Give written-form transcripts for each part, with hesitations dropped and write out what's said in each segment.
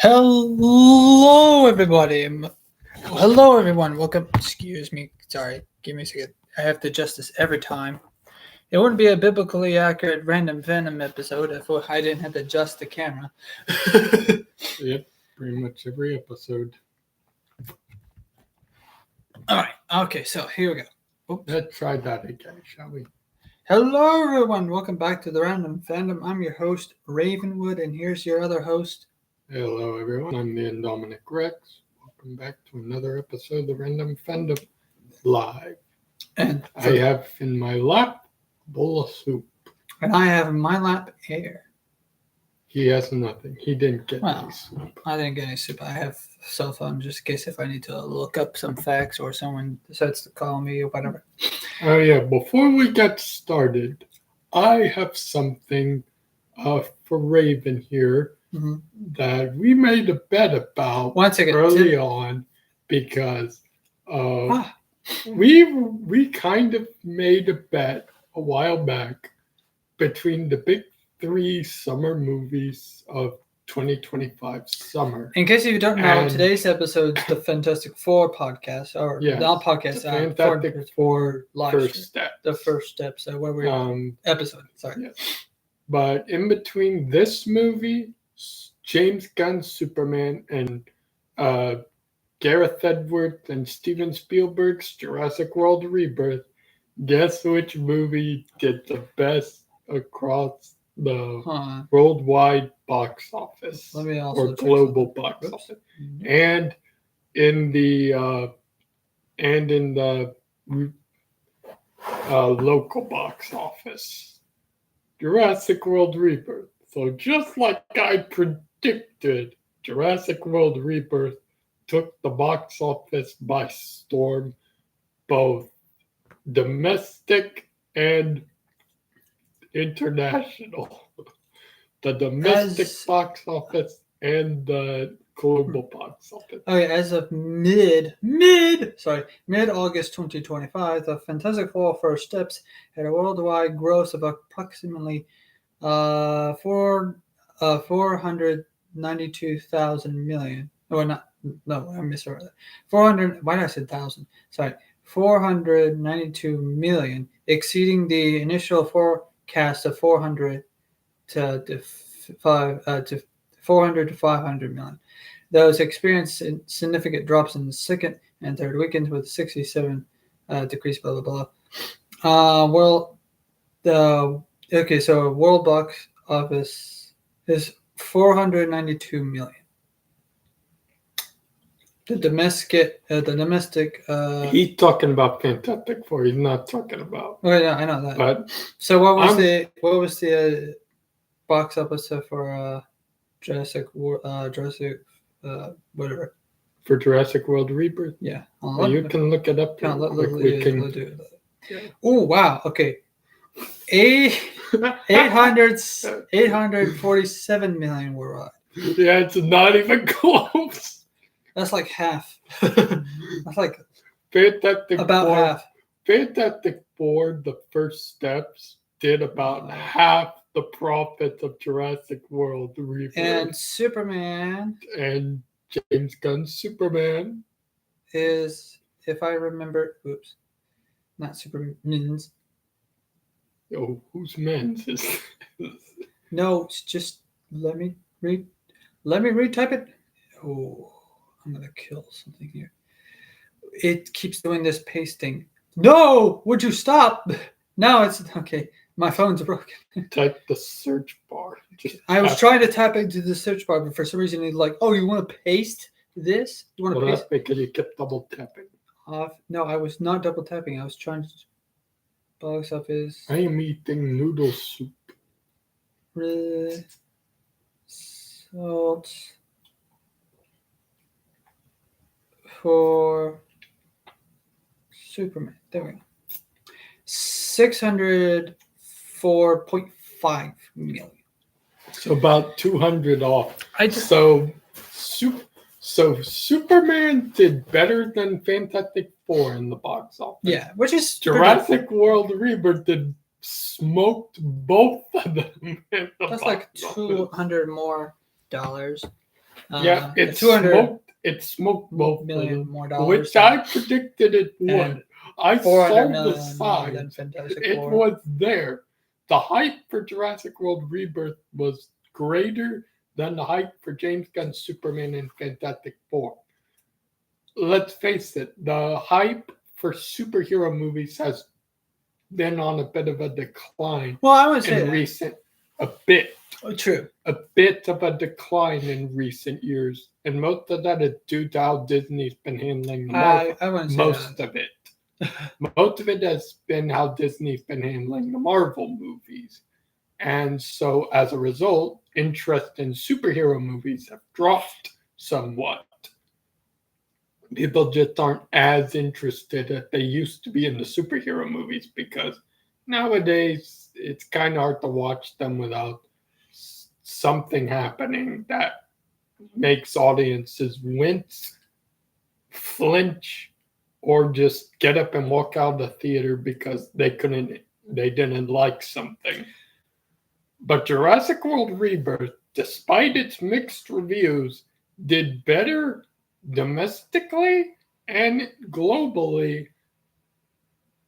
Hello, everybody. Hello, everyone. Welcome. Excuse me. Sorry. Give me a second. I have to adjust this every time. It wouldn't be a biblically accurate Random Fandom episode if I didn't have to adjust the camera. Yep, pretty much every episode. All right. Okay. So here we go. Oops. Let's try that again, shall we? Hello, everyone. Welcome back to the Random Fandom. I'm your host, Ravenwood, and here's your other host. Hello, everyone. I'm the Indominic Rex. Welcome back to another episode of Random Fandom Live. And I have in my lap a bowl of soup. And I have in my lap air. He has nothing. He didn't get any soup. I didn't get any soup. I have a cell phone just in case if I need to look up some facts or someone decides to call me or whatever. Oh, yeah. Before we get started, I have something for Raven here that we made a bet about early on because we kind of made a bet a while back between the big three summer movies of 2025 summer. In case you don't know, today's episode is the Fantastic Four podcast, or not podcast, Fantastic Four First Steps. The first steps. So where we episode. Sorry. Yes. But in between this movie, James Gunn's Superman, and Gareth Edwards and Steven Spielberg's Jurassic World Rebirth, guess which movie did the best across the worldwide box office or global box office, and in the local box office? Jurassic World Rebirth. So just like I predicted, Jurassic World Rebirth took the box office by storm, both domestic and international. The domestic box office and the global box office. Okay, as of mid-August 2025, the Fantastic Four First Steps had a worldwide gross of approximately 492,000 million. Oh, no, I misread that. 400. Why did I say thousand? Sorry, 492 million, exceeding the initial forecast of 400 to 500 million. Those experienced significant drops in the second and third weekends with 67 decrease. Blah blah blah. So world box office is 492 million. The domestic. He's talking about Fantastic Four. He's not talking about. Okay, yeah, I know that. But so what was the box office for Jurassic whatever? For Jurassic World Rebirth? Yeah. You can look it up. Oh wow. Okay. 847 million worldwide. Yeah, it's not even close. That's like half. That's like half. Fantastic Four, the First Steps, did about half the profits of Jurassic World Rebirth. And Superman. And James Gunn's Superman is, if I remember, not Superman's. Oh, whose men's is this? No, it's just let me retype it. Oh, I'm gonna kill something here. It keeps doing this pasting. No, would you stop? No, it's okay. My phone's broken. Type the search bar. I was trying to tap into the search bar, but for some reason it's like, oh, you want to paste this? You want to paste? That's because you kept double tapping. No, I was not double tapping. I was trying to box office. I am eating noodle soup. Results for Superman. There we go. 604.5 million. So about 200 off. So Superman did better than Fantastic Four in the box office. Yeah, which is Jurassic World Rebirth did smoked both of them. That's like $200 more. Yeah, it 200 smoked both of million them, more dollars, which I predicted it would. and I 400 saw the million more than signs. Fantastic It Four. was there. The hype for Jurassic World Rebirth was greater than the hype for James Gunn's Superman and Fantastic Four. Let's face it, the hype for superhero movies has been on a bit of a decline Well, I would say in that. recent a bit True. a bit of a decline in recent years, and most of that is due to how Disney's been handling the Marvel. I wouldn't say Most that. of it. Most of it has been how Disney's been handling the Marvel movies. And so as a result, interest in superhero movies have dropped somewhat. People just aren't as interested as they used to be in the superhero movies because nowadays it's kind of hard to watch them without something happening that makes audiences wince, flinch, or just get up and walk out of the theater because they didn't like something. But Jurassic World Rebirth, despite its mixed reviews, did better domestically and globally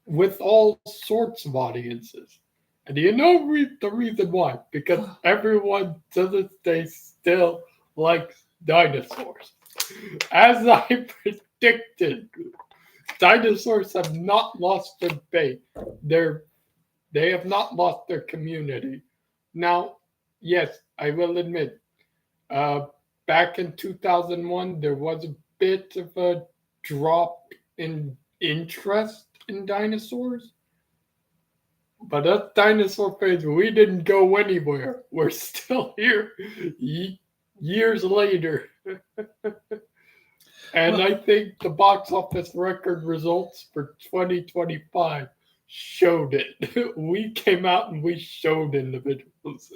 with all sorts of audiences. And do you know the reason why? Because everyone to this day still likes dinosaurs. As I predicted, dinosaurs have not lost their bait. They have not lost their community. Now, yes, I will admit, back in 2001, there was a bit of a drop in interest in dinosaurs. But us dinosaur fans, we didn't go anywhere. We're still here years later. And I think the box office record results for 2025 showed it. We came out and we showed individuals.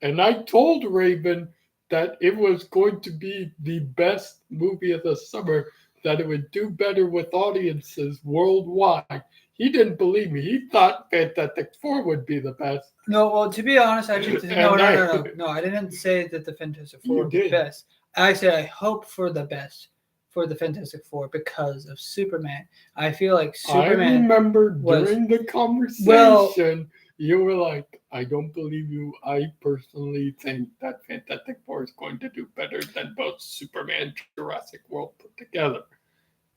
And I told Raven that it was going to be the best movie of the summer, that it would do better with audiences worldwide. He didn't believe me. He thought Fantastic Four would be the best. No, well, to be honest, actually, no. I didn't say that the Fantastic Four would be the best. I said I hope for the best for the Fantastic Four because of Superman. I feel like Superman. I remember during the conversation, you were like, I don't believe you. I personally think that Fantastic Four is going to do better than both Superman and Jurassic World put together.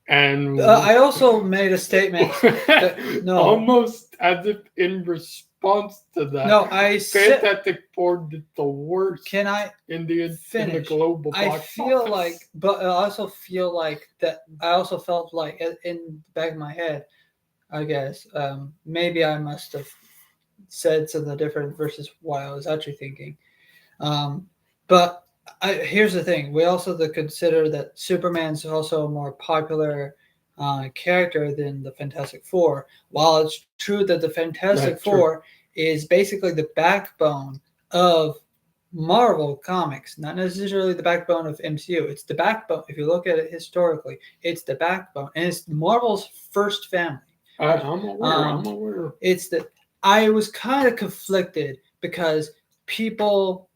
And I also made a statement that, almost as if in response to that. No, I said Fantastic Four did the worst. Can I in the global box I feel office. like, but I also feel like that. I also felt like in the back of my head, I guess maybe I must have said something different versus what I was actually thinking. But here's the thing: we also have to consider that Superman's also a more popular character than the Fantastic Four. While it's true that the Fantastic Four is basically the backbone of Marvel Comics, not necessarily the backbone of MCU. It's the backbone. If you look at it historically, it's the backbone, and it's Marvel's first family. I'm aware. It's that I was kind of conflicted because people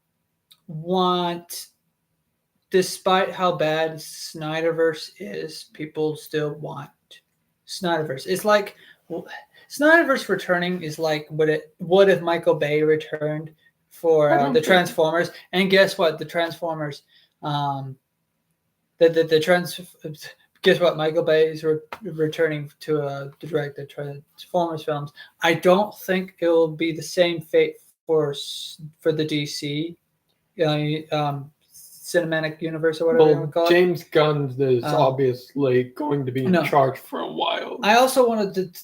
want, despite how bad Snyderverse is, people still want Snyderverse. It's like Snyderverse returning is like what if Michael Bay returned for the Transformers? And guess what? The Transformers, guess what? Michael Bay is returning to direct the Transformers films. I don't think it will be the same fate for the DC cinematic universe or whatever you want to call it. James Gunn is obviously going to be in charge for a while. I also wanted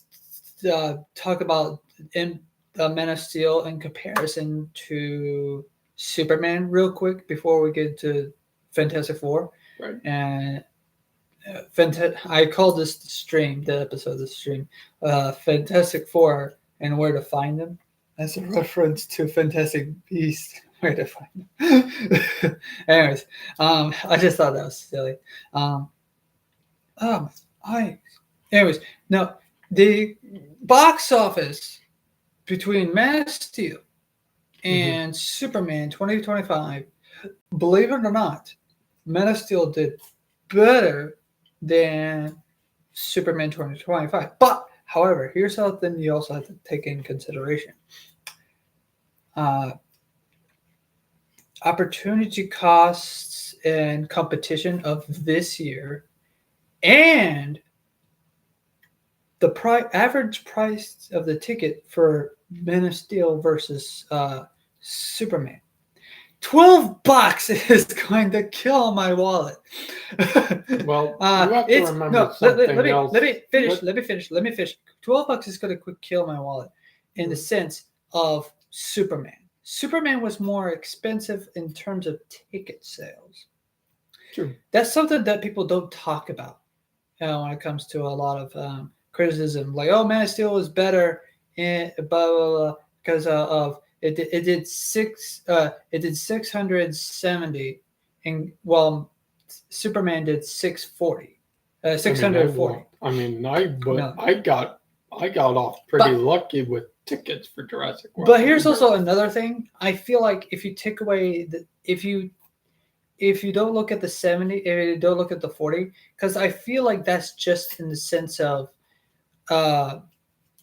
to talk about Man of Steel in comparison to Superman real quick before we get to Fantastic Four. Right. And I called this the episode of the stream, Fantastic Four and Where to Find Them, as a reference to Fantastic Beasts. Where to find them. Anyways, I just thought that was silly. Anyways, no, the box office between Man of Steel and Superman 2025, believe it or not, Man of Steel did better than Superman 2025. But, however, here's something you also have to take in consideration. Uh, Opportunity costs and competition of this year, and the average price of the ticket for Man of Steel versus Superman. $12 is going to kill my wallet. Well, you have to remember something else. Let me finish. $12 is going to kill my wallet in the sense of Superman. Superman was more expensive in terms of ticket sales. True. That's something that people don't talk about when it comes to a lot of criticism. Like, oh, Man of Steel was better in blah blah blah because of it did 670, and well, Superman did 640. 640. I got off pretty lucky with tickets for Jurassic World. But here's also another thing. I feel like if you take away if you don't look at the 70, if you don't look at the 40, because I feel like that's just in the sense of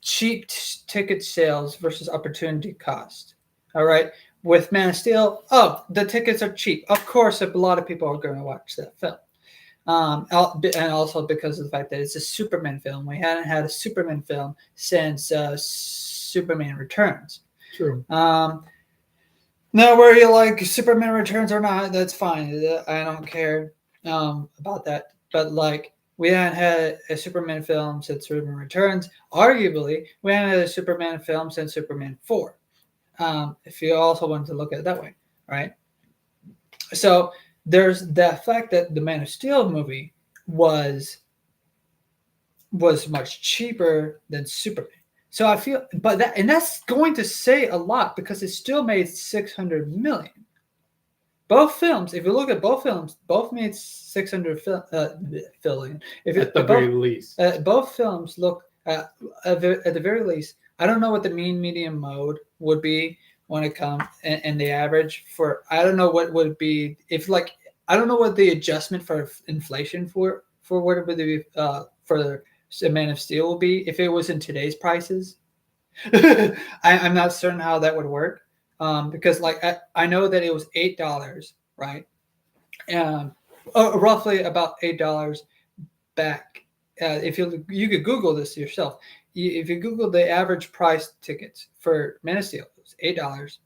cheap ticket sales versus opportunity cost. All right. With Man of Steel, the tickets are cheap. Of course, a lot of people are going to watch that film. And also because of the fact that it's a Superman film. We hadn't had a Superman film since Superman Returns. True. Now, where you like Superman Returns or not, that's fine. I don't care about that. But like, we hadn't had a Superman film since Superman Returns. Arguably, we hadn't had a Superman film since Superman 4. If you also want to look at it that way, right? So there's that fact that the Man of Steel movie was much cheaper than Superman. So I feel, that's going to say a lot because it still made 600 million. Both films, if you look at both films, both made 600 million. At the very least, both films look at the very least. I don't know what the mean medium mode would be when it comes and the average for. I don't know what would be if like I don't know what the adjustment for inflation for what it would be for a Man of Steel will be if it was in today's prices. I'm not certain how that would work because like I know that it was $8, right? Roughly about $8 back. If you could Google this yourself, if you Google the average price tickets for Man of Steel, it was $8.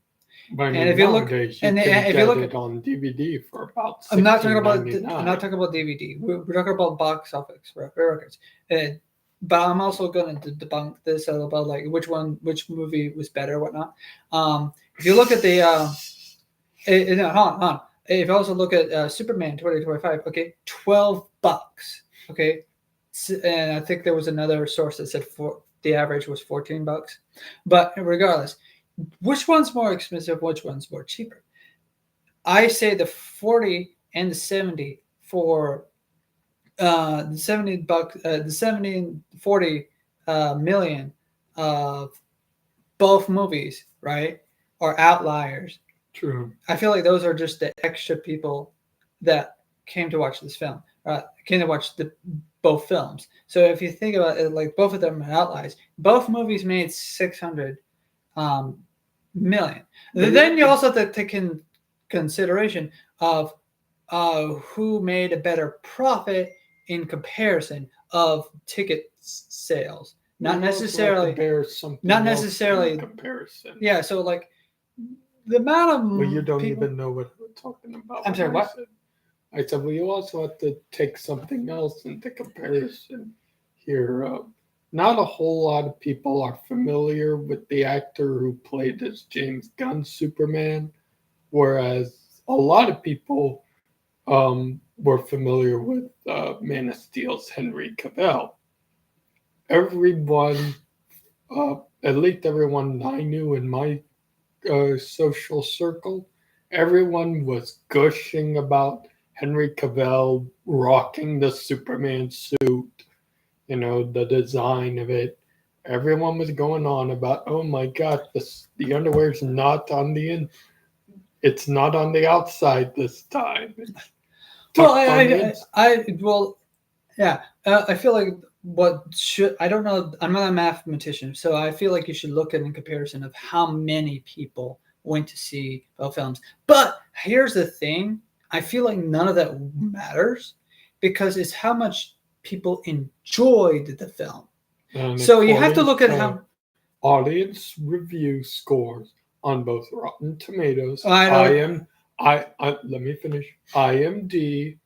And if you look, if you look at on DVD for about, I'm not talking about DVD. We're talking about box office records. But I'm also going to debunk this about like which movie was better, whatnot. If you look at the, hold on. If you also look at Superman 2025, okay, $12. Okay. And I think there was another source that said the average was $14. But regardless, which one's more expensive? Which one's more cheaper? I say the 40 and the 70 for the $70, the 70 and 40 million of both movies, right, are outliers. True. I feel like those are just the extra people that came to watch this film, came to watch both films. So if you think about it, like both of them are outliers. Both movies made 600 million. Then you also have to take in consideration of who made a better profit in comparison of ticket sales. Not necessarily comparison. Yeah, so like the amount of you don't even know what we're talking about. I'm sorry, what? I said, well, you also have to take something else into comparison here. Not a whole lot of people are familiar with the actor who played as James Gunn's Superman, whereas a lot of people were familiar with Man of Steel's Henry Cavill. Everyone, at least everyone I knew in my social circle, everyone was gushing about Henry Cavill rocking the Superman suit, the design of it. Everyone was going on about, oh my God, the underwear's not on it's not on the outside this time. Well, onions. yeah. I feel like I don't know. I'm not a mathematician, so I feel like you should look at in comparison of how many people went to see both films. But here's the thing: I feel like none of that matters because it's how much people enjoyed the film. And So you have to according look at to how. audience review scores on both Rotten Tomatoes, I don't. let me finish. IMD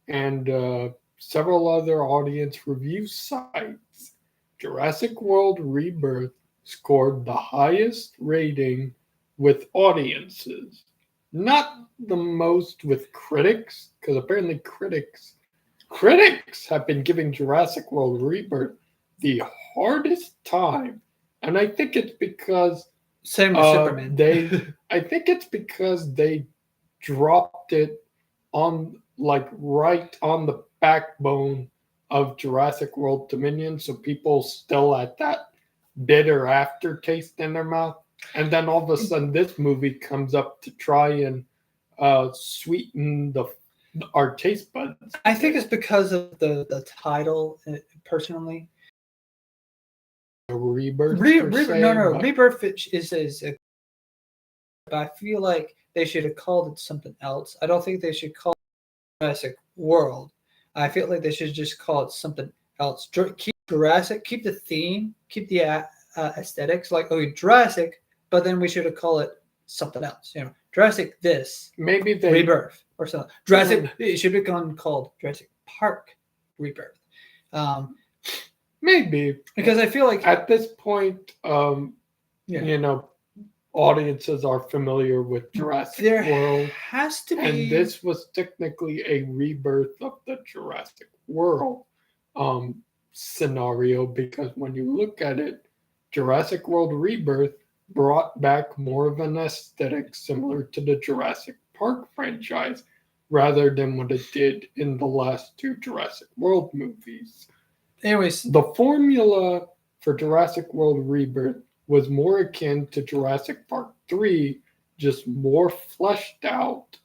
and several other audience review sites, Jurassic World Rebirth scored the highest rating with audiences, not the most with critics, because apparently critics have been giving Jurassic World Rebirth the hardest time, and I think it's because Same with Superman. I think it's because they dropped it on like right on the backbone of Jurassic World Dominion, so people still had that bitter aftertaste in their mouth. And then all of a sudden, this movie comes up to try and sweeten our taste buds. I think it's because of the title, personally. Rebirth. Rebirth is a. But I feel like they should have called it something else. I don't think they should call it Jurassic World. I feel like they should just call it something else. Keep Jurassic, keep the theme, keep the aesthetics. Like, Jurassic, but then we should have called it something else. Jurassic this. Maybe they Rebirth or something. Jurassic. It should become called Jurassic Park Rebirth. Maybe because I feel like at this point, audiences are familiar with Jurassic World. Has to be, and this was technically a rebirth of the Jurassic World scenario, because when you look at it, Jurassic World Rebirth brought back more of an aesthetic similar to the Jurassic Park franchise rather than what it did in the last two Jurassic World movies. Anyways, the formula for Jurassic World Rebirth was more akin to Jurassic Park 3, just more fleshed out,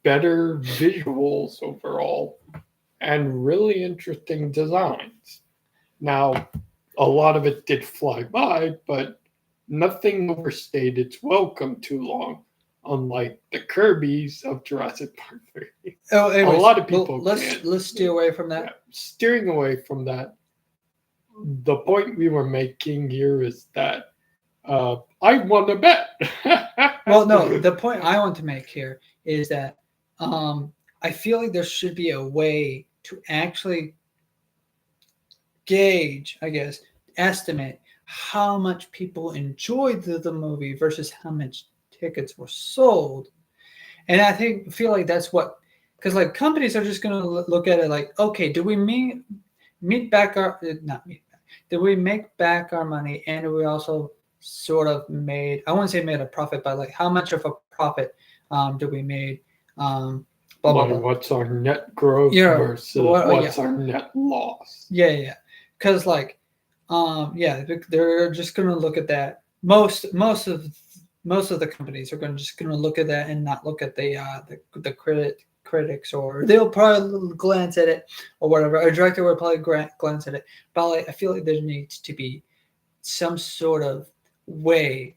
better visuals overall, and really interesting designs. Now, a lot of it did fly by, but nothing overstayed its welcome too long, unlike the Kirby's of Jurassic Park 3. Anyways, a lot of people let's steer away from that. Yeah, steering away from that. The point we were making here is that I won a bet. Well, no, the point I want to make here is that I feel like there should be a way to actually gauge, I guess, estimate how much people enjoyed the movie versus how much tickets were sold. And I feel like that's what, because like companies are just going to look at it like, okay, do we did we make back our money, and we also sort of made, I wouldn't say made a profit, but like how much of a profit did we made? What's our net growth versus what's our net loss? Yeah. Because like, they're just going to look at that. Most of the companies are just going to look at that and not look at the critics, or they'll probably glance at it or whatever. A director will probably glance at it. But like, I feel like there needs to be some sort of way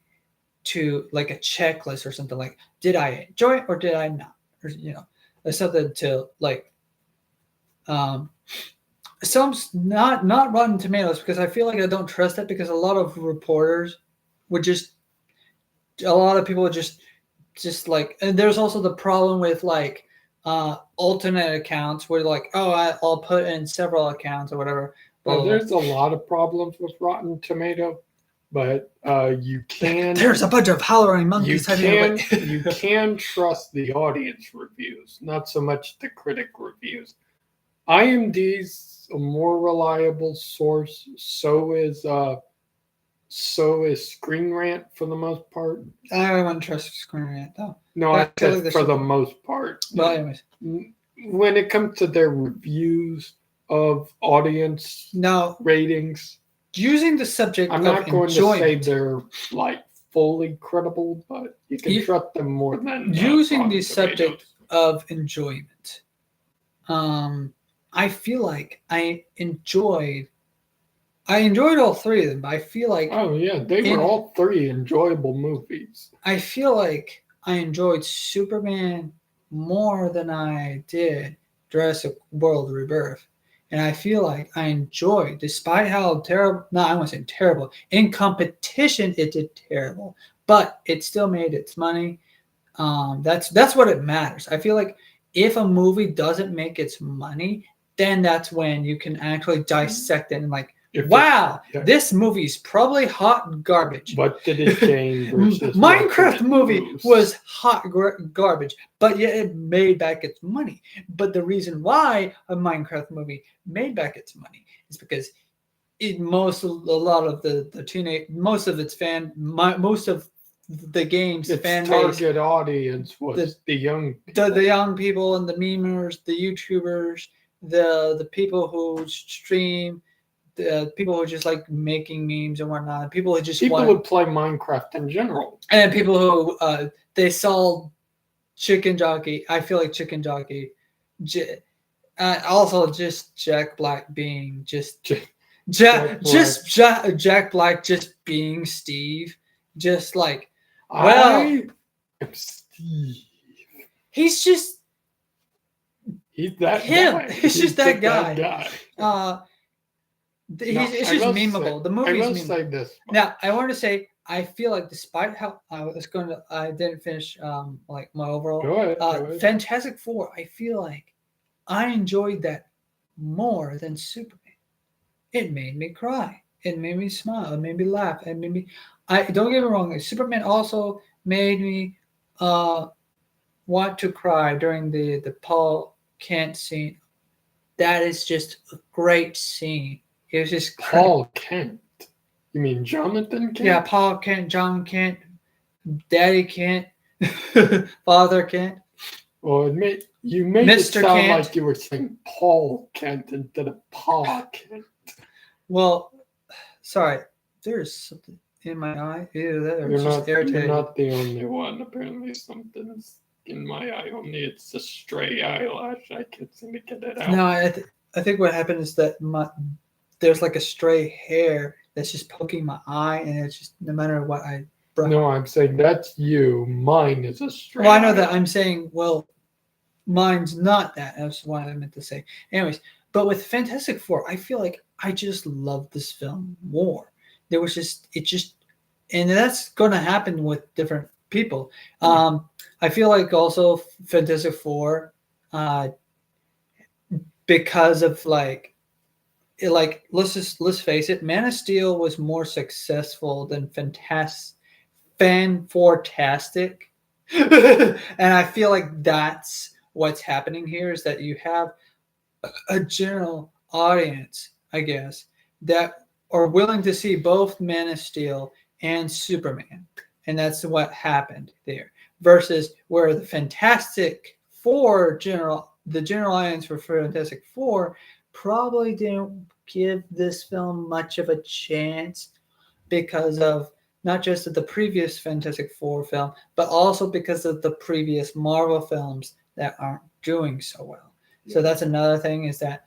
to, like, a checklist or something, like, did I enjoy it or did I not? Or something to like some not Rotten Tomatoes, because I feel like I don't trust it, because a lot of reporters would a lot of people would just like, and there's also the problem with like alternate accounts where like, I'll put in several accounts or whatever. Well, there's a lot of problems with Rotten Tomato, but you can. There's a bunch of howling monkeys. You can trust the audience reviews, not so much the critic reviews. IMDb's a more reliable source. So is Screen Rant for the most part. I don't want to trust Screen Rant though. No, I said for the most part. Well, anyways, when it comes to their reviews of audience ratings, using the subject, I'm not going to say they're like fully credible, but you can trust them more than using the subject of enjoyment. I feel like I enjoyed all three of them, but I feel like Oh yeah, they were all three enjoyable movies. I feel like I enjoyed Superman more than I did Jurassic World Rebirth. And I feel like I enjoyed, despite how terrible, no, I won't say terrible. In competition, it did terrible, but it still made its money. That's what it matters. I feel like if a movie doesn't make its money, then that's when you can actually dissect it and like, wow, this movie's probably hot garbage. What did it gain versus Minecraft movie was hot garbage, but yet it made back its money. But the reason why a Minecraft movie made back its money is because most of the game's its fan target audience was the young people. The young people and the memers, the YouTubers, the people who stream, the people who just like making memes and whatnot, people who play Minecraft in general, and people who they saw Chicken Jockey. I feel like Chicken Jockey, also just Jack Black being Jack Black just being Steve, just like. Well, I am Steve. He's that him. Guy. He's just that guy. It's just memeable. The movie's memeable. Say this. Now, I want to say, I feel like despite how I didn't finish like my overall. Go ahead. Fantastic Four. I feel like I enjoyed that more than Superman. It made me cry. It made me smile. It made me laugh. It made me. Don't get me wrong. Superman also made me want to cry during the Paul Kent scene. That is just a great scene. It was just Paul Kent. You mean Jonathan Kent? Yeah, Paul Kent, John Kent, Daddy Kent, Father Kent. Well, you made Mr. it sound Kent. Like you were saying Paul Kent instead of Pa Kent. Well, sorry. There's something in my eye. You're not the only one. Apparently something's in my eye. Only it's a stray eyelash. I can't seem to get it out. No, I think what happened is that there's like a stray hair that's just poking my eye, and it's just no matter what I brush. No, I'm saying that's you. Mine is a stray. Well, I know that. I'm saying, well, mine's not that. That's what I meant to say. Anyways, but with Fantastic Four, I feel like I just love this film more. There was and that's going to happen with different people. I feel like also Fantastic Four, because of let's face it, Man of Steel was more successful than Fantastic, and I feel like that's what's happening here is that you have a general audience, I guess, that are willing to see both Man of Steel and Superman. And that's what happened there. Versus where the Fantastic Four the general audience for Fantastic Four probably didn't give this film much of a chance because of not just of the previous Fantastic Four film, but also because of the previous Marvel films that aren't doing so well. Yeah. So that's another thing is that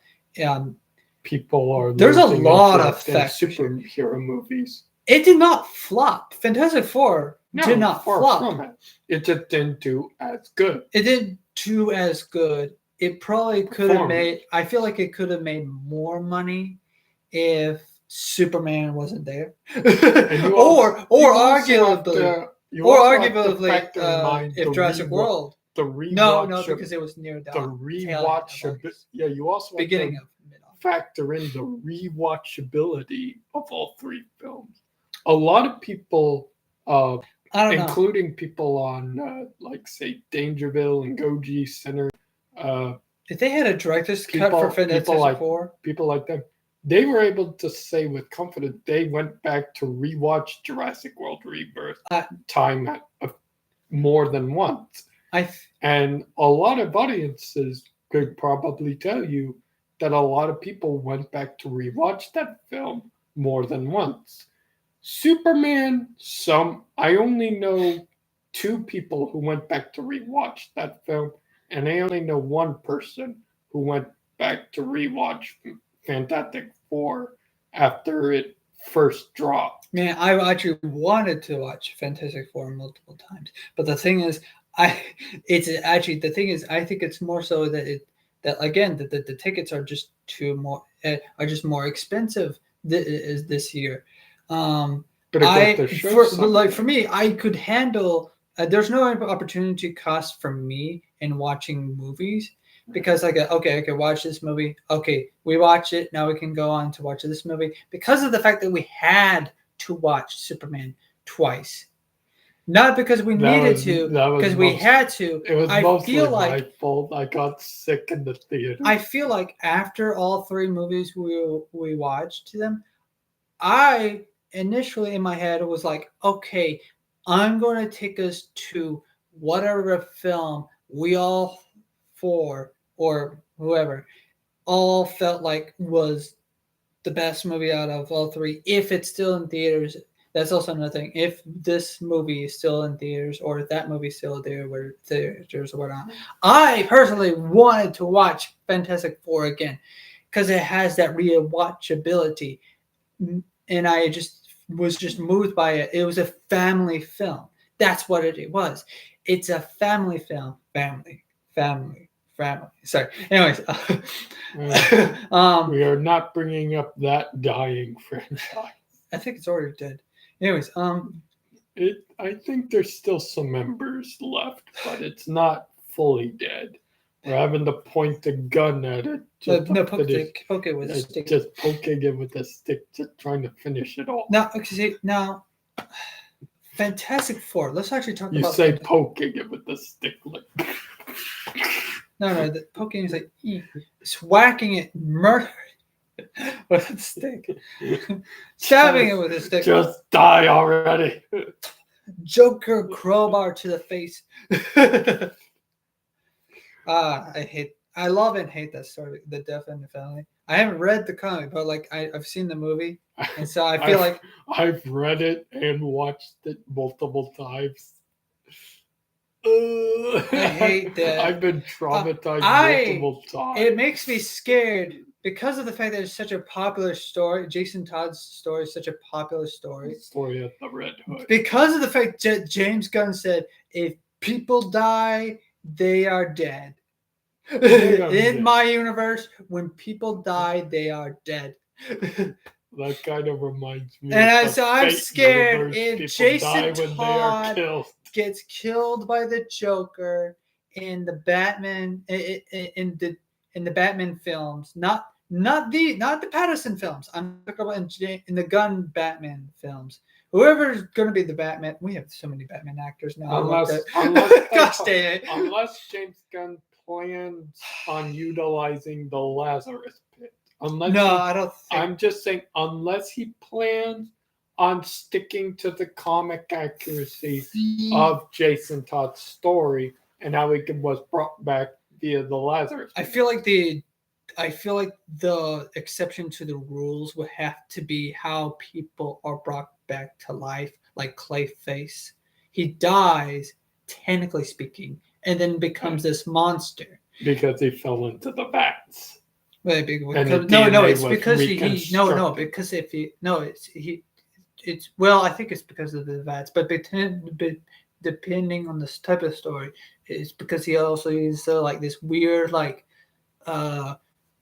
people are there's a lot of superhero movies. It did not flop. Fantastic Four did not flop. It just didn't do as good. It didn't do as good. It probably could have made. I feel like it could have made more money if Superman wasn't there, or arguably, if Jurassic World. No, because it was near the rewatchability. Yeah, you also beginning of factor in the rewatchability of all three films. A lot of people, including people on say Dangerville and Goji Center, if they had a director's cut for Fantastic Four, people like them, they were able to say with confidence they went back to rewatch Jurassic World Rebirth more than once. And a lot of audiences could probably tell you that a lot of people went back to rewatch that film more than once. Superman, I only know 2 people who went back to rewatch that film, and I only know one person who went back to rewatch Fantastic Four after it first dropped. Man, I actually wanted to watch Fantastic Four multiple times, but the thing is, I think it's more so that that again the tickets are just are just more expensive this year. But For me, I could handle. There's no opportunity cost for me in watching movies because okay, I can watch this movie. Okay, we watch it. Now we can go on to watch this movie because of the fact that we had to watch Superman twice. Not because we needed to, because we had to. It was mostly my fault. I got sick in the theater. I feel like after all three movies we watched them, I initially in my head was like, okay, I'm going to take us to whatever film we all four or whoever all felt like was the best movie out of all three. If it's still in theaters, that's also another thing. If this movie is still in theaters or if that movie's still there where theaters or whatnot, I personally wanted to watch Fantastic Four again because it has that rewatchability. And I was just moved by it. It was a family film. That's what it was. It's a family film. Family. Sorry. Anyways, we are not bringing up that dying franchise. I think it's already dead. Anyways, I think there's still some members left, but it's not fully dead. We're having to point the gun at it. Poke it with a stick. Just poking it with a stick, just trying to finish it off. Now, Fantastic Four. Let's actually talk about. You say poking it with the stick, like. No, the poking is like it's whacking it, murder with a stick, stabbing it with a stick. Just die already. Joker crowbar to the face. I love and hate that story, the Death in the Family. I haven't read the comic, but I've seen the movie, and so I feel like I've read it and watched it multiple times. I hate that. I've been traumatized multiple times. It makes me scared because of the fact that it's such a popular story. Jason Todd's story is such a popular story. Story of the Red Hood. Because of the fact that James Gunn said, if people die, they are dead. In my universe, when people die, they are dead. That kind of reminds me. And so I'm scared if Jason Todd gets killed by the Joker in the Batman in the Batman films, not the Patterson films. I'm talking about in the Gunn Batman films. Whoever's going to be the Batman, we have so many Batman actors now. Unless James Gunn plans on utilizing the Lazarus Pit. I don't think. I'm just saying, unless he plans on sticking to the comic accuracy of Jason Todd's story and how it was brought back via the Lazarus Pit. I feel like the exception to the rules would have to be how people are brought back to life, like Clayface. He dies, technically speaking, and then becomes this monster because he fell into the vats. It's because I think it's because of the vats, but depending on this type of story, it's because he also uses like this weird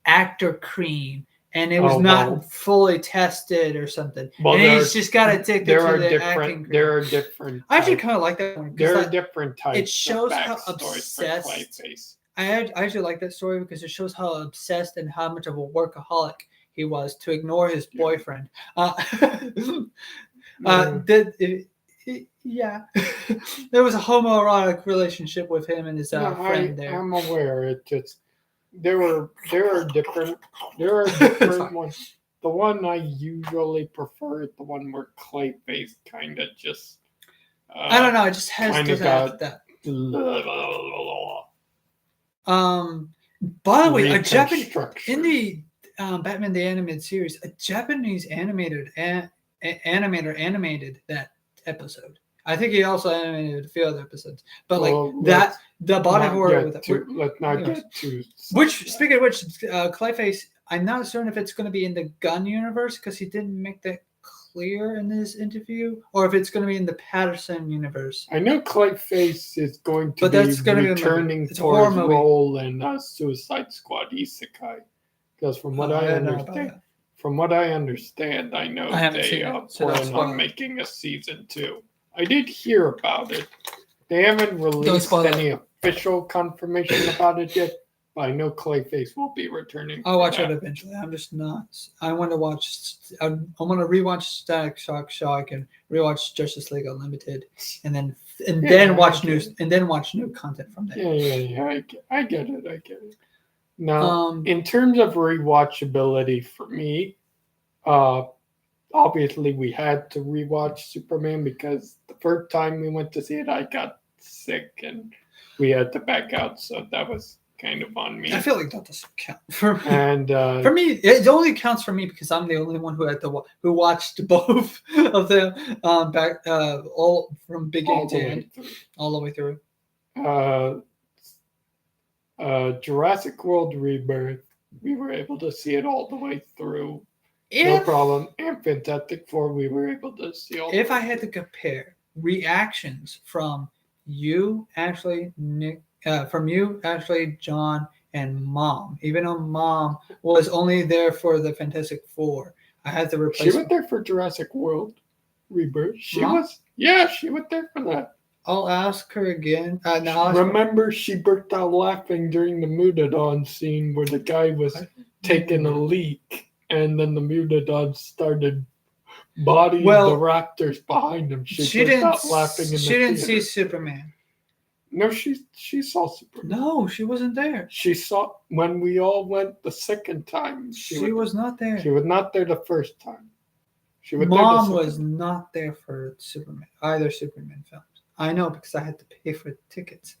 actor cream, and it was not fully tested or something. Well, and he's just got addicted to the acting cream. There are different. I actually kind of like that one. There are different types. It shows how obsessed. I actually like that story because it shows how obsessed and how much of a workaholic he was to ignore his boyfriend. Yeah, there was a homoerotic relationship with him and his friend there. I'm aware. It just there are different ones. The one I usually prefer is the one where Clayface kind of just. I don't know. It just has that. By the way, a Japanese in the Batman the Animated Series, a Japanese animator animated that episode. I think he also animated a few other episodes. But Well, that the body horror with let's not anyways. get too. Which, speaking of which, Clayface, I'm not certain if it's going to be in the Gunn universe because he didn't make that clear in his interview, or if it's going to be in the Patterson universe. I know Clayface is going to But be that's gonna be a movie. returning It's a for horror his movie. role in Suicide Squad Isekai. Because from what I understand, I know I haven't they seen it, so don't plan spoil on it. making a season 2. I did hear about it. They haven't released spoil it. any official confirmation about it yet, but I know Clayface will be returning. I'll for watch that. it eventually. I'm just not. I want to watch. I want to rewatch Static Shock so I can rewatch Justice League Unlimited, and then watch new content from there. Yeah. I get it. Now, in terms of rewatchability for me, obviously we had to rewatch Superman because the first time we went to see it, I got sick and we had to back out, so that was kind of on me. I feel like that doesn't count for me. And for me, it only counts for me because I'm the only one who watched both of them back all from beginning to end, all the way through. Jurassic World Rebirth, we were able to see it all the way through. No problem. And Fantastic Four, we were able to see all. If I had to compare reactions from you, Ashley, Nick, John, and Mom, even though Mom was only there for the Fantastic Four, I had to replace. She went there for Jurassic World Rebirth. She Mom? She went there for that. I'll ask her again. Remember, she burst out laughing during the Mutadon scene where the guy was taking a leak, and then the Mutadon started bodying the raptors behind him. She burst out laughing. She didn't see Superman. No, she saw Superman. No, she wasn't there. She saw when we all went the second time. She was not there. She was not there the first time. Mom was not there for either Superman films. I know because I had to pay for tickets.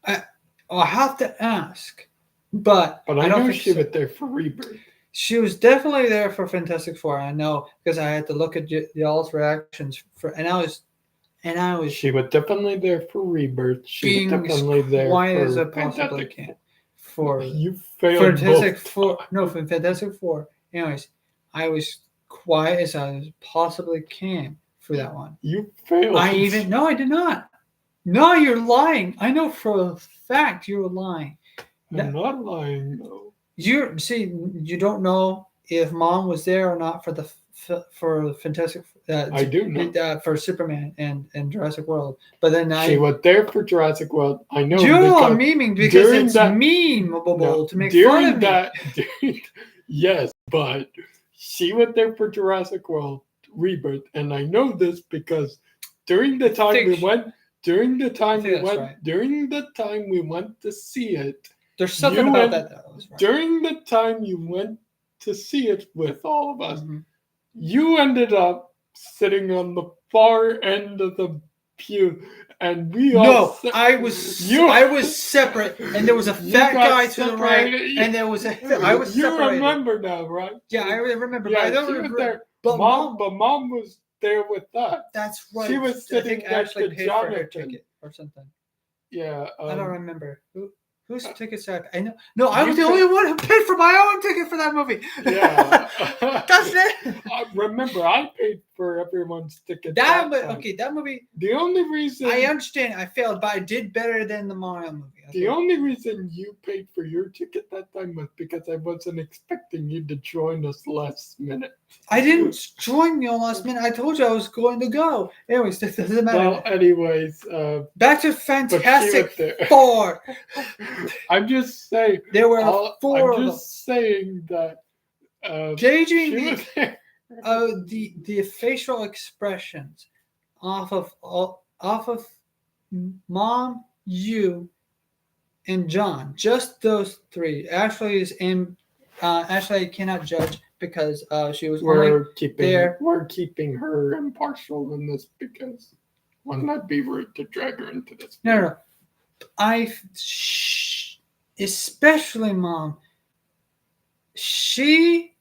I'll have to ask, but I know she was there for Rebirth. She was definitely there for Fantastic Four. I know because I had to look at y'all's reactions and I was. She was definitely there for Rebirth. She was definitely there for as possibly can. For you failed Fantastic Four. No, for Fantastic Four. Anyways, I was quiet as I possibly can for that one. You failed. No, I did not. No, you're lying. I know for a fact you're lying. I'm not lying though. You don't know if Mom was there or not for Fantastic. I do know for Superman and Jurassic World, but then she was there for Jurassic World. I know. You're memeing because it's memeable to make fun of me. Yes, but she was there for Jurassic World Rebirth, and I know this because during the time we went to see it. There's something about that was right. During the time you went to see it with all of us, you ended up sitting on the far end of the pew, and I was separate, and there was a fat guy to the right, and there was I was separated. You remember now, right? Yeah, I remember. Yeah, but I don't she remember. Was there. But Mom was there with us. That's right. She was sitting next to paid for her ticket or something. Yeah, I don't remember whose tickets I know. No, I was the only one who paid for my own ticket for that movie. Yeah, that's it. Remember, I paid for everyone's ticket. That movie. The only reason I understand I failed, but I did better than the Mario movie. The only reason you paid for your ticket that time was because I wasn't expecting you to join us last minute. I didn't join you last minute. I told you I was going to go. Anyways, that doesn't matter. Well, anyways, back to Fantastic Four. I'm just saying. There were four. I'm just saying that. Gauging the facial expressions off of Mom, you, and John, just those three. Ashley Ashley cannot judge because she was We're keeping her impartial in this because wouldn't that be rude to drag her into this? No. Especially Mom. She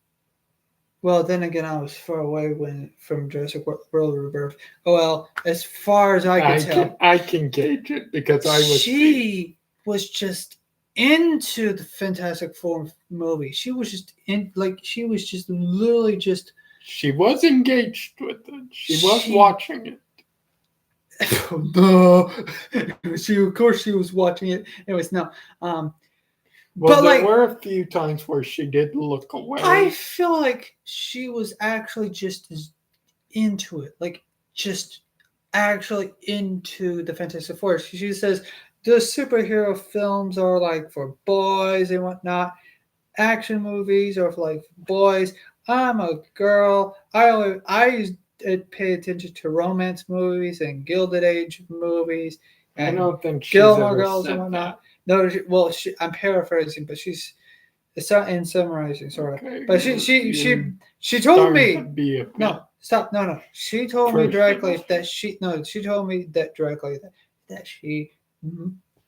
Well, then again, I was far away from Jurassic World Rebirth. Oh well, as far as I could tell, I can gauge it because I was she was just into the Fantastic Four movie. She was just she was just literally just. she was engaged with it. She was She watching it. no, she of course she was watching it. Anyways, no, Well, but there like were a few times where she did look away. I feel like she was actually just as into it, like just actually into the Fantastic Four. She says the superhero films are like for boys and whatnot. Action movies are for like boys. I'm a girl. I pay attention to romance movies and Gilded Age movies I and don't think she's Gilmore ever Girls and said whatnot. that. No, well, I'm paraphrasing, but it's not in summarizing, sort of. Okay, But she told starting to me be a bit no, stop, no. She told me directly that she told me that directly that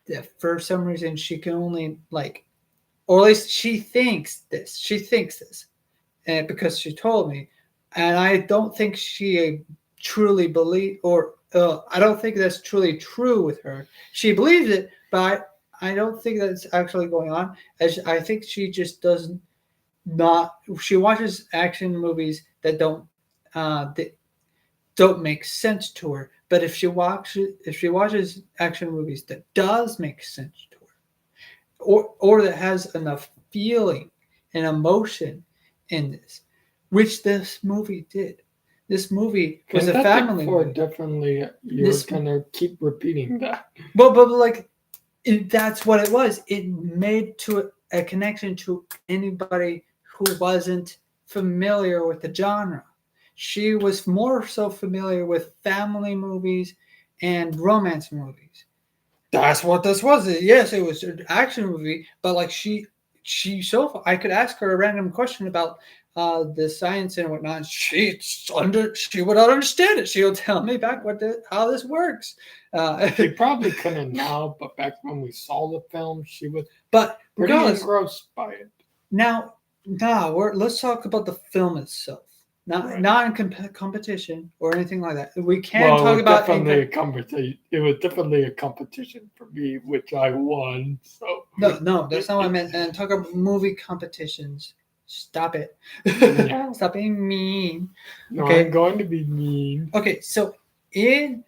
that for some reason she can only like, or at least she thinks this. She thinks this, and because she told me, and I don't think she truly believe, or I don't think that's truly true with her. She believes it, but I don't think that's actually going on. As I think she just doesn't not. She watches action movies that don't make sense to her. But if she watches action movies that does make sense to her, or that has enough feeling and emotion in this, which this movie did. This movie was a Fantastic family Four. movie. Definitely, you're This, gonna keep repeating that. but like that's what it was. It made to a connection to anybody who wasn't familiar with the genre. She was more so familiar with family movies and romance movies. That's what this was. Yes, it was an action movie, but like I could ask her a random question about the science and whatnot. And she would not understand it. She'll tell me back how this works. She probably couldn't now, but back when we saw the film, she was But pretty regardless, engrossed by it. now let's talk about the film itself. Not in competition or anything like that. We can talk about definitely a competition. It was definitely a competition for me, which I won. So no, that's not what I meant. And talk about movie competitions. Stop it. Yeah. Stop being mean. No, Okay. I'm going to be mean. Okay, so in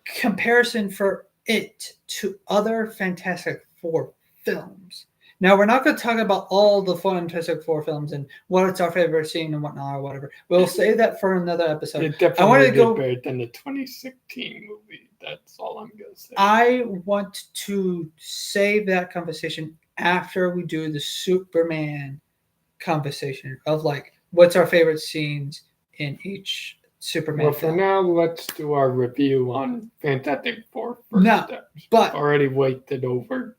comparison for it to other Fantastic Four films. Now we're not going to talk about all the Fantastic Four films and what's our favorite scene and whatnot or whatever. We'll save that for another episode. It definitely did better than the 2016 movie. That's all I'm gonna say. I want to save that conversation after we do the Superman conversation of like what's our favorite scenes in each Superman Well, film. for now, let's do our review on Fantastic Four first. No, but already waited over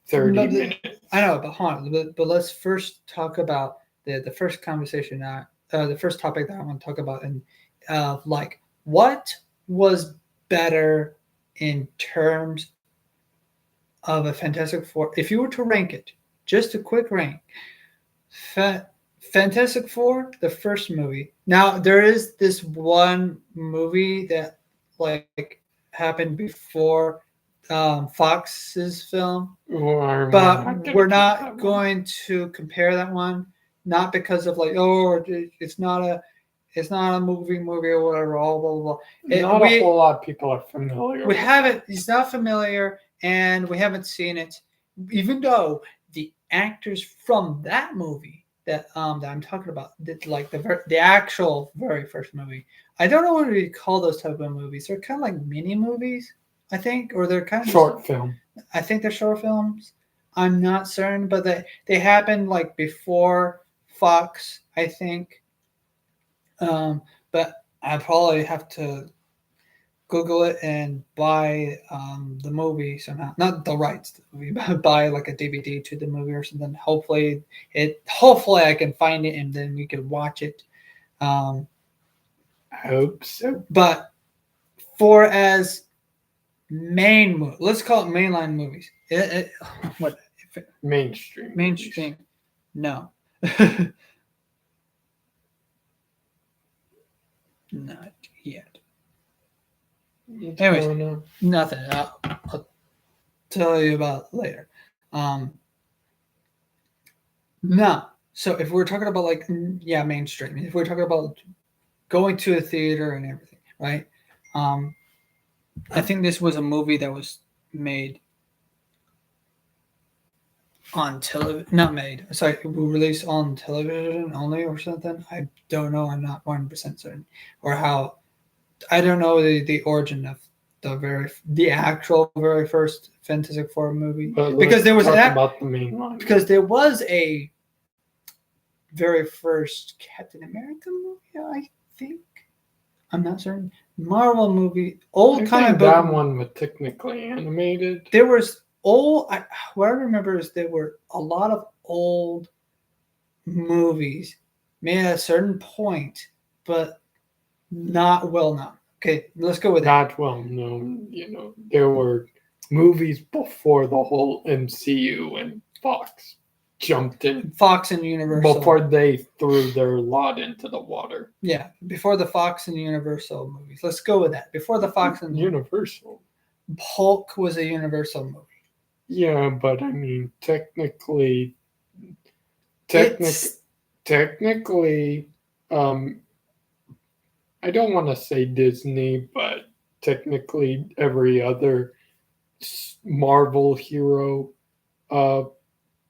30 minutes. I know, but hold on. But let's first talk about the first conversation. The first topic that I want to talk about, and like what was better in terms of a Fantastic Four. If you were to rank it, just a quick rank. Fantastic Four, the first movie. Now there is this one movie that like happened before Fox's film, but we're not going to compare that one. Not because of like, oh, it's not a movie or whatever. Blah blah blah. Not a whole lot of people are familiar. We haven't. It's not familiar, and we haven't seen it, even though the actors from that movie that I'm talking about, like the actual very first movie. I don't know what we call those type of movies. They're kind of like mini movies, I think, or they're kind of short film. I think they're short films. I'm not certain, but they happened like before Fox, I think. But I probably have to Google it and buy the movie somehow. Not the rights to the movie, but buy like a DVD to the movie or something. Hopefully I can find it and then we can watch it. I hope so. But for as let's call it mainline movies. What? Mainstream. Mainstream. No. Not yet. What's Anyways, going on? nothing. I'll tell you about it later. Um, now, so if we're talking about like mainstream, if we're talking about going to a theater and everything, right? Um, I think this was a movie that was made on television, not made. Sorry, released on television only or something. I don't know. I'm not 100% certain, or how. I don't know the origin of the actual very first Fantastic Four movie, But because there was talk about the main line. because there was a very first Captain America movie. I think I'm not certain. Marvel movie, old I comic think book. that one was technically animated. There was old. What I remember is there were a lot of old movies made at a certain point, but not well known. Okay, let's go with that. Not well known. There were movies before the whole MCU and Fox jumped in Fox and Universal. before they threw their lot into the water. Yeah, before the Fox and Universal movies. Let's go with that. Before the Fox and Universal. Hulk was a Universal movie. Yeah, but I mean, technically, I don't want to say Disney, but technically every other Marvel hero,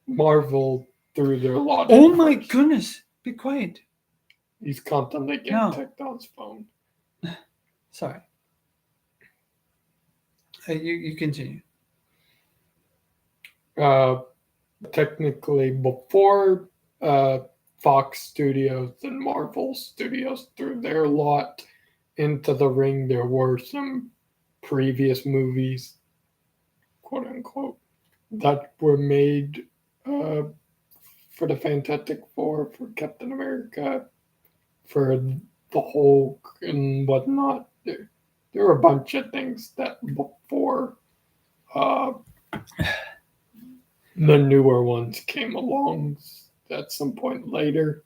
Marvel threw their lot. Oh my goodness! Be quiet. He's constantly getting checked on his phone. Sorry. You continue. Technically, before Fox Studios and Marvel Studios threw their lot into the ring, there were some previous movies, quote unquote, that were made for the Fantastic Four, for Captain America, for the Hulk and whatnot. There were a bunch of things that before the newer ones came along at some point later.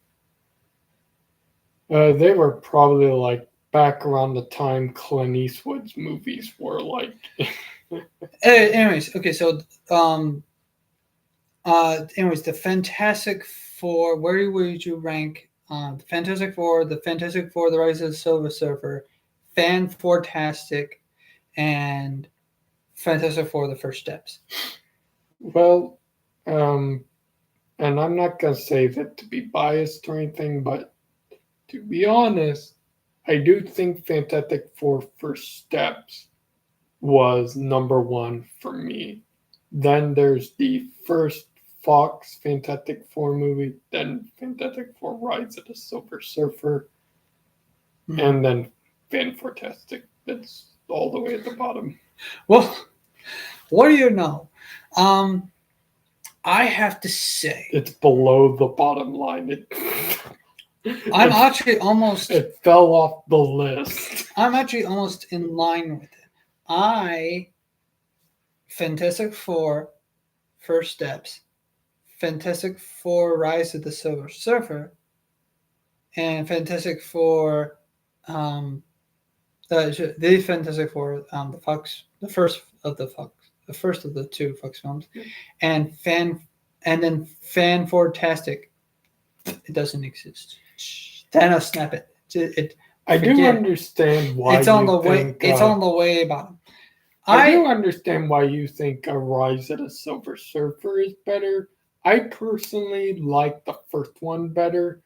They were probably like back around the time Clint Eastwood's movies were like. Anyways, okay, so the Fantastic Four. Where would you rank the Fantastic Four, the Rise of the Silver Surfer, Fantastic, and Fantastic Four: The First Steps? Well, and I'm not gonna say that to be biased or anything, but to be honest, I do think Fantastic Four: First Steps was number one for me. Then there's the first Fox Fantastic Four movie, then Fantastic Four: Rise of the Silver Surfer, and then Fantastic. That's all the way at the bottom. Well, what do you know? I have to say it's below the bottom line. I'm actually almost. It fell off the list. I'm actually almost in line with it. Fantastic Four: First Steps, Fantastic Four: Rise of the Silver Surfer, and Fantastic Four, the Fantastic Four, the first of the two Fox films, and then Fantastic. It doesn't exist. Thanos, snap it. I do understand why it's on the way. It's on the way bottom. I do understand why you think a Rise of the Silver Surfer is better. I personally like the first one better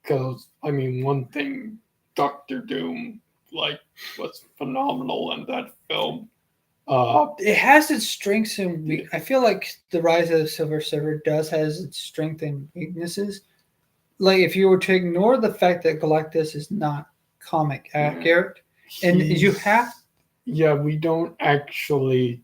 because, I mean, one thing, Doctor Doom was phenomenal in that film. It has its strengths and weaknesses. I feel like the Rise of the Silver Surfer has its strengths and weaknesses. Like if you were to ignore the fact that Galactus is not comic accurate, and you have. Yeah, we don't actually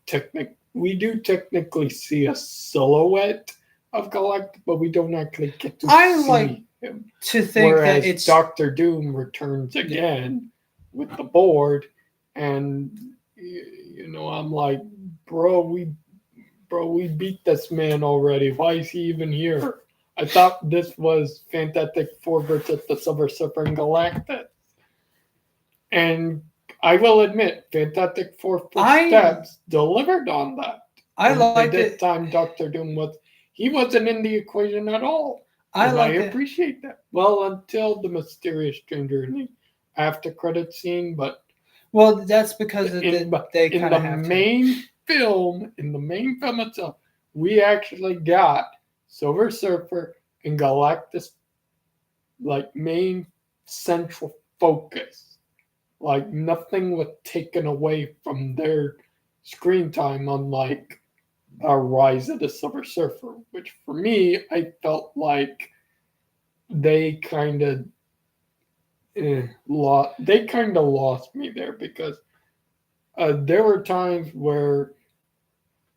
we do technically see a silhouette of Galactus, but we don't actually get to see him. To think Whereas that it's Doctor Doom returns again with the board, and I'm like, bro, we beat this man already. Why is he even here? I thought this was Fantastic Four versus the Silver Surfer and Galactus. And I will admit, Fantastic Four First Steps delivered on that. I liked At it. that time, Doctor Doom he wasn't in the equation at all. I And I liked it. appreciate that. Well, until the mysterious stranger in the after credit scene, but Well, that's because in, they in kind the of have to. main film, itself, we actually got Silver Surfer and Galactus like main central focus. Like nothing was taken away from their screen time, unlike Rise of the Silver Surfer, which for me I felt like they kind of lost me there because there were times where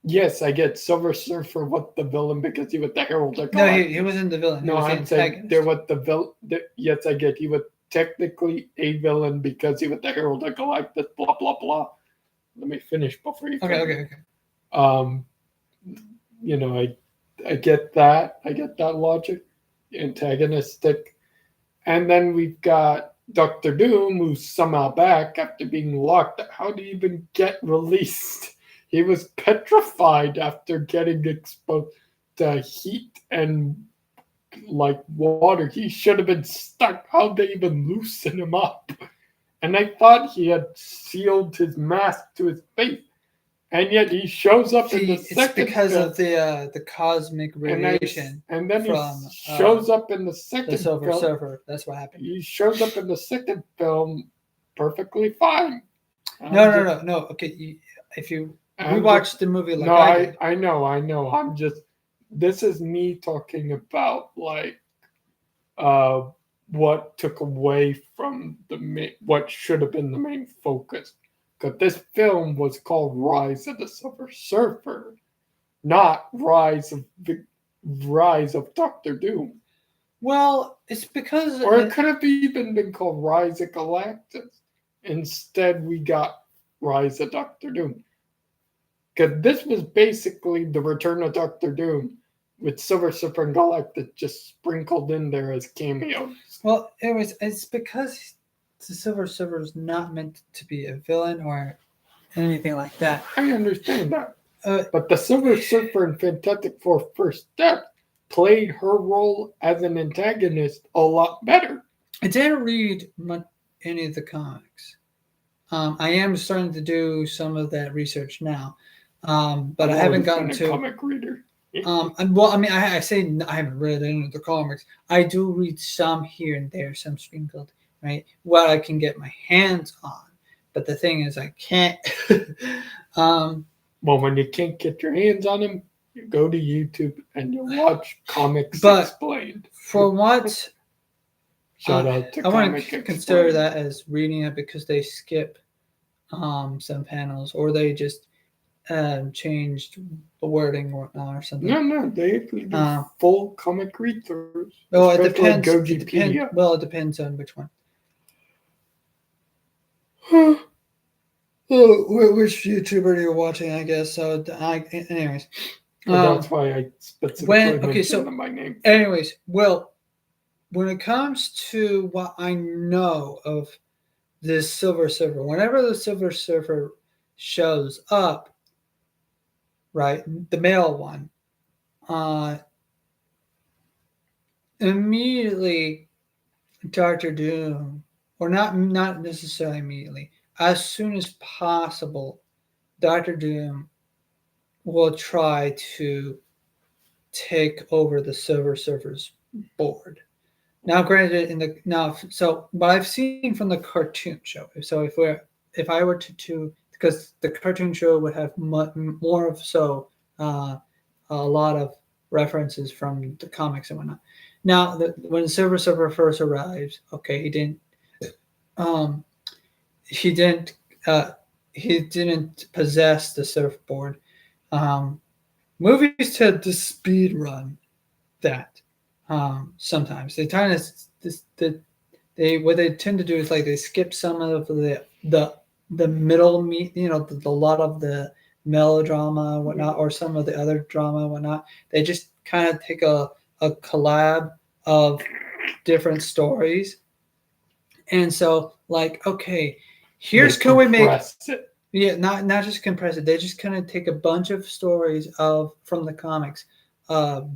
yes, I get Silver Surfer was the villain because he was the Herald of No, Galactus. he wasn't the villain. No, He was the I'm saying antagonist. there was the villain. Yes, I get he was technically a villain because he was the Herald of Galactus. Blah blah blah. Let me finish before you. Okay. Um, you know, I get that. I get that logic. Antagonistic, and then we've got Doctor Doom, who's somehow back after being locked. How do you even get released? He was petrified after getting exposed to heat and like water. He should have been stuck. How'd they even loosen him up? And I thought he had sealed his mask to his face. And yet he shows up in the second It's because film, of the cosmic radiation. and then from, he shows up in the second the Silver film. Surfer. That's what happened. He shows up in the second film perfectly fine. No. Okay, if you rewatch the movie like I did. I know. I'm just. This is me talking about like, what took away from what should have been the main focus. Because this film was called Rise of the Silver Surfer, not Rise of Doctor Doom. Well, it's because Or it could have even been called Rise of Galactus. Instead, we got Rise of Doctor Doom. Because this was basically the return of Doctor Doom with Silver Surfer and Galactus just sprinkled in there as cameos. Well, anyways, it's because the Silver Surfer is not meant to be a villain or anything like that. I understand that. But the Silver Surfer in Fantastic Four First Step played her role as an antagonist a lot better. I didn't read any of the comics. I am starting to do some of that research now, but I haven't gotten to comic reader. Well, I mean, I say I haven't read any of the comics. I do read some here and there, some sprinkled, right? What I can get my hands on. But the thing is, I can't. Well, when you can't get your hands on them, you go to YouTube and you watch Comics Explained. For what? Shout out to I want to consider that as reading it because they skip some panels or they just changed the wording or whatnot or something. No, they do full comic read-throughs. Oh, it depends. Well, it depends on which one. Which YouTuber are you watching? I guess so. Anyways, that's why I specifically mentioned my name. Anyways, well, when it comes to what I know of this Silver Surfer, whenever the Silver Surfer shows up, right, the male one, immediately Dr. Doom, or not necessarily immediately, as soon as possible, Dr. Doom will try to take over the Silver Surfer's board. Now, granted, so what I've seen from the cartoon show. So if I were to because the cartoon show would have more of a lot of references from the comics and whatnot. Now, when Silver Surfer first arrives, okay, he didn't possess the surfboard. Movies tend to speed run that. Sometimes they kind of what they tend to do is like they skip some of the middle the lot of the melodrama and whatnot, or some of the other drama and whatnot. They just kind of take a collab of different stories And so, like, okay, They can we make compress it. yeah, not just compress it. They just kind of take a bunch of stories from the comics,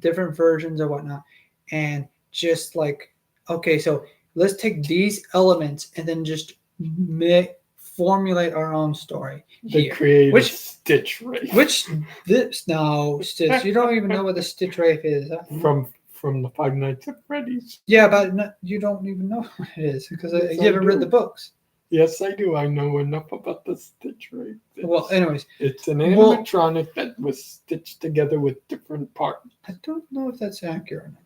different versions or whatnot, and just like, okay, so let's take these elements and then just make formulate our own story They here. create a Which Stitch Wraith. which this no Stitch, you don't even know what the Stitch Wraith is. From the Five Nights at Freddy's. Yeah, but you don't even know what it is because Yes, you I haven't read do. the books. Yes, I do. I know enough about the Stitch Wraith. Well, anyways, It's an well, animatronic that was stitched together with different parts. I don't know if that's accurate or not.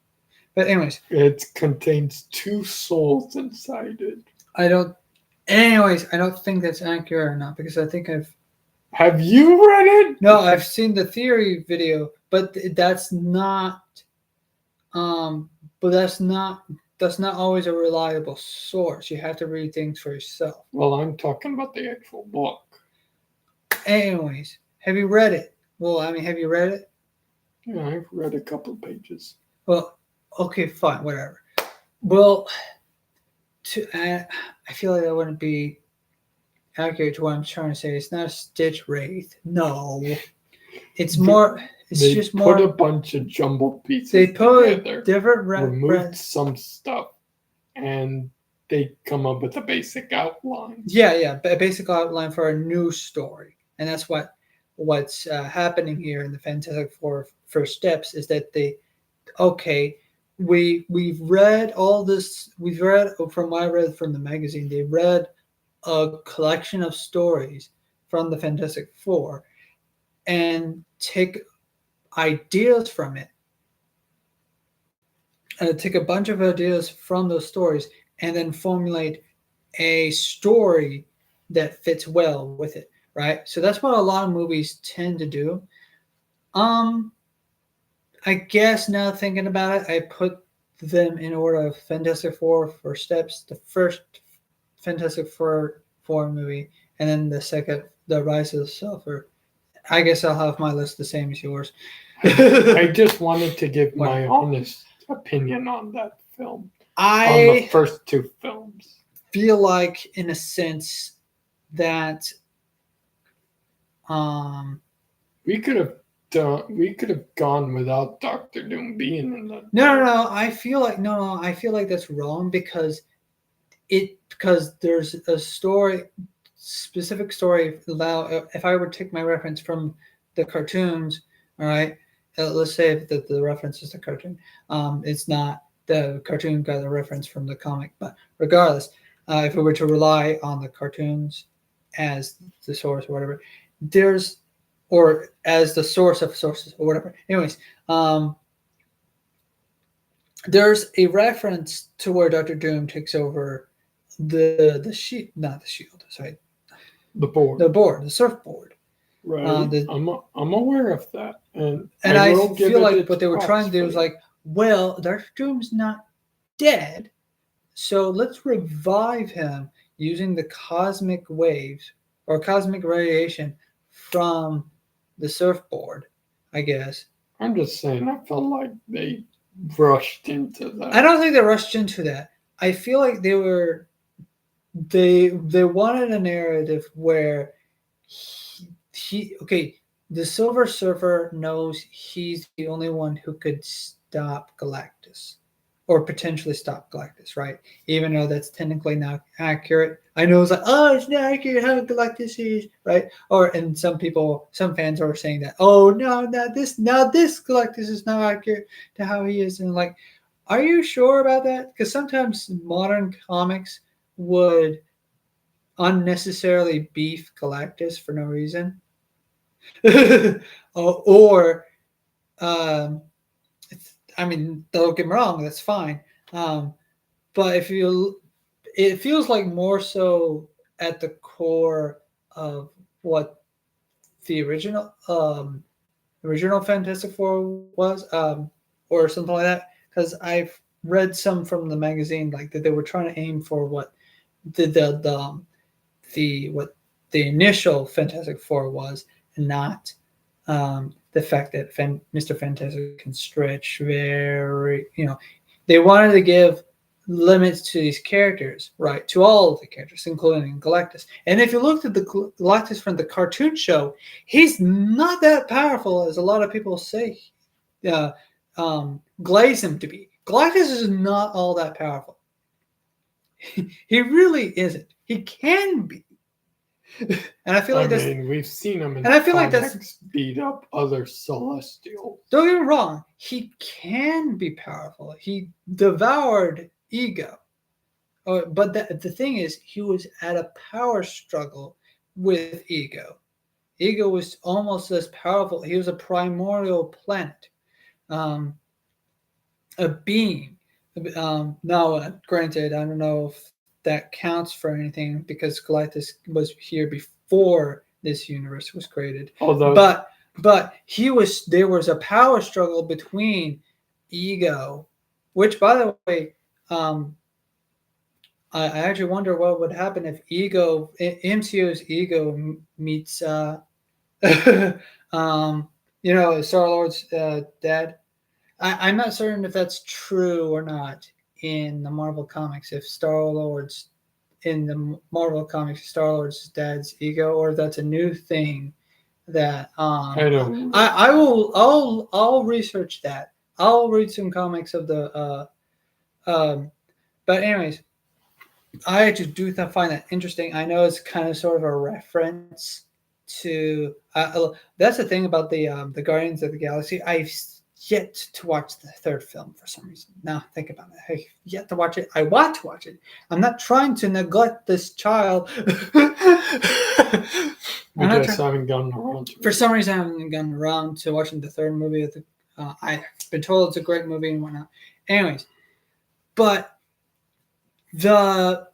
But anyways, It contains two souls inside it. I don't. Anyways, I don't think that's accurate or not because I think I've. Have you read it? No, I've seen the theory video, but that's not. But that's not always a reliable source. You have to read things for yourself. Well, I'm talking about the actual book. Anyways, have you read it? Well, I mean, have you read it? Yeah, I've read a couple pages. Well, okay, fine, whatever. Well, I feel like that wouldn't be accurate to what I'm trying to say. It's not a Stitch Wraith. No, it's more. It's They just put more. a bunch of jumbled pieces They put together, different removed some stuff, and they come up with a basic outline. Yeah, a basic outline for a new story, and that's what's happening here in the Fantastic Four First Steps is that we've read all this. We've read from what I read from the magazine. They read a collection of stories from the Fantastic Four and take ideas from it. Take a bunch of ideas from those stories and then formulate a story that fits well with it, right? So that's what a lot of movies tend to do. I guess now thinking about it, I put them in order of Fantastic Four First Steps, the first Fantastic Four movie, and then the second, The Rise of the Silver. I guess I'll have my list the same as yours. I just wanted to give my What? honest opinion on that film. On the I first two films. feel like, in a sense, that We could have gone without Doctor Doom being in that. no. I feel like that's wrong because there's a specific story. If I were to take my reference from the cartoons, all right, let's say that the reference is the cartoon. It's not the cartoon got the reference from the comic, but regardless, if we were to rely on the cartoons as the source or whatever, or as the source of sources or whatever. Anyways, there's a reference to where Doctor Doom takes over the sheet, not the shield, sorry, The board. the surfboard. Right. I'm aware of that, and I will give feel it like its what they were props trying to do for is that. like, well, Doctor Doom's not dead, so let's revive him using the cosmic waves or cosmic radiation from the surfboard, I guess. I'm just saying, I felt like they rushed into that. I don't think they rushed into that. I feel like they wanted a narrative where the Silver Surfer knows he's the only one who could stop Galactus or potentially stop Galactus, right? Even though that's technically not accurate. I know it's like, oh, it's not accurate how Galactus is, right? And some fans are saying that, oh no, this Galactus is not accurate to how he is. And like, are you sure about that? Because sometimes modern comics would unnecessarily beef Galactus for no reason. or I mean, don't get me wrong, that's fine. But it feels like more so at the core of what the original Fantastic Four was, or something like that. Because I've read some from the magazine, like that they were trying to aim for what what the initial Fantastic Four was, and not the fact that Mr. Fantastic can stretch very. They wanted to give limits to these characters, right? To all of the characters, including Galactus. And if you looked at the Galactus from the cartoon show, he's not that powerful as a lot of people say, uh, glaze him to be. Galactus is not all that powerful. He really isn't. He can be. And I feel like we've seen him in and I feel like comics beat up other Celestials. Don't get me wrong. He can be powerful. He devoured Ego. But the thing is, he was at a power struggle with Ego. Ego was almost as powerful. He was a primordial planet, a being. Now, granted, I don't know if that counts for anything because Galactus was here before this universe was created. Although, but there was a power struggle between Ego, which, by the way, I actually wonder what would happen if MCU's Ego meets, Star Lord's dad. I'm not certain if that's true or not in the Marvel comics. If in the Marvel comics, Star Lord's dad's Ego, or if that's a new thing that I don't. I'll research that. I'll read some comics of the. But anyways. I actually do find that interesting. I know it's kind of sort of a reference to. That's the thing about the Guardians of the Galaxy. I've yet to watch the third film for some reason. Now think about it. I've yet to watch it. I want to watch it. I'm not trying to neglect this child. Haven't gotten around to it. For some reason, I haven't gotten around to watching the third movie. I've been told it's a great movie and whatnot. Anyways, but the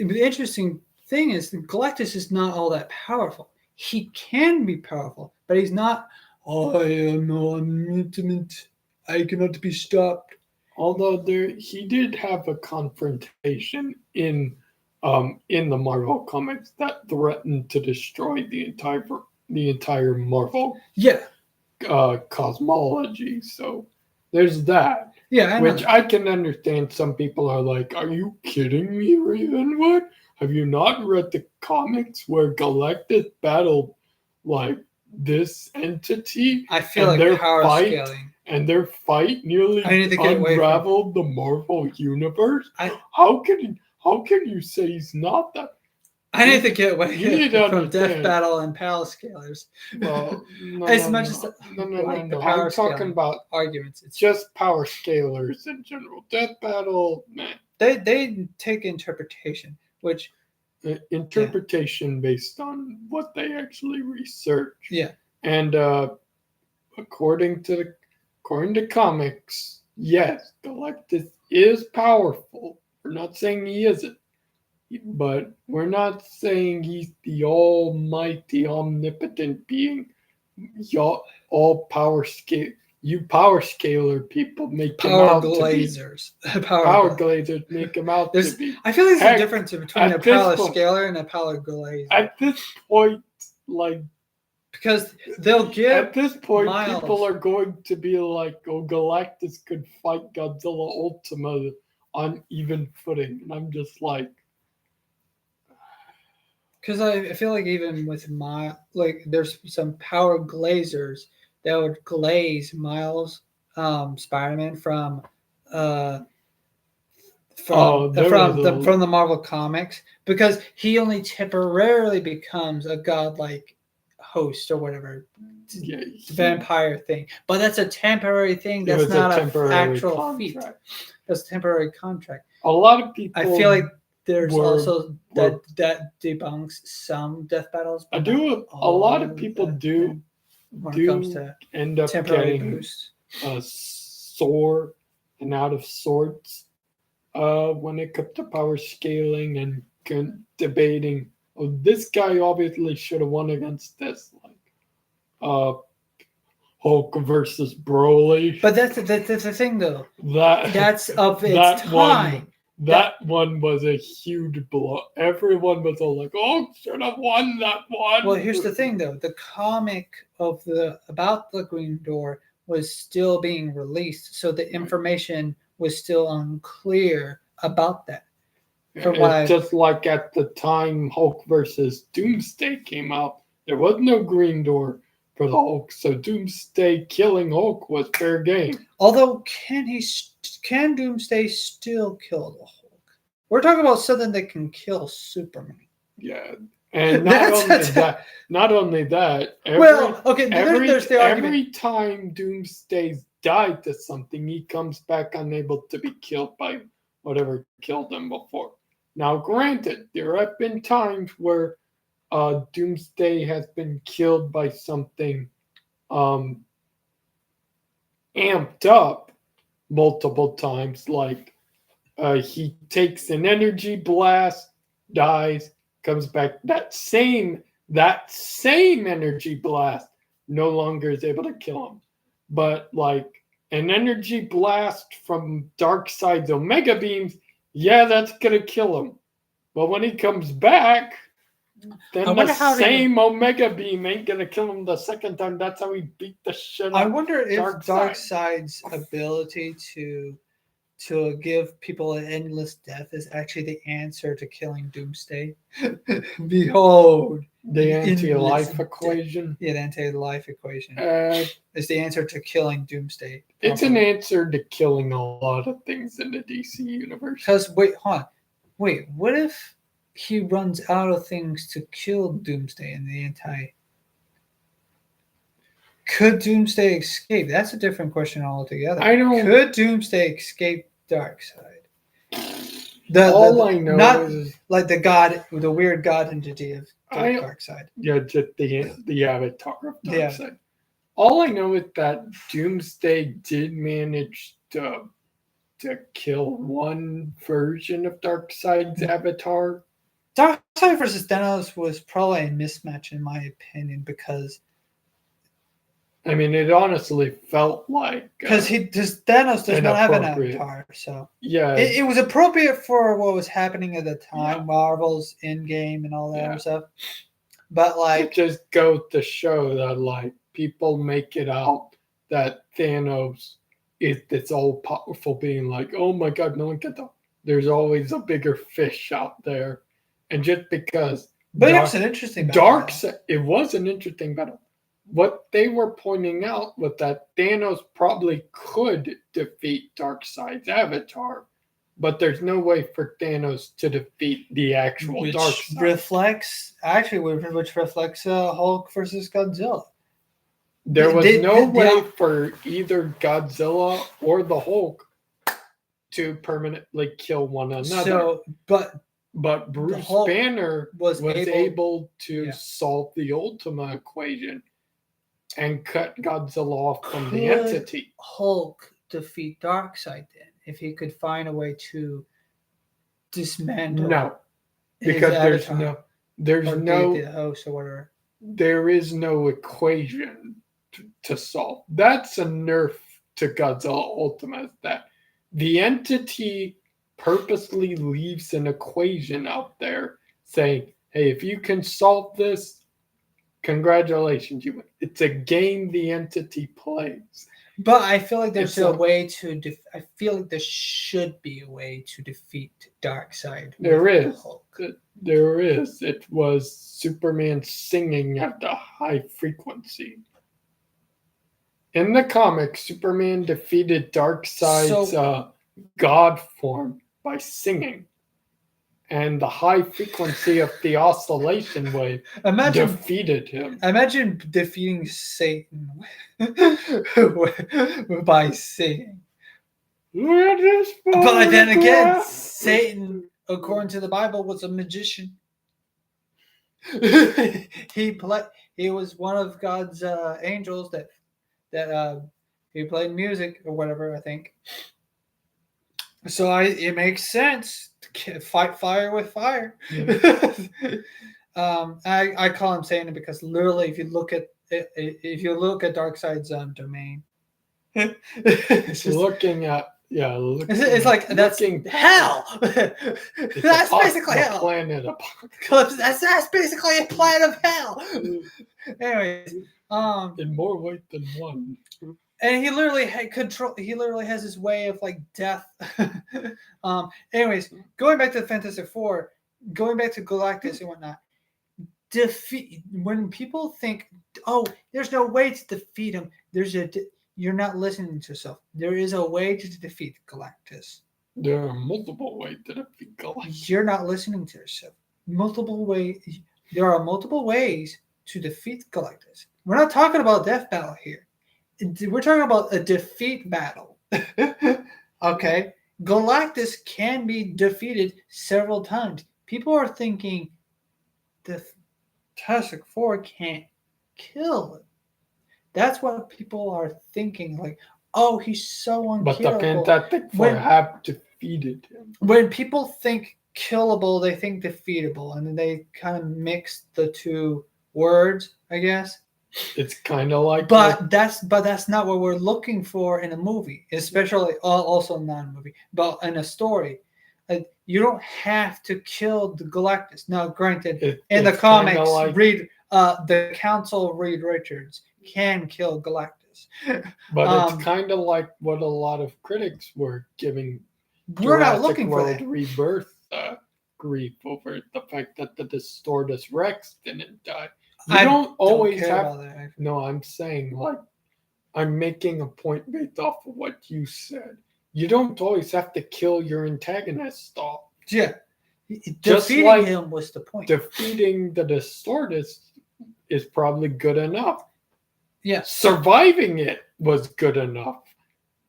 interesting thing is that Galactus is not all that powerful. He can be powerful, but he's not. I am omnipotent. I cannot be stopped. Although he did have a confrontation in the Marvel comics that threatened to destroy the entire Marvel cosmology. So there's that. Yeah, I can understand. Some people are like, "Are you kidding me, Ravenwood? Have you not read the comics where Galactus battled like this entity?" I feel like their power fight, scaling. And their fight nearly unraveled the Marvel universe. How can you say he's not that? I need to get away from Death Battle and Power Scalers. Well, no. Power I'm talking about arguments. It's just power scalers in general. Death Battle, man. They take interpretation, which based on what they actually research. Yeah. And according to comics, yes, Galactus is powerful. We're not saying he isn't. But we're not saying he's the almighty, omnipotent being. All power scale. You power scaler people make power glazers. Power glazers make him out to be. I feel like there's a difference between a power scaler and a power glazer. At this point, because they'll give. At this point, people are going to be like, "Oh, Galactus could fight Godzilla Ultima on even footing," and I'm just like. Because I feel like even with there's some power glazers that would glaze Miles, Spider-Man from the Marvel comics, because he only temporarily becomes a godlike host or whatever, vampire thing. But that's a temporary thing. That's not an actual feat. That's a temporary contract. A lot of people. I feel like. There's also that debunks some death battles. A lot of people do end up getting boost. Sore and out of sorts when it comes to power scaling and debating. Oh, this guy obviously should have won against this, Hulk versus Broly. But that's the thing, though. That's of its time. That one was a huge blow. Everyone was all like, "Oh, should have won that one." Well, here's the thing, though. The comic about the Green Door was still being released, so the information was still unclear about that. From what It's just like at the time Hulk versus Doomsday came out, there was no Green Door for the Hulk, so Doomsday killing Hulk was fair game. although can Doomsday still kill the Hulk? We're talking about something that can kill Superman. Yeah, and That's- not only that. Well, okay, there's the argument. Every time Doomsday's died to something, he comes back unable to be killed by whatever killed him before. Now, granted, there have been times where Doomsday has been killed by something amped up multiple times, like he takes an energy blast, dies, comes back. That same energy blast no longer is able to kill him. But like an energy blast from Darkseid's Omega beams, yeah, that's gonna kill him. But when he comes back, then the same Omega beam ain't gonna kill him the second time. That's how he beat the shit out. I wonder if Darkseid. Darkseid's ability to give people an endless death is actually the answer to killing Doomsday. Behold, The anti-life endless equation. Yeah, the anti-life equation is the answer to killing Doomsday. It's an answer to killing a lot of things in the DC universe. Because wait, what if he runs out of things to kill Doomsday in the anti? Could Doomsday escape? That's a different question altogether. Could Doomsday escape Darkseid? I know not is like the weird god entity of Darkseid. Yeah, just the avatar of Darkseid. Yeah. All I know is that Doomsday did manage to kill one version of Darkseid's avatar. Darkseid versus Thanos was probably a mismatch in my opinion because I mean, it honestly felt like Thanos does not have an avatar, so yeah, it was appropriate for what was happening at the time, Marvel's Endgame and all that other stuff. But like, it just goes to show that like people make it out that Thanos is this all powerful being, like, oh my god, no one can talk. There's always a bigger fish out there, and just because, but it was an interesting battle. It was an interesting battle. What they were pointing out was that Thanos probably could defeat Darkseid's avatar, but there's no way for Thanos to defeat the actual Darkseid. Which reflects Hulk versus Godzilla. There was no way for either Godzilla or the Hulk to permanently kill one another. But Bruce Banner was able to solve the Ultima equation and cut Godzilla off from the entity. Hulk defeat Darkseid then, if he could find a way to dismantle? No, because there is no equation to solve. That's a nerf to Godzilla Ultima, that the entity purposely leaves an equation out there saying, hey, if you can solve this, congratulations, you win. It's a game the entity plays. But I feel like there's a way to. I feel like there should be a way to defeat Darkseid. There is. There is. It was Superman singing at a high frequency. In the comics, Superman defeated Darkseid's god form by singing. And the high frequency of the oscillation wave defeated him. Imagine defeating Satan by singing. But then again, Satan, according to the Bible, was a magician. He was one of God's angels that he played music or whatever, I think. So it makes sense to fight fire with fire. Yeah. I call him Satan because literally, if you look at Darkseid's domain, it's looking at it's like that's hell. That's basically hell. Planet Apocalypse. That's basically a planet of hell. Anyways, in more ways than one. and he literally had control. He literally has his way of like death. Anyways, going back to the Fantastic Four, going back to Galactus and whatnot. Defeat when people think, oh, there's no way to defeat him. You're not listening to yourself. There is a way to defeat Galactus. There are multiple ways to defeat Galactus. You're not listening to yourself. Multiple ways. There are multiple ways to defeat Galactus. We're not talking about death battle here. We're talking about a defeat battle. Okay, Galactus can be defeated several times. People are thinking the Fantastic Four can't kill him. That's what people are thinking. Like, oh, he's so unkillable. But the Fantastic Four have defeated him. When people think killable, they think defeatable, and then they kind of mix the two words, I guess. It's kind of like, but that's not what we're looking for in a movie, especially also not a movie, but in a story. You don't have to kill the Galactus. Now, granted, in the comics, the Council Reed Richards can kill Galactus. But it's kind of like what a lot of critics were giving we're not looking for that. Rebirth grief over the fact that the Distortus Rex didn't die. You don't always have. No, I'm saying, like, I'm making a point based off of what you said. You don't always have to kill your antagonist off. Yeah. Defeating him was the point. Defeating the Distortus is probably good enough. Yeah. Surviving it was good enough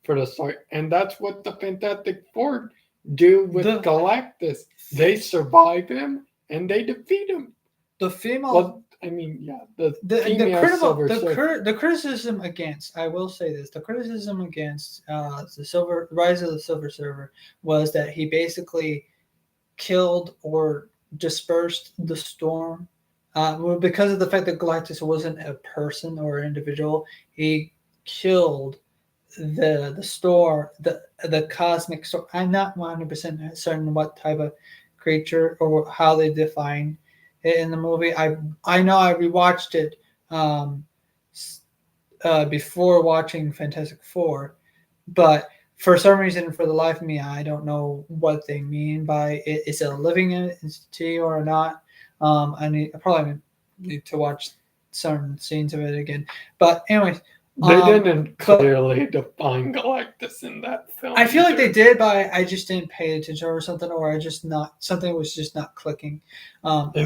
for the story. And that's what the Fantastic Four do with Galactus. They survive him and they defeat him. The female... Well, I mean, yeah. The criticism against, I will say this, the criticism against the Rise of the Silver Surfer was that he basically killed or dispersed the storm. Because of the fact that Galactus wasn't a person or an individual, he killed the storm, the cosmic storm. I'm not 100% certain what type of creature or how they define it in the movie. I know I rewatched it before watching Fantastic Four, but for some reason, for the life of me, I don't know what they mean by it. Is it a living entity or not? I probably need to watch certain scenes of it again. But anyways, they didn't clearly define Galactus in that film. I feel like they did, but I just didn't pay attention or something, or something was just not clicking. I'll give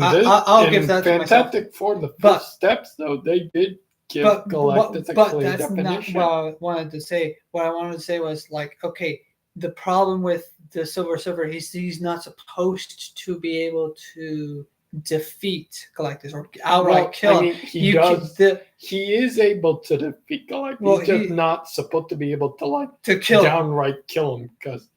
that to myself. Fantastic Four, the first steps, though, they did give Galactus a clear definition. But that's not what I wanted to say. What I wanted to say was, like, okay, the problem with the Silver Surfer, he's not supposed to be able to defeat Galactus or outright kill him. He is able to defeat Galactus. He's just not supposed to be able to kill downright kill him, because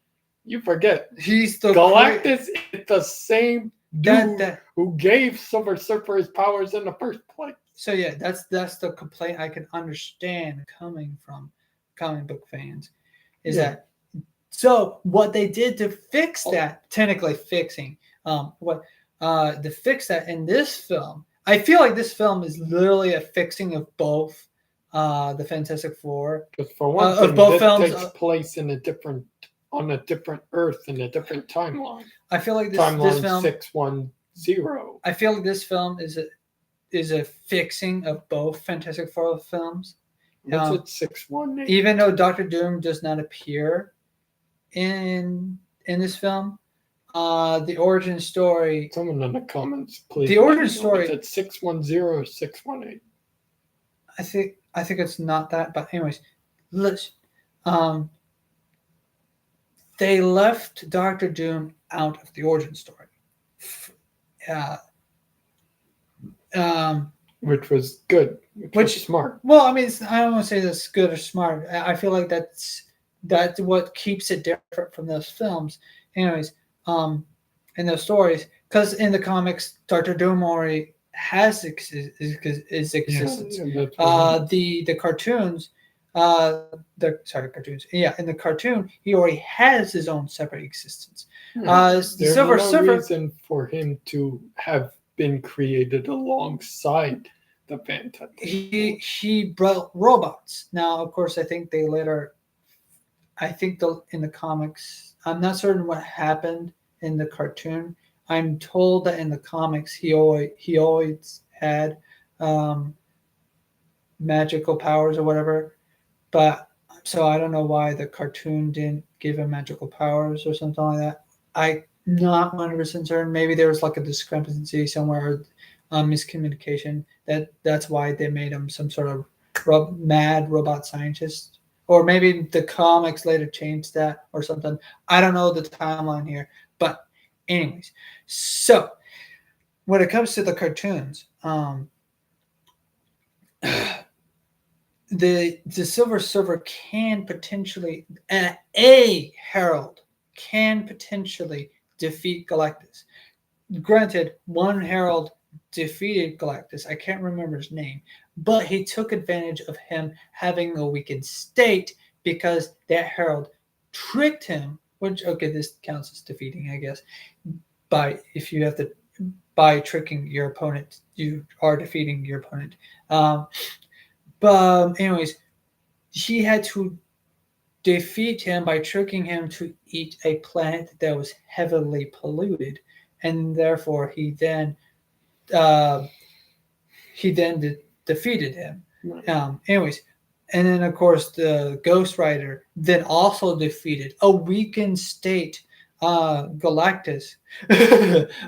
you forget he's the Galactus is the same dude who gave Silver Surfer his powers in the first place. So yeah, that's the complaint I can understand coming from comic book fans. That so what they did to fix that, technically fixing to fix that in this film, I feel like this film is literally a fixing of both the Fantastic Four. Because for one thing, both films takes place on a different Earth in a different timeline. I feel like this film 610. I feel like this film is a fixing of both Fantastic Four films. What's it 618? Even though Doctor Doom does not appear in this film. The origin story. Someone in the comments, please. The origin story. Is it 610 or 618? I think it's not that. But anyways, listen. They left Doctor Doom out of the origin story. Which was good. Which was smart. Well, I mean, I don't want to say that's good or smart. I feel like that's what keeps it different from those films. Anyways. In those stories, because in the comics, Doctor Doom already has his existence. The cartoons, cartoons. Yeah, in the cartoon, he already has his own separate existence. There's no reason for him to have been created alongside the Fantastic he brought robots. Now, of course, I think they later. I think in the comics, I'm not certain what happened in the cartoon. I'm told that in the comics, he always had um, magical powers or whatever. But so I don't know why the cartoon didn't give him magical powers or something like that. I'm not 100% certain. Maybe there was like a discrepancy somewhere, or miscommunication. That's why they made him some sort of mad robot scientist. Or maybe the comics later changed that or something. I don't know the timeline here. But anyways, so when it comes to the cartoons, the Silver Surfer can potentially a Herald can potentially defeat Galactus. Granted, one Herald defeated Galactus. I can't remember his name, but he took advantage of him having a weakened state because that Herald tricked him. Which okay, this counts as defeating, I guess. If you have to by tricking your opponent, you are defeating your opponent. But anyways, he had to defeat him by tricking him to eat a planet that was heavily polluted, and therefore uh, defeated him. Anyways, and then of course the Ghost Rider then also defeated a weakened state Galactus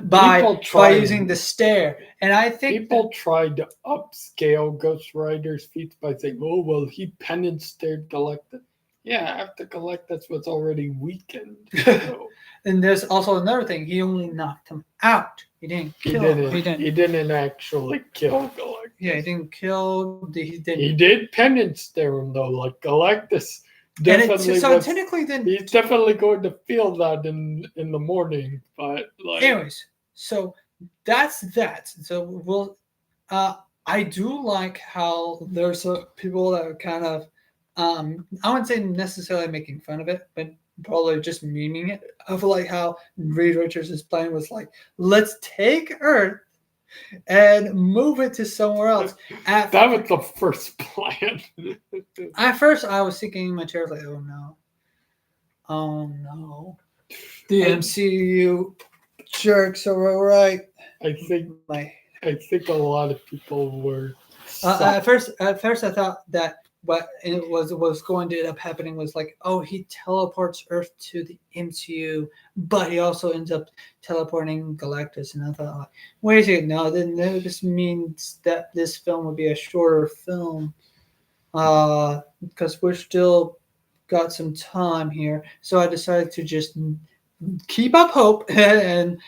by using the stare. And I think people tried to upscale Ghost Rider's feats by saying, "Oh well, he penance-stared Galactus." Yeah, after Galactus was already weakened. So. And there's also another thing: he only knocked him out. He didn't kill him. He didn't actually kill Galactus. Yeah, he didn't kill. He did penance-stare him though, like Galactus. Definitely technically, then he's definitely going to feel that in the morning. But anyways, so that's that. So we'll. I do like how there's people that are kind of, I wouldn't say necessarily making fun of it, but probably just memeing it. I feel like how Reed Richards' plan was like, let's take Earth and move it to somewhere else. That was the first plan. At first, I was thinking in my chair, like, oh no, the MCU jerks are right. I think a lot of people were. At first, I thought that what it was going to end up happening was like, oh, he teleports Earth to the MCU, but he also ends up teleporting Galactus. And I thought, like, wait a second, no, this means that this film would be a shorter film, because we're still got some time here. So I decided to just keep up hope and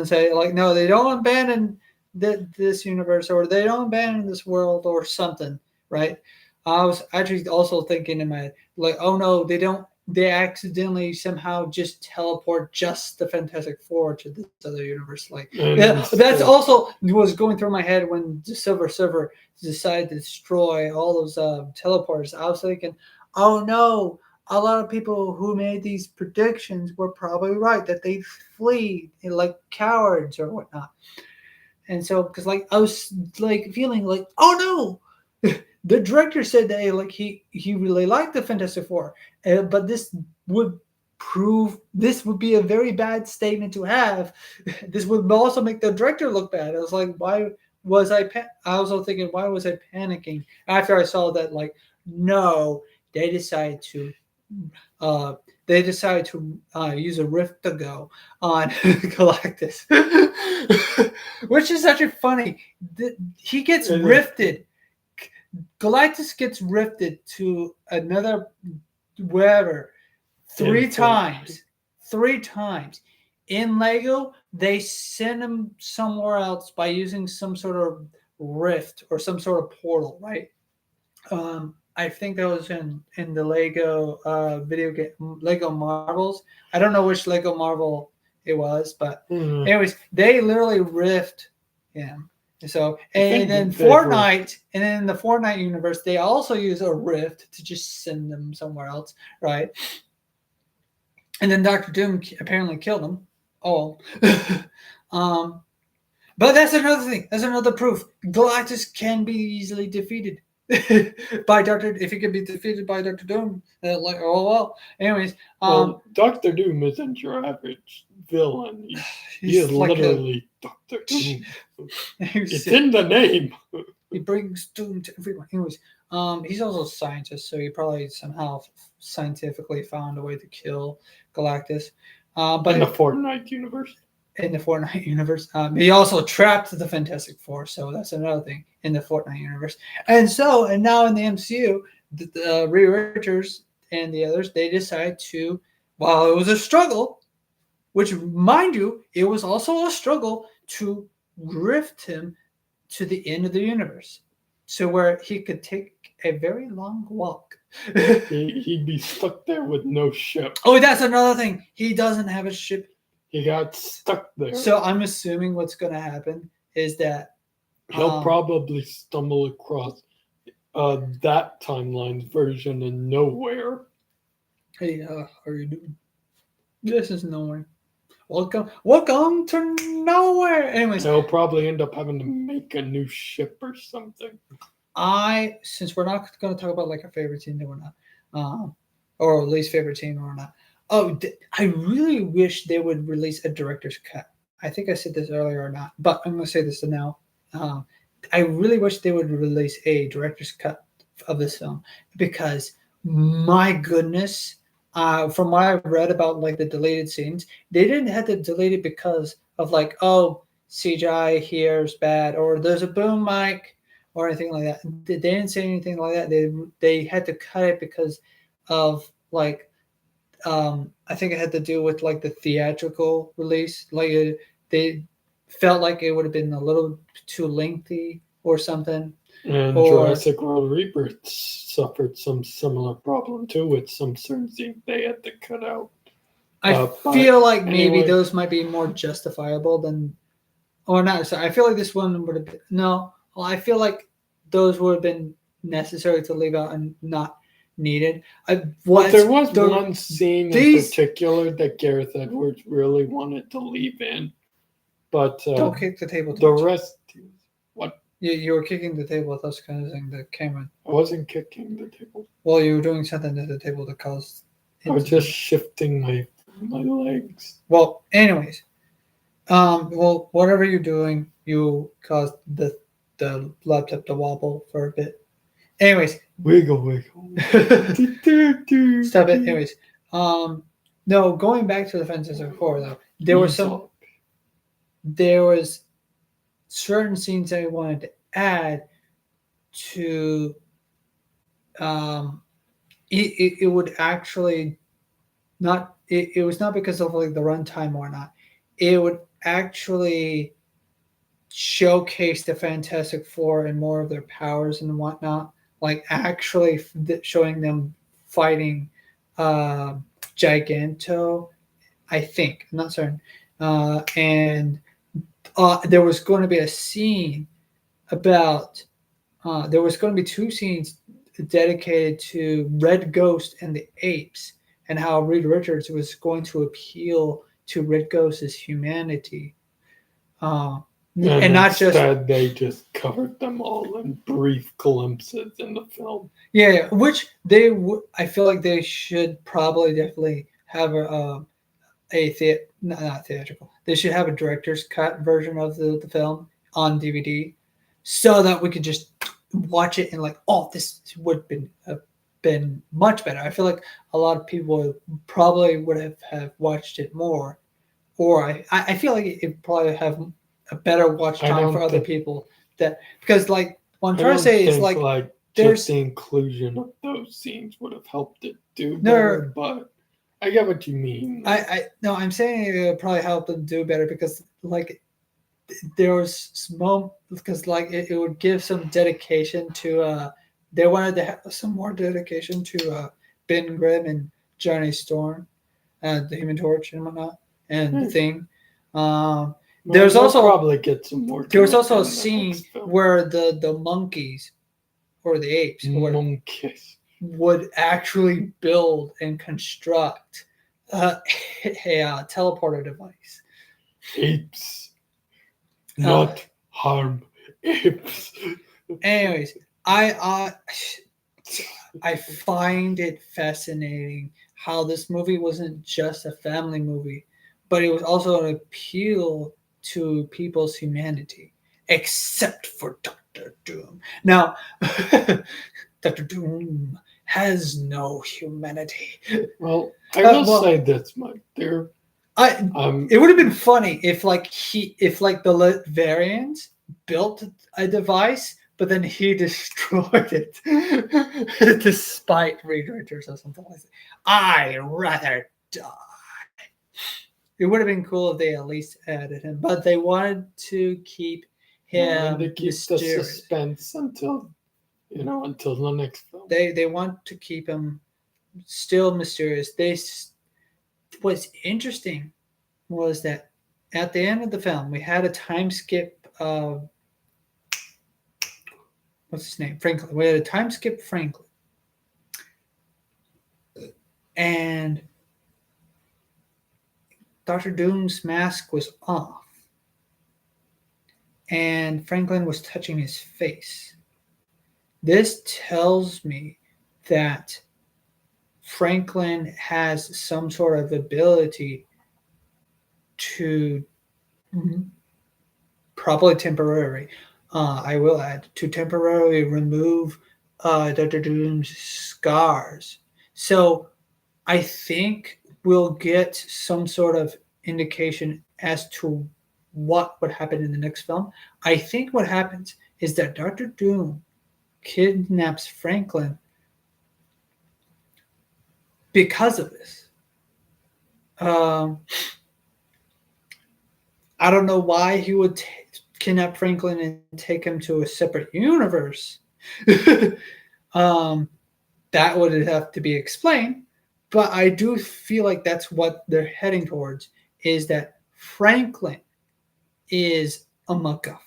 say, like, no, they don't abandon this universe, or they don't abandon this world or something, right? I was actually also thinking in my head, like, oh no, they accidentally somehow just teleport just the Fantastic Four to this other universe. Like, yeah, that's also was going through my head when the Silver Surfer decided to destroy all those teleporters. I was thinking, oh no, a lot of people who made these predictions were probably right, that they flee like cowards or whatnot. And so, because like I was like feeling like, oh no, the director said that like he really liked the Fantastic Four, but this would be a very bad statement to have. This would also make the director look bad. I was like, why was I? I was also thinking, why was I panicking after I saw that? Like, no, they decided to use a rift to go on Galactus, which is actually funny. He gets rifted. Galactus gets rifted to another wherever three times. In Lego, they send him somewhere else by using some sort of rift or some sort of portal, right? I think that was in the Lego video game, Lego Marvels. I don't know which Lego Marvel it was, but anyways, they literally rift him. So and then Fortnite, and then in the Fortnite universe, they also use a rift to just send them somewhere else, right? And then Doctor Doom apparently killed him. Oh, But that's another thing. That's another proof. Galactus can be easily defeated by Doctor. If he can be defeated by Doctor Doom, well. Anyways, Well, Doctor Doom isn't your average villain. He is like literally Doctor Doom. It's It's in the name. He brings doom to everyone. Anyways, he's also a scientist, so he probably somehow scientifically found a way to kill Galactus. But in the Fortnite universe. In the Fortnite universe, he also trapped the Fantastic Four, so that's another thing in the Fortnite universe. And now in the MCU, the Reed Richards and the others, they decide to, while it was a struggle, which, mind you, it was also a struggle to grift him to the end of the universe, so where he could take a very long walk. He'd be stuck there with no ship. Oh, that's another thing. He doesn't have a ship. He got stuck there. So I'm assuming what's going to happen is that he'll probably stumble across that timeline's version of Nowhere. Hey, how are you doing? This is Nowhere. Welcome to Nowhere. Anyways, he'll probably end up having to make a new ship or something. Since we're not going to talk about like our favorite team, or not, or least favorite team or not. Oh, I really wish they would release a director's cut. I think I said this earlier or not, but I'm going to say this now. I really wish they would release a director's cut of this film, because my goodness, from what I've read about like the deleted scenes, they didn't have to delete it because of like, oh, CGI here is bad, or there's a boom mic, or anything like that. They didn't say anything like that. They had to cut it because of like, I think it had to do with like the theatrical release. Like they felt like it would have been a little too lengthy or something. And Jurassic World Rebirth suffered some similar problem too, with some certain scenes they had to cut out. I feel like maybe those might be more justifiable than, or not. So I feel like this one would have been, no. Well, I feel like those would have been necessary to leave out and not needed. There was one scene in particular that Gareth Edwards really wanted to leave in, but don't kick the table. The rest, what? You were kicking the table with us, causing the camera. I wasn't kicking the table. Well, you were doing something to the table that caused. I was just shifting my legs. Well, anyways, well, whatever you're doing, you caused the laptop to wobble for a bit. Anyways, wiggle. Stop it. Anyways, no, going back to the Fantasic Four though, there was certain scenes I wanted to add to. It would actually not. It was not because of like the runtime or not. It would actually showcase the Fantastic Four and more of their powers and whatnot. Like actually showing them fighting Giganto, I think. I'm not certain. And there was going to be a scene about. There was going to be two scenes dedicated to Red Ghost and the apes, and how Reed Richards was going to appeal to Red Ghost's humanity. And not just that they just covered them all in brief glimpses in the film. Yeah, which they would. I feel like they should probably definitely have not theatrical. They should have a director's cut version of the film on DVD, so that we could just watch it and like, oh, this would have been much better. I feel like a lot of people probably would have watched it more, or I feel like it probably have a better watch time for other people. That because like what I'm trying to say is like just the inclusion of those scenes would have helped it do better, but I get what you mean. No, I'm saying it would probably help them do better because like there was small, because like it would give some dedication to they wanted to have some more dedication to Ben Grimm and Johnny Storm, the Human Torch and whatnot, and the Thing. There's also probably get some more. There was also a scene where the monkeys or the apes would actually build and construct a teleporter device. Apes. not harm apes. Anyways, I find it fascinating how this movie wasn't just a family movie, but it was also an appeal to people's humanity, except for Doctor Doom. Now, Doctor Doom has no humanity. Well, I will well, say this much: there, it would have been funny if the variant built a device, but then he destroyed it despite rewriters or something like that. I rather die. It would have been cool if they at least added him, but they wanted to keep him to keep mysterious. the suspense until until the next film. They want to keep him still mysterious. What's interesting was that at the end of the film, we had a time skip of what's his name? Franklin. We had a time skip Franklin. And Dr. Doom's mask was off. And Franklin was touching his face. This tells me that Franklin has some sort of ability to probably temporarily, I will add, to temporarily remove Dr. Doom's scars. So I think we'll get some sort of indication as to what would happen in the next film. I think what happens is that Dr. Doom kidnaps Franklin because of this. I don't know why he would kidnap Franklin and take him to a separate universe. That would have to be explained. But I do feel like that's what they're heading towards, is that Franklin is a MacGuffin.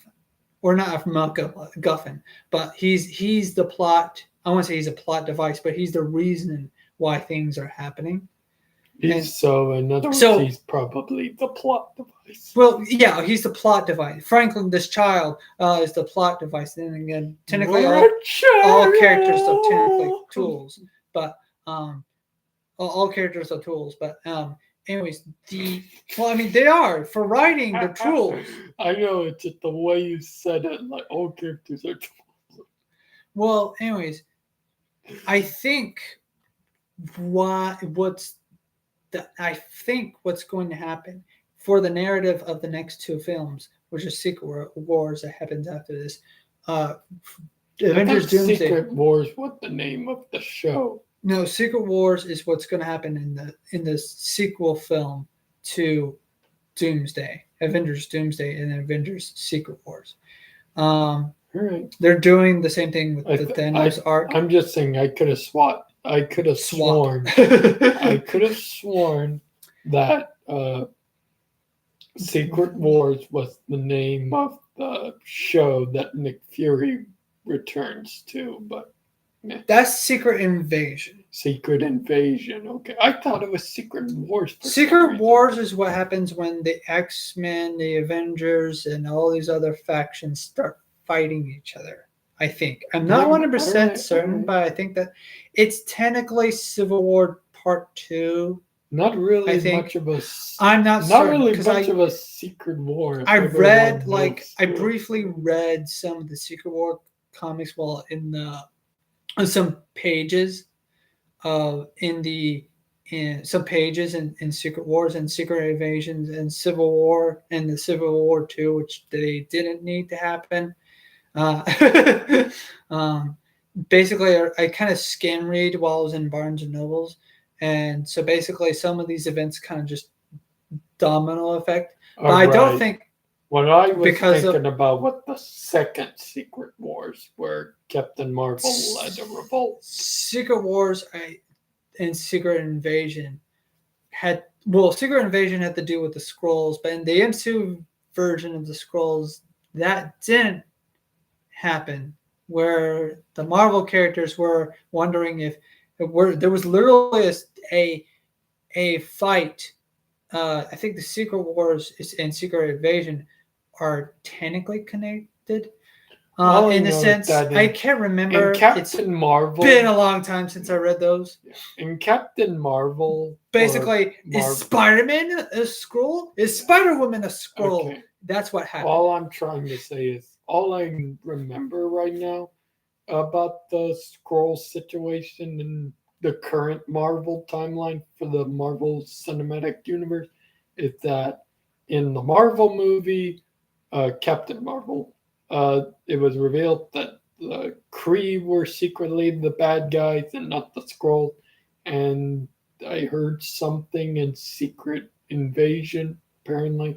Or not a MacGuffin, but he's the plot. I want to say he's a plot device, but he's the reason why things are happening. In other words, he's probably the plot device. Well, yeah, he's the plot device. Franklin, this child, is the plot device. And again, technically, all characters are technically tools, but all characters are tools. But anyways, they are for writing the tools. I know, it's just the way you said it, like all characters are tools. Well, anyways, I think what's going to happen for the narrative of the next two films, which is Secret Wars that happens after this. Avengers Doomsday. Secret Wars, what the name of the show? No, Secret Wars is what's going to happen in the sequel film to Doomsday, Avengers Doomsday, and Avengers Secret Wars. Right. They're doing the same thing with the Thanos arc. I'm just saying, I could have sworn. I could have sworn that Secret Wars was the name of the show that Nick Fury returns to, but that's Secret Invasion. Secret Invasion. Okay, I thought it was Secret Wars. Secret Wars is what happens when the X-Men, the Avengers, and all these other factions start fighting each other. I think. I'm not 100% certain, but I think that it's technically Civil War Part 2. Not really much of a. I'm not really much of a Secret War. I briefly read some of the Secret War comics in some pages in Secret Wars and Secret Invasions and Civil War and the Civil War 2, which they didn't need to happen. Basically, I kind of skim read while I was in Barnes and Nobles, and so basically some of these events kind of just domino effect. But I don't think. When I was thinking about what the second Secret Wars, where Captain Marvel led a revolt. Secret Wars and Secret Invasion Secret Invasion had to do with the Skrulls, but in the MCU version of the Skrulls, that didn't happen, where the Marvel characters were wondering if there was literally a fight. I think the Secret Wars and Secret Invasion are technically connected. All I In the know is sense, that I can't remember. in Captain Marvel, Been a long time since I read those. in Captain Marvel, Basically, is Spider-Man a Skrull? Is Spider-Woman a Skrull? Okay. That's what happened. All I'm trying to say is all I remember right now about the scroll situation in the current Marvel timeline for the Marvel Cinematic Universe is that in the Marvel movie, Captain Marvel, it was revealed that the Kree were secretly the bad guys and not the Scrolls. And I heard something in Secret Invasion, apparently,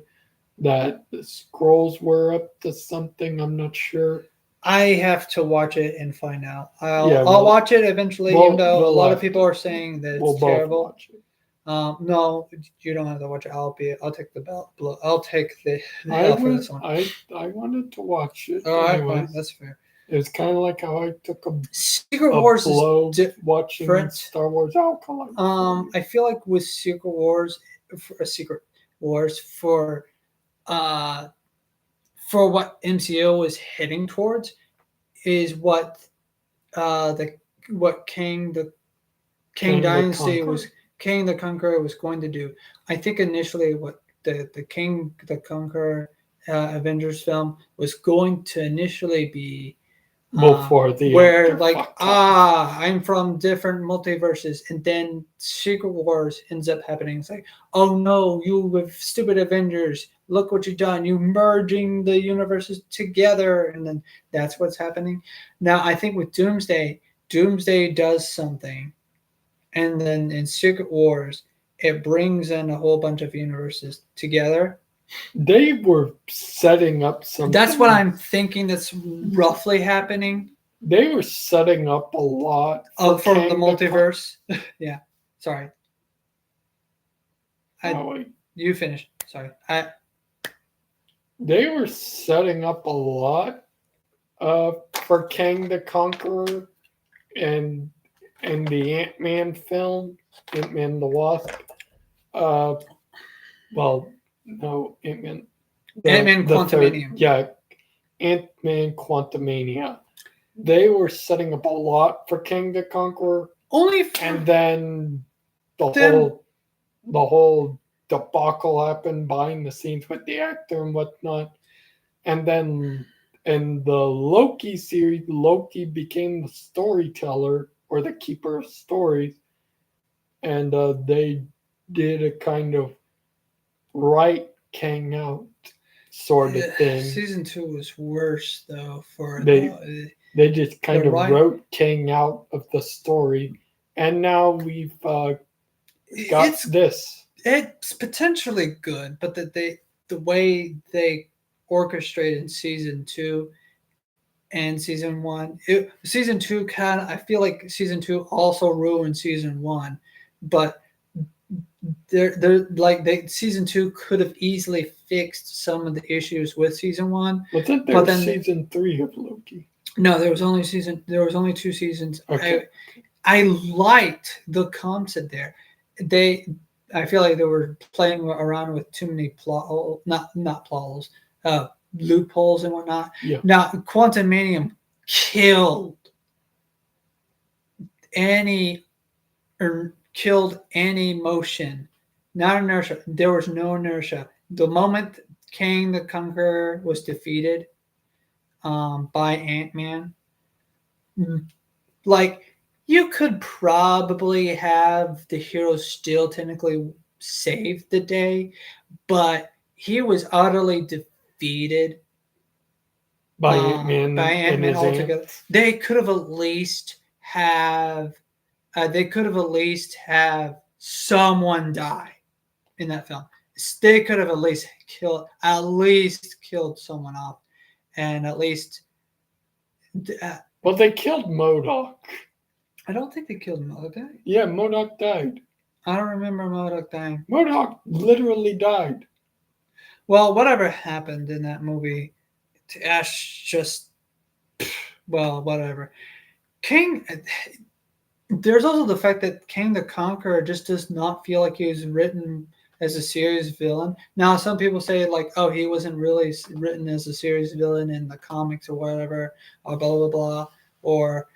that the Scrolls were up to something. I'm not sure. I have to watch it and find out. Yeah, I'll watch it eventually, even though a lot of people to- are saying that we'll it's both terrible. watch it. No, you don't have to watch it. I'll take the belt. I'll take the I L for was this one. I wanted to watch it. All right, Anyways, fine, that's fair. it was kind of like how I took Secret a Wars blow is watching different. Star Wars Alkaline. I feel like with Secret Wars, uh for what MCU was heading towards is what the what King Dynasty was King the Conqueror was going to do. I think initially what the King the Conqueror Avengers film was going to initially be Before the where actor like fucked up. I'm from different multiverses, and then Secret Wars ends up happening. It's like, oh no, you with stupid Avengers, look what you've done, you merging the universes together, and then that's what's happening now. I think with Doomsday does something, and then in Secret Wars it brings in a whole bunch of universes together. They were setting up something. That's what I'm thinking that's roughly happening. They were setting up a lot for the multiverse. Yeah. Sorry. You finished. Sorry. They were setting up a lot for Kang the Conqueror and the Ant-Man film, Ant-Man the Wasp. Well, no, Ant-Man. Ant-Man Quantumania. Yeah, Ant-Man Quantumania. They were setting up a lot for King the Conqueror. And then the whole debacle happened behind the scenes with the actor and whatnot. And then in the Loki series, Loki became the storyteller or the keeper of stories. And they did a kind of right Kang out sort of thing. Season 2 was worse though they just kind of wrote Kang out of the story, and now we've got this. It's potentially good, but the way they orchestrated season 2 and season 1, season 2 I feel like season 2 also ruined season 1, but they're like season 2 could have easily fixed some of the issues with season 1. But then there was season 3 of Loki. No, there was only 2 seasons. Okay. I liked the concept there. I feel like they were playing around with too many loopholes and whatnot. Yeah. Now, Quantumanium killed any motion, not inertia. There was no inertia. The moment Kang the Conqueror was defeated by Ant-Man, like, you could probably have the hero still technically save the day, but he was utterly defeated by Ant-Man altogether. They could have at least have someone die in that film. They could have at least killed someone off, and at least. Well, they killed MODOK. I don't think they killed MODOK. Yeah, MODOK died. I don't remember MODOK dying. MODOK literally died. Well, whatever happened in that movie, Ash just, well, whatever. King. There's also the fact that King the Conqueror just does not feel like he was written as a serious villain. Now, some people say like, oh, he wasn't really written as a serious villain in the comics or whatever, or blah blah blah. Or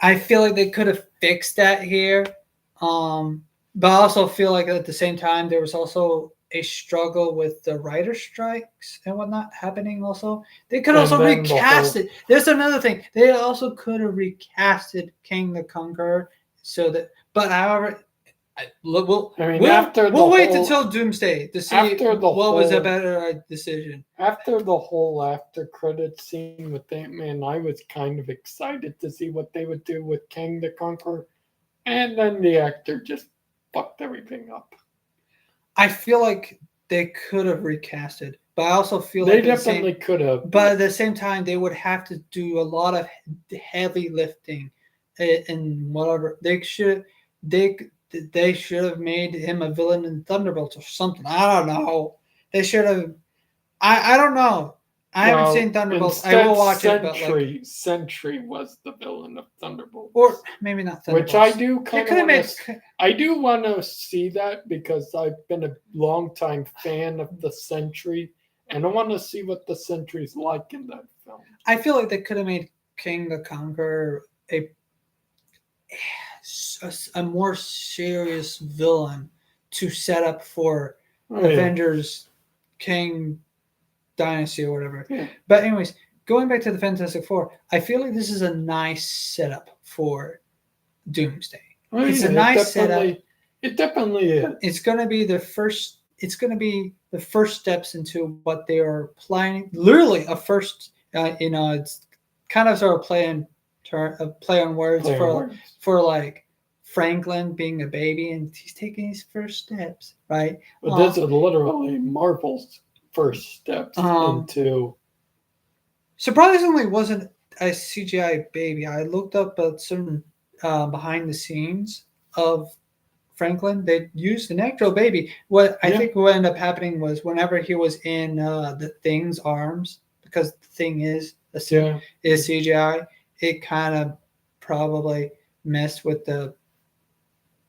I feel like they could have fixed that here, but I also feel like at the same time there was also a struggle with the writer strikes and whatnot happening. Also, they could also recast it. There's another thing. They also could have recasted King the Conqueror so that, but however. We'll wait until Doomsday to see what was a better decision. After the whole after credit scene with Ant-Man, I was kind of excited to see what they would do with Kang the Conqueror, and then the actor just fucked everything up. I feel like they could have recasted, but I also feel they like definitely could have. But at the same time, they would have to do a lot of heavy lifting and whatever. They should have made him a villain in Thunderbolts or something. I don't know. They should have. I don't know. I haven't seen Thunderbolts. I will watch it. But like, Sentry was the villain of Thunderbolts, or maybe not Thunderbolts. Which I do kind of want to. I do want to see that because I've been a long-time fan of the Sentry, and I want to see what the Sentry's like in that film. I feel like they could have made King the Conqueror a more serious villain to set up for Avengers King Dynasty or whatever. Yeah. But anyways, going back to the Fantastic Four, I feel like this is a nice setup for Doomsday. It's a nice setup. It definitely is. It's going to be the first. It's going to be the first steps into what they are planning. Literally, a first. It's kind of sort of play on words for like Franklin being a baby and he's taking his first steps, right? But this is literally Marvel's first steps into. Surprisingly, wasn't a CGI baby. I looked up at certain behind the scenes of Franklin. They used an actual baby. What I think what ended up happening was whenever he was in the Thing's arms, because the Thing is CGI, it kind of probably messed with the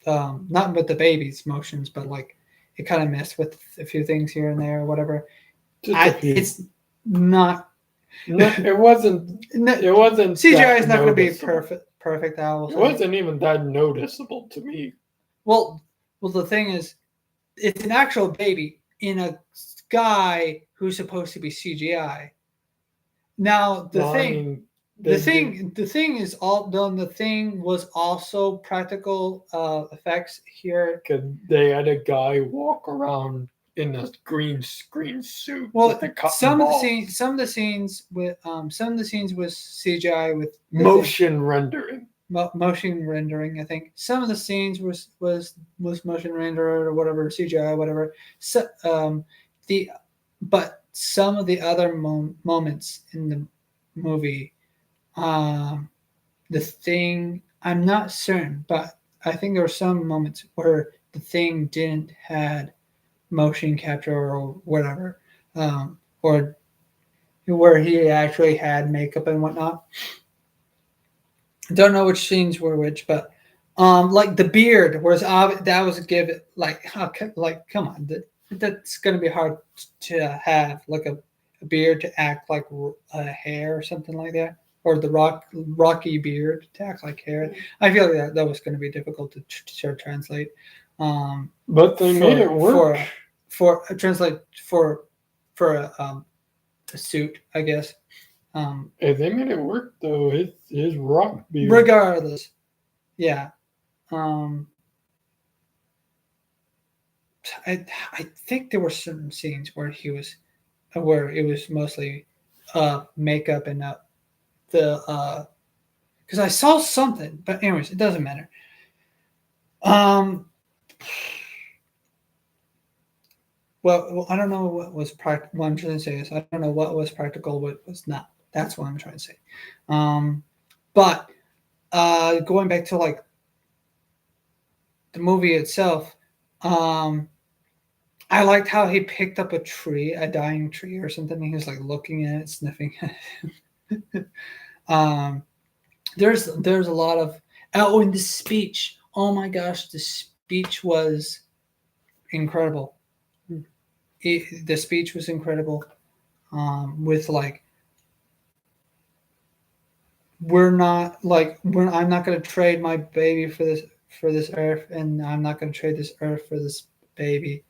not with the baby's motions, but like it kind of messed with a few things here and there or whatever. It's not. It wasn't. It wasn't. CGI is not going to be perfect. It wasn't even that noticeable to me. Well, the thing is, it's an actual baby in a guy who's supposed to be CGI. Now the thing is all done. The Thing was also practical effects here. They had a guy walk around in a green screen suit. Well, some of the scenes was CGI with motion rendering. Motion rendering, I think. Some of the scenes was motion rendered or whatever, CGI, whatever. So, but some of the other moments in the movie, the Thing, I'm not certain, but I think there were some moments where the Thing didn't had motion capture or whatever, or where he actually had makeup and whatnot. Don't know which scenes were which, but like the beard was that was a give like come on, that's gonna be hard to have like a beard to act like a hair or something like that, or the rocky beard to act like hair. I feel like that was going to be difficult to translate. But they made it work for a suit, I guess. If they made it work though, his rock beard. Regardless, yeah. I think there were certain scenes where it was mostly makeup and not the because I saw something, but anyways, it doesn't matter. Well, I don't know what was practical. What I'm trying to say is I don't know what was practical, what was not. That's what I'm trying to say. But going back to like the movie itself, I liked how he picked up a tree, a dying tree or something. And he was like looking at it, sniffing at it. There's a lot of in the speech. Oh my gosh, the speech was incredible. The speech was incredible. With like, I'm not going to trade my baby for this earth, and I'm not going to trade this earth for this baby.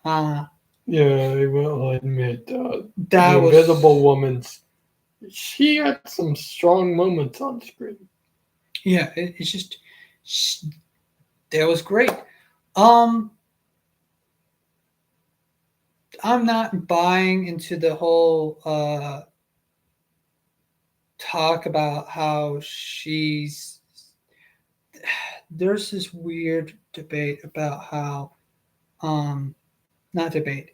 Yeah, I will admit, That the was Invisible Woman's. She had some strong moments on screen. yeah. It's just that was great. Um, I'm not buying into the whole talk about how she's. There's this weird debate about how not debate,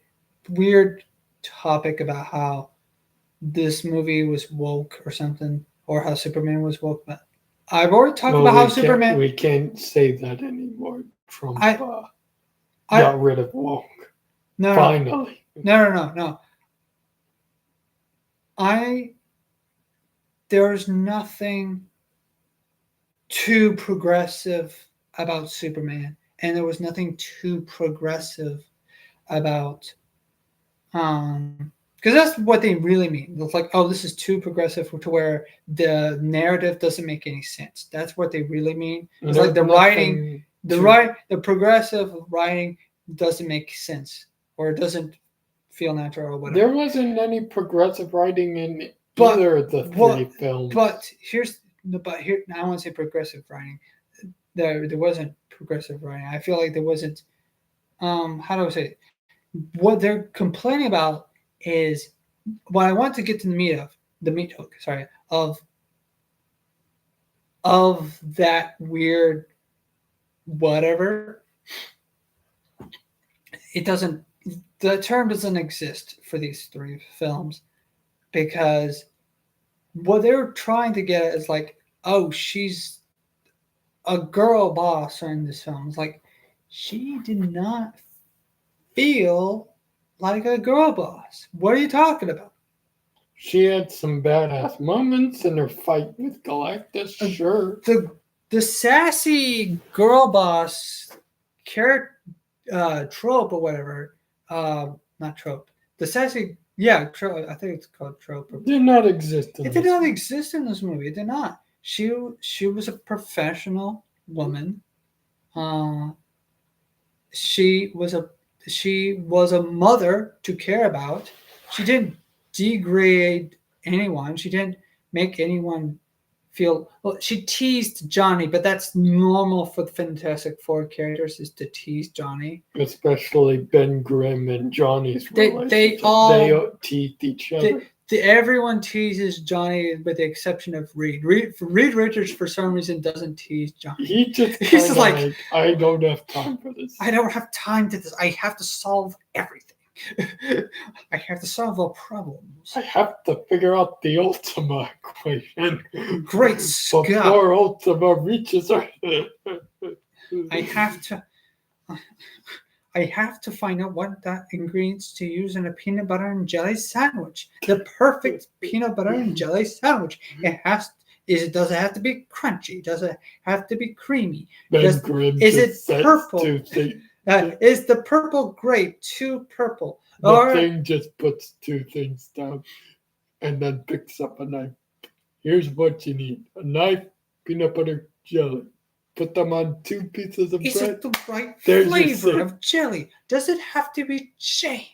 weird topic about how this movie was woke or something, or how Superman was woke. But I've already talked about how Superman. We can't say that anymore. Trump I got rid of woke. no Finally. no. There's nothing too progressive about Superman, and there was nothing too progressive about because that's what they really mean. It's like, oh, this is too progressive to where the narrative doesn't make any sense. That's what they really mean. It's like the writing, the progressive writing doesn't make sense, or it doesn't feel natural or whatever. There wasn't any progressive writing in either of the three films. But here I want to say progressive writing. There wasn't progressive writing. I feel like there wasn't. How do I say it? What they're complaining about is what I want to get to the meat hook. Sorry, of that weird whatever. It doesn't. The term doesn't exist for these three films because what they're trying to get is like, oh, she's a girl boss in this film. It's like she did not feel like a girl boss. What are you talking about? She had some badass moments in her fight with Galactus, sure. The sassy girl boss trope or whatever, not trope. The sassy, trope, I think it's called trope. Did not exist. It did not exist in this movie. It did not. She was a professional woman. She was a mother to care about. She didn't degrade anyone. She didn't make anyone feel. Well, she teased Johnny, but that's normal for the Fantastic Four characters, is to tease Johnny. Especially Ben Grimm and Johnny's relationship. They all teased each other. Everyone teases Johnny with the exception of Reed. Reed Richards, for some reason, doesn't tease Johnny. He's like, I don't have time for this. I don't have time to this. I have to solve everything. I have to solve all problems. I have to figure out the Ultima equation. Great Scott. Before Ultima reaches her. I have to find out what ingredients to use in a peanut butter and jelly sandwich. The perfect peanut butter and jelly sandwich. Does it have to be crunchy? Does it have to be creamy? Is it purple? Is the purple grape too purple? The thing just puts two things down and then picks up a knife. Here's what you need: a knife, peanut butter, jelly. Put them on two pieces of bread. Is it the right flavor of jelly? Does it have to be J?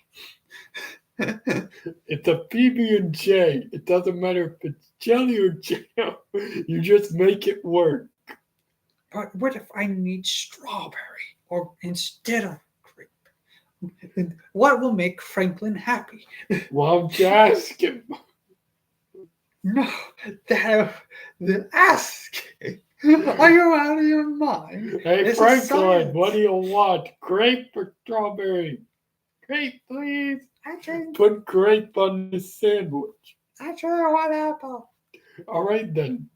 It's a PB&J. It doesn't matter if it's jelly or jam. You just make it work. But what if I need strawberry or instead of grape? What will make Franklin happy? Why don't you ask him? No, ask. Are you out of your mind? Hey, Franklin, what do you want? Grape or strawberry? Grape, please. Put grape on the sandwich. I sure want apple. All right, then.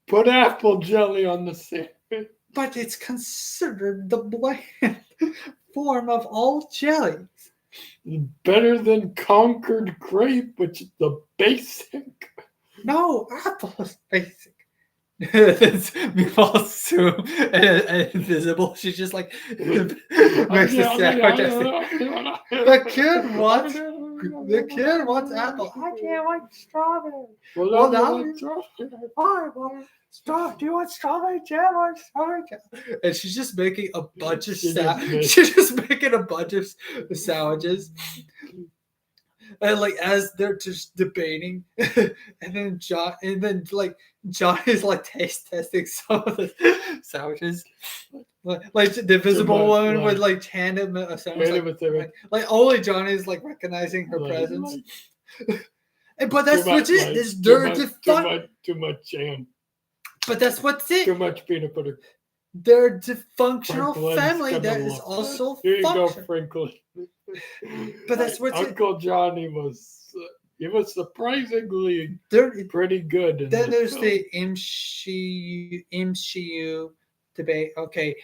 Put apple jelly on the sandwich. But it's considered the bland form of all jellies. Better than Concord grape, which is the basic. No, apple is basic. Meatball soup and invisible. She's just like makes a sandwich. The kid wants apple. I can't want strawberry. Well, now I want strawberry. Do you want strawberry jam or strawberry jam? And she's just making a bunch of she's just making a bunch of sandwiches. And like as they're just debating, and then John is like taste testing some of the sandwiches, like the visible one would like hand him a sandwich, like only Johnny's like recognizing her presence. But that's what's it. This too much jam. But that's what's it. Too much peanut butter. They're a dysfunctional family that is also here you go, Franklin. But that's what Uncle Johnny was. He was surprisingly pretty good. Then there's the MCU debate. Okay,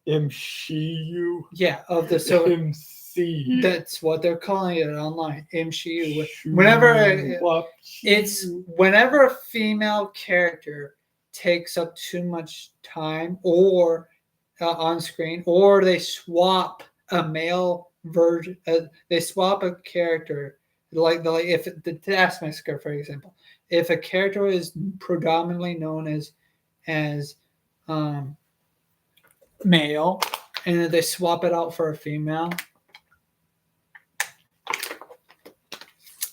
MCU. Yeah, of the so MCU. That's what they're calling it online. MCU. Whenever a female character takes up too much time or on screen, or they swap a male version, they swap a character, like if the Taskmaster, for example, if a character is predominantly known as male, and then they swap it out for a female.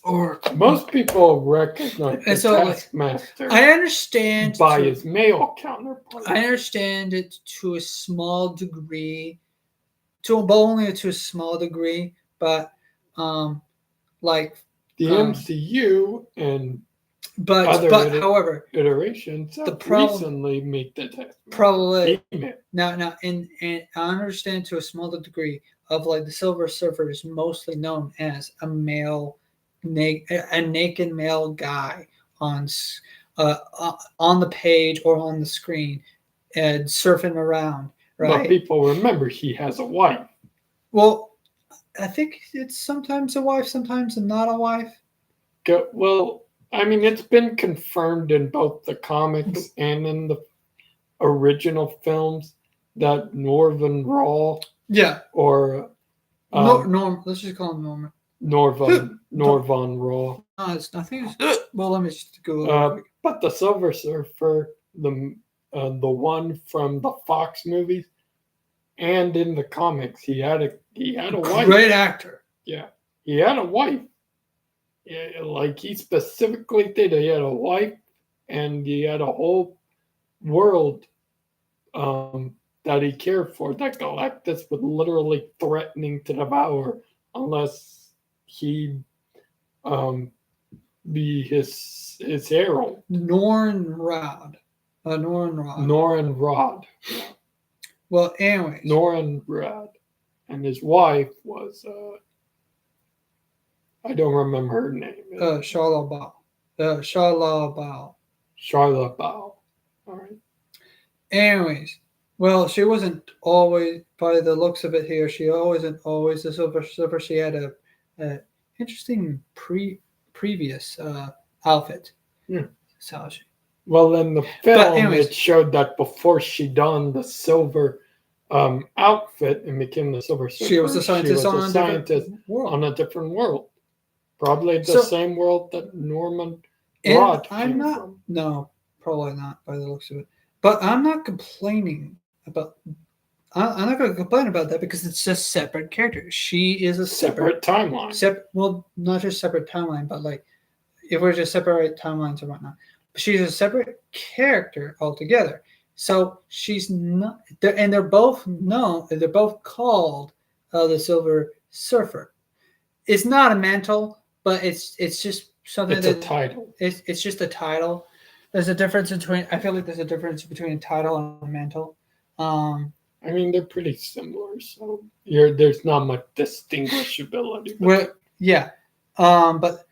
Or most people recognize the Taskmaster. I understand by his male counterpart. I understand it to a small degree, only to a small degree, but like the MCU and however iterations recently make the Taskmaster probably now and I understand to a smaller degree of like the Silver Surfer is mostly known as a male. A naked male guy on the page or on the screen and surfing around, right? But people remember he has a wife. Well, I think it's sometimes a wife, sometimes not a wife. Well, I mean, it's been confirmed in both the comics and in the original films that Norman Raw, or let's just call him Norman. Norvan Raw. It's nothing. Well, let me just go. But the Silver Surfer, the one from the Fox movies, and in the comics, he had a wife. Great actor. Yeah, he had a wife. Yeah, like he specifically did. He had a wife, and he had a whole world that he cared for. That Galactus was literally threatening to devour unless he be his herald. Norrin Rod. Yeah. Well, anyways. Norrin Rod. And his wife was I don't remember her name. Charlotte Bow. All right. Anyways. Well, she wasn't always, by the looks of it here, she wasn't always the Silver Surfer. She had a interesting previous outfit. Well, in the film, it showed that before she donned the silver outfit and became the Silver Surfer, she was a scientist on a different world. Probably the same world that Norman Rod came from. No, probably not by the looks of it. But I'm not complaining about. I'm not going to complain about that because it's just separate characters. She is a separate timeline. Well, not just separate timeline, but like if we're just separate timelines or whatnot. But she's a separate character altogether. So she's not, and they're both known. They're both called the Silver Surfer. It's not a mantle, but it's just something. It's a title. It's just a title. There's a difference between. I feel like there's a difference between a title and a mantle. I mean, they're pretty similar, so there's not much distinguishability. But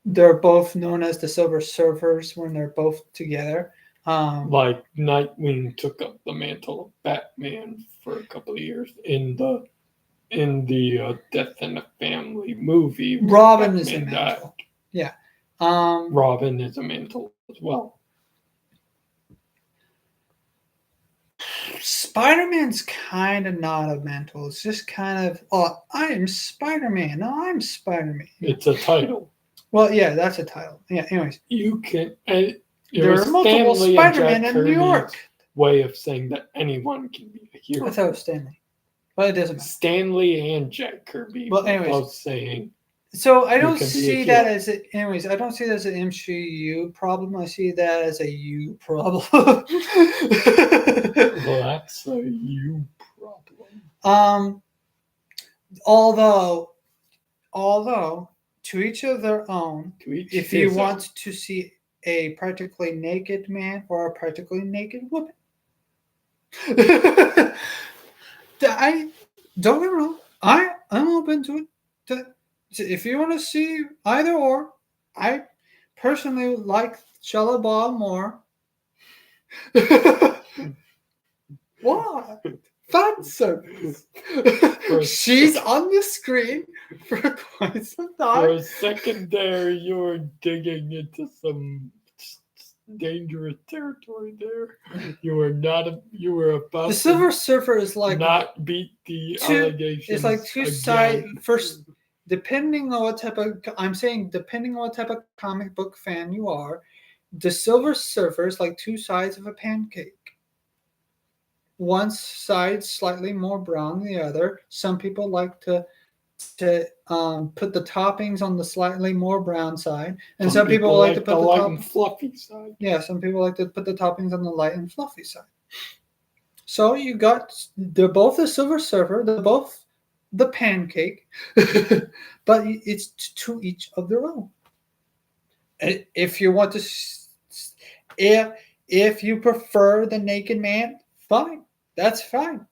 they're both known as the Silver Surfers when they're both together. Like Nightwing took up the mantle of Batman for a couple of years in the Death in the Family movie. Robin is a mantle. Yeah. Robin is a mantle as well. Spider-Man's kind of not a mental. It's just kind of, oh, I am Spider-Man. No, I'm Spider-Man. It's a title. Well, yeah, that's a title. Yeah, anyways. You can. There are multiple Spider-Man in New York. Way of saying that anyone can be a hero. I thought it was Stanley. But it doesn't matter. Stanley and Jack Kirby were both saying. So I don't see that as a, anyways. I don't see that as an MCU problem. I see that as a you problem. Well, that's a you problem. Although, to each of their own. If you want to see a practically naked man or a practically naked woman, I don't get me wrong. I'm open to it. If you want to see either or, I personally like Shella Ball more. What? Fan service. She's on the screen for quite some time. For a second there, you were digging into some dangerous territory there. You were about the Silver Surfer is like not beat the allegations. It's like two sides. First, depending on what type of comic book fan you are, the Silver Surfer is like two sides of a pancake. One side slightly more brown than the other. Some people like to put the toppings on the slightly more brown side, and some people like to put the light and fluffy side. Yeah, some people like to put the toppings on the light and fluffy side. So they're both the Silver Surfer, they're both the pancake, but it's to each of their own. If you want to, if you prefer the naked man, fine, that's fine.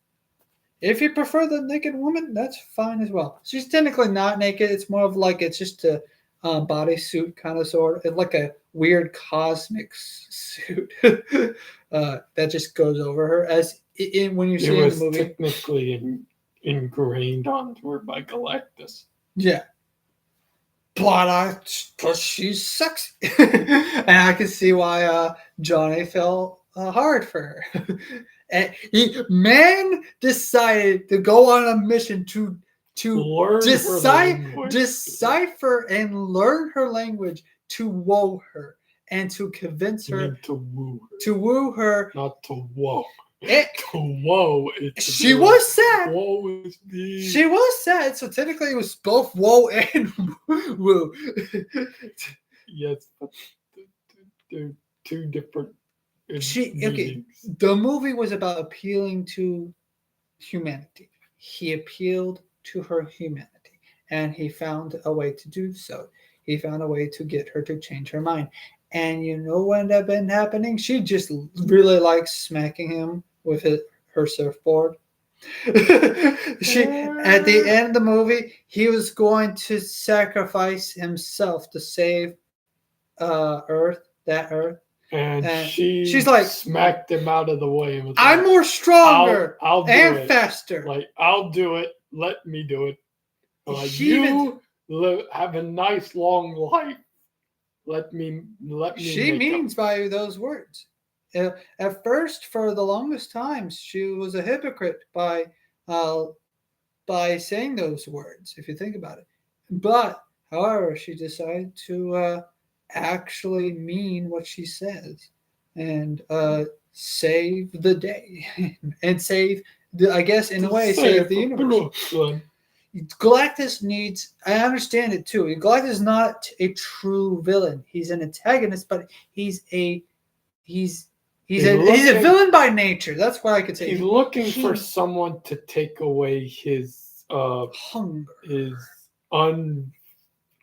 If you prefer the naked woman, that's fine as well. She's technically not naked. It's more of like it's just a bodysuit kind of sort of like a weird cosmic suit that just goes over her. As when you see in the movie, technically ingrained onto her by Galactus. Yeah, but she's sexy, and I can see why Johnny fell hard for her. And man decided to go on a mission to decipher and learn her language, to woo her and to convince her to woo her, not to woo. To woo. She was sad. Whoa is the. She was sad. So technically, it was both woo and woo. Yes, but they're two different. The movie was about appealing to humanity. He appealed to her humanity, and he found a way to do so. He found a way to get her to change her mind. And you know what ended up happening? She just really likes smacking him with her surfboard. At the end of the movie, he was going to sacrifice himself to save Earth. And she's like, smacked him out of the way. And was I'm more stronger I'll do and it. faster. Like, I'll do it. Let me do it. Like, have a nice long life. Let me. She means by those words. At first, for the longest time, she was a hypocrite by saying those words. If you think about it, but however, she decided to actually mean what she says and save the day and save I guess in a way save the universe. Galactus needs, I understand it too. Galactus is not a true villain. He's an antagonist, but he's a villain by nature. That's what I could say. He's looking for someone to take away his hunger. His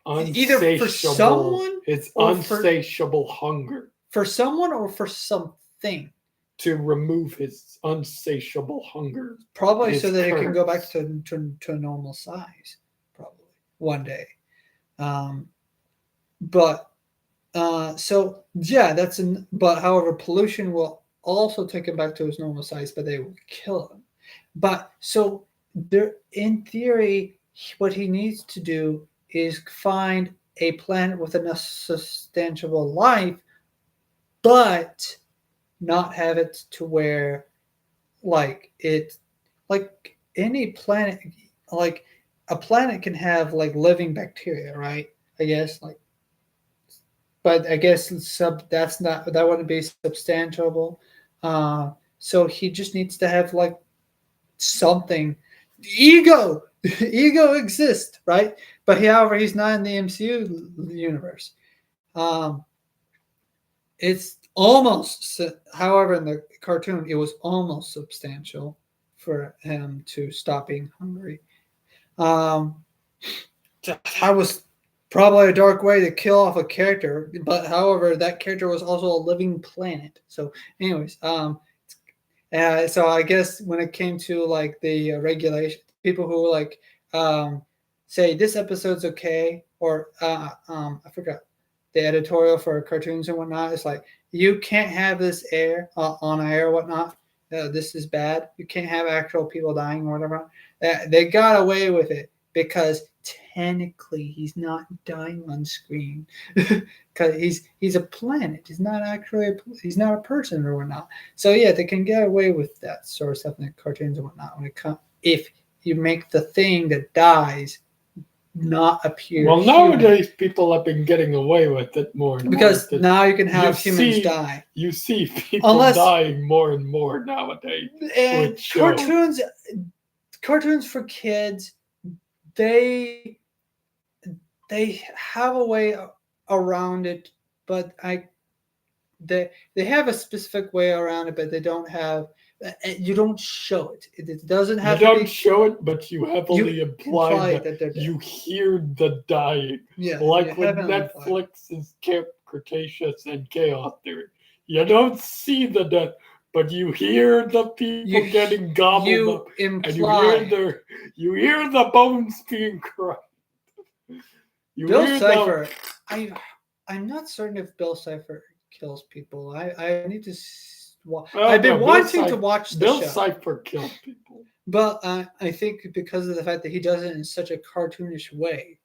either for someone, his unsatiable hunger. For someone or for something. To remove his unsatiable hunger. Probably so that it can go back to a normal size. Probably one day. But however, pollution will also take him back to his normal size, but they will kill him. But so there, in theory, what he needs to do is find a planet with enough sustainable life, but not have it to where like it, like any planet, like a planet can have like living bacteria, right? I guess like, but I guess that's not that wouldn't be substantiable. So he just needs to have like something. Ego, ego exists, right? But however, he's not in the MCU universe. Um, it's almost, however, in the cartoon, it was almost substantial for him to stop being hungry. Um, that was probably a dark way to kill off a character, but however, that character was also a living planet. So, anyways, so I guess when it came to like the regulation, people who like um, say this episode's okay, or I forgot the editorial for cartoons and whatnot. It's like you can't have this air on air or whatnot. This is bad. You can't have actual people dying or whatever. They got away with it because technically he's not dying on screen because he's a planet. He's not actually he's not a person or whatnot. So yeah, they can get away with that sort of stuff in the cartoons and whatnot when it comes if you make the thing that dies not appear Well, human. nowadays people have been getting away with it more and Because more. now you can have you humans see, die. You see people Unless dying more and more nowadays. and cartoons for kids, they they have a way around it, but they have a specific way around it, but they don't have. You don't show it. It doesn't have. You to don't be, show it, but you heavily imply that they're dead. you hear the dying. Yeah, Like with Netflix's Camp Cretaceous and Chaos Theory. You don't see the death, but you hear the people getting gobbled up, imply. and you hear the bones being cracked. Bill Cipher, I'm not certain if Bill Cipher kills people. I need to. I've been wanting to watch the Bill show. Cipher kills people, but I think because of the fact that he does it in such a cartoonish way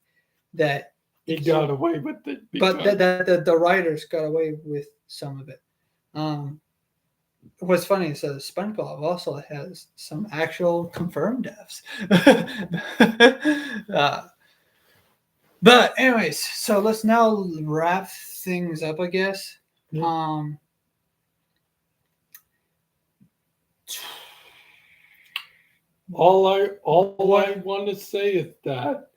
that he got away with it. But that the writers got away with some of it. What's funny is that SpongeBob also has some actual confirmed deaths. But anyways, so let's now wrap things up, I guess. Yeah. All I want to say is that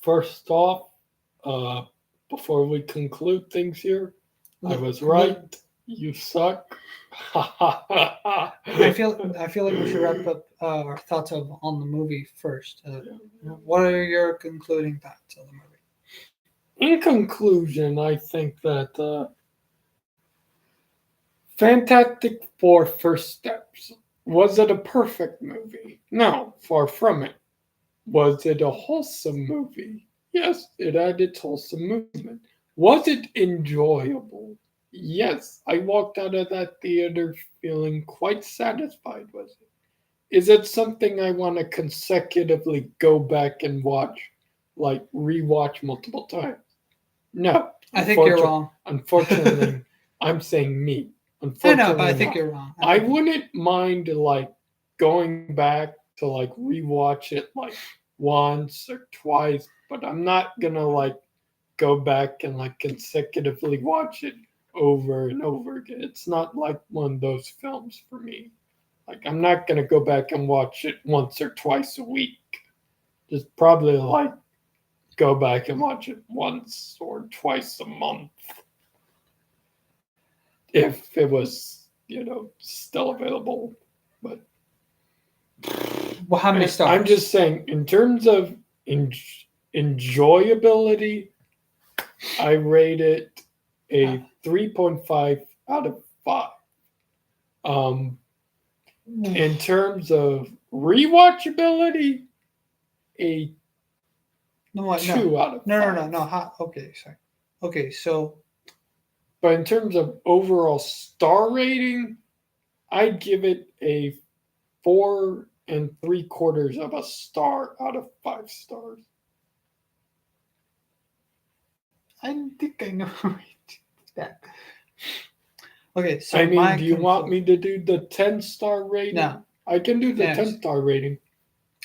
first off, before we conclude things here, I was right. You suck. I feel like we should wrap up our thoughts on the movie first. What are your concluding thoughts on the movie? In conclusion, I think that Fantastic Four First Steps, was it a perfect movie? No, far from it. Was it a wholesome movie? Yes, it had its wholesome movement. Was it enjoyable? Yes, I walked out of that theater feeling quite satisfied with it. Is it something I want to consecutively go back and watch, like rewatch multiple times? No. I think you're wrong. Unfortunately, I'm saying me. I know, but I think you're wrong. I wouldn't mind like going back to like rewatch it like once or twice, but I'm not gonna like go back and like consecutively watch it over and over again. It's not like one of those films for me. Like I'm not gonna go back and watch it once or twice a week. Just probably like go back and watch it once or twice a month. If it was, still available. But well, how many stars? I'm just saying, in terms of enjoyability, I rate it a 3.5 out of 5. In terms of rewatchability, a 2 out of 5. No. Okay, sorry. Okay, so. But in terms of overall star rating, I'd give it a 4 3/4 of a star out of 5 stars. I think I know that. Okay, so I mean, my do you want me to do the 10-star rating? No. I can do the Yes. 10-star rating.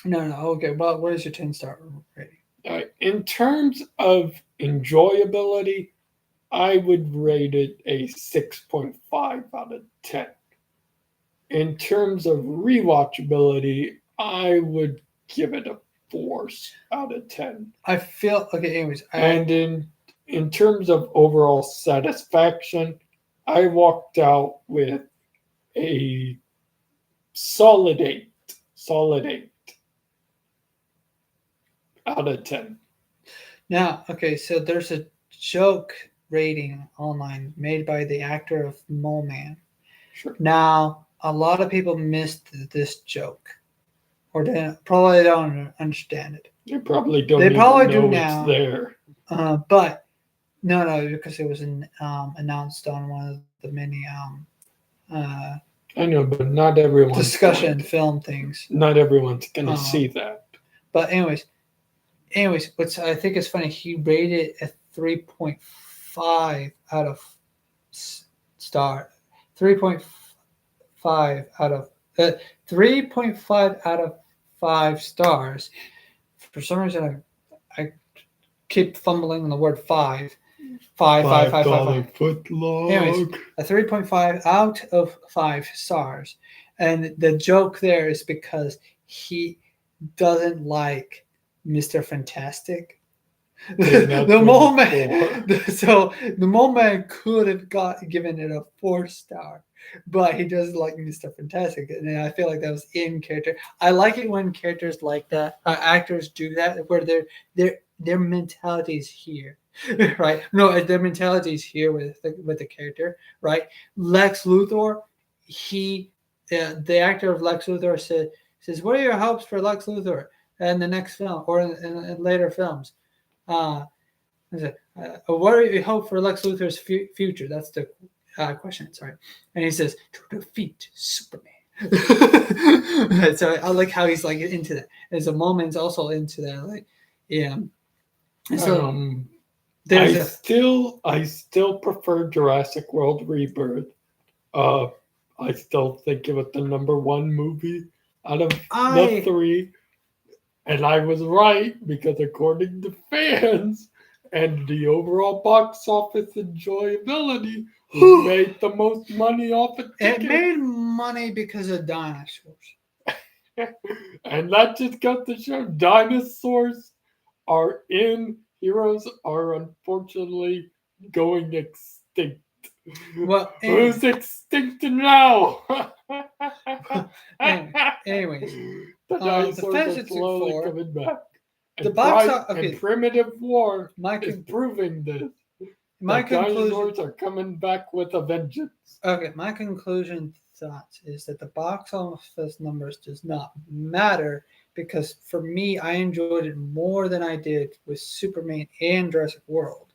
No. Okay. Well, what is your 10-star rating? In terms of enjoyability, I would rate it a 6.5 out of 10. In terms of rewatchability, I would give it a 4 out of 10. I feel okay. Anyways, And in terms of overall satisfaction, I walked out with a solid 8. Solid 8 out of 10. now okay. So there's a joke rating online made by the actor of Mole Man. Sure. Now, a lot of people missed this joke, or probably don't understand it. They probably don't They even probably know do it's now. there. But no, because it was announced on one of the many uh, I know, but not everyone's discussion going to- film things. Not everyone's going to see that. But anyways, what's I think is funny, he rated a 3.5 out of star, 3.5 out of 3.5 out of 5 stars. For some reason, I keep fumbling on the word five. $5 foot log. Anyways, a 3.5 out of 5 stars. And the joke there is because he doesn't like Mr. Fantastic. The Mole Man. So the Mole Man could have given it a 4-star, but he doesn't like Mr. Fantastic, and I feel like that was in character. I like it when characters like that, actors do that, where their mentality is here, right? No, their mentality is here with the character, right? Lex Luthor, the actor of Lex Luthor says, "What are your hopes for Lex Luthor in the next film or in later films?" What do you hope for Lex Luthor's future? That's the question. Sorry, and he says to defeat Superman. So I like how he's like into that. As a moment's also into that, like yeah. And so I still prefer Jurassic World Rebirth. I still think it was the number 1 movie out of the 3. And I was right, because according to fans and the overall box office enjoyability, it made the most money off a ticket. It made money because of dinosaurs. And that just got to show dinosaurs are in. Heroes are unfortunately going extinct. Well, who's extinct now? Anyways, the dinosaurs are slowly coming back. And the box office, and Primitive War is conclusion. proving this. My dinosaurs are coming back with a vengeance. Okay, my conclusion thoughts is that the box office numbers does not matter, because for me, I enjoyed it more than I did with Superman and Jurassic World.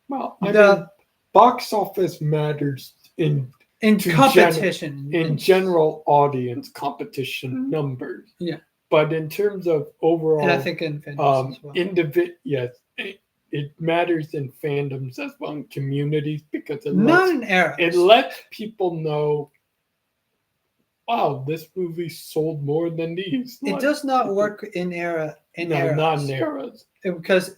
Well, I mean, box office matters in competition, in general audience competition numbers. Yeah, but in terms of overall, and I think in fandoms as well. Yes, it matters in fandoms as well, in communities, because it lets people know, wow, this movie sold more than these. It does not work in eras. Not in eras. Because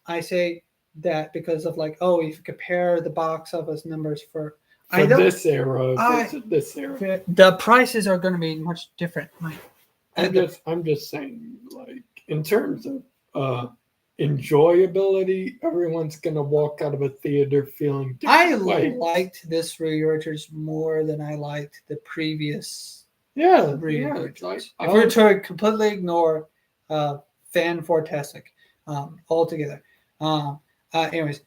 I say that because of like, if you compare the box office numbers for this era versus this era, the prices are going to be much different. I'm just saying, like, in terms of enjoyability, everyone's gonna walk out of a theater feeling different. I liked this re-release more than I liked the previous re-release. If we're to completely ignore Fantasic altogether. Anyways,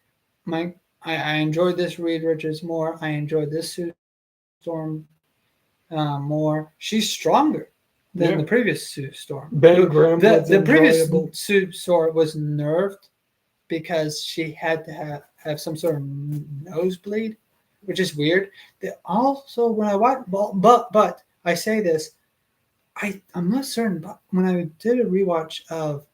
I enjoyed this re-release more. I enjoyed this Sue Storm more. She's stronger than the previous Sue Storm. The previous Sue Storm was nerfed because she had to have some sort of nosebleed, which is weird. Also, when I watch, but I say this, I'm not certain, but when I did a rewatch of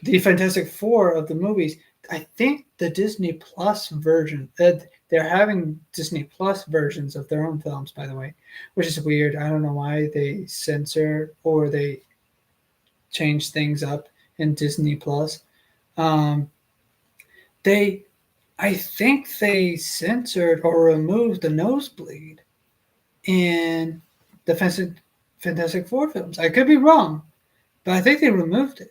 the Fantastic Four of the movies. I think the Disney Plus version, they're having Disney Plus versions of their own films, by the way, which is weird. I don't know why they censor or they change things up in Disney Plus. Um, they, I think they censored or removed the nosebleed in the Fantastic Four films. I could be wrong, but I think they removed it.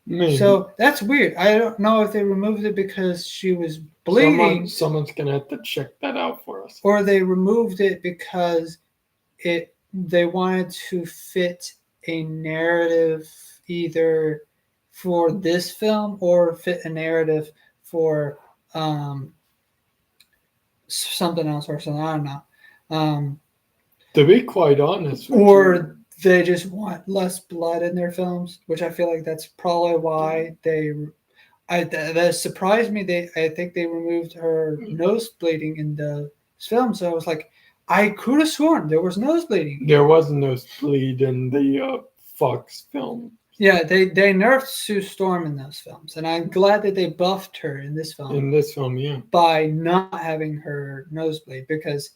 Maybe. So that's weird. I don't know if they removed it because she was bleeding, Someone's gonna have to check that out for us. or they removed it because they wanted to fit a narrative either for this film or fit a narrative for something else or something. I don't know. To be quite honest with Or they just want less blood in their films, which I feel like that's probably why that surprised me. I think they removed her nose bleeding in the film, so I was like, I could have sworn there was nose bleeding. there was no bleed in the Fox film. Yeah, they nerfed Sue Storm in those films, and I'm glad that they buffed her in this film. In this film, yeah, by not having her nosebleed because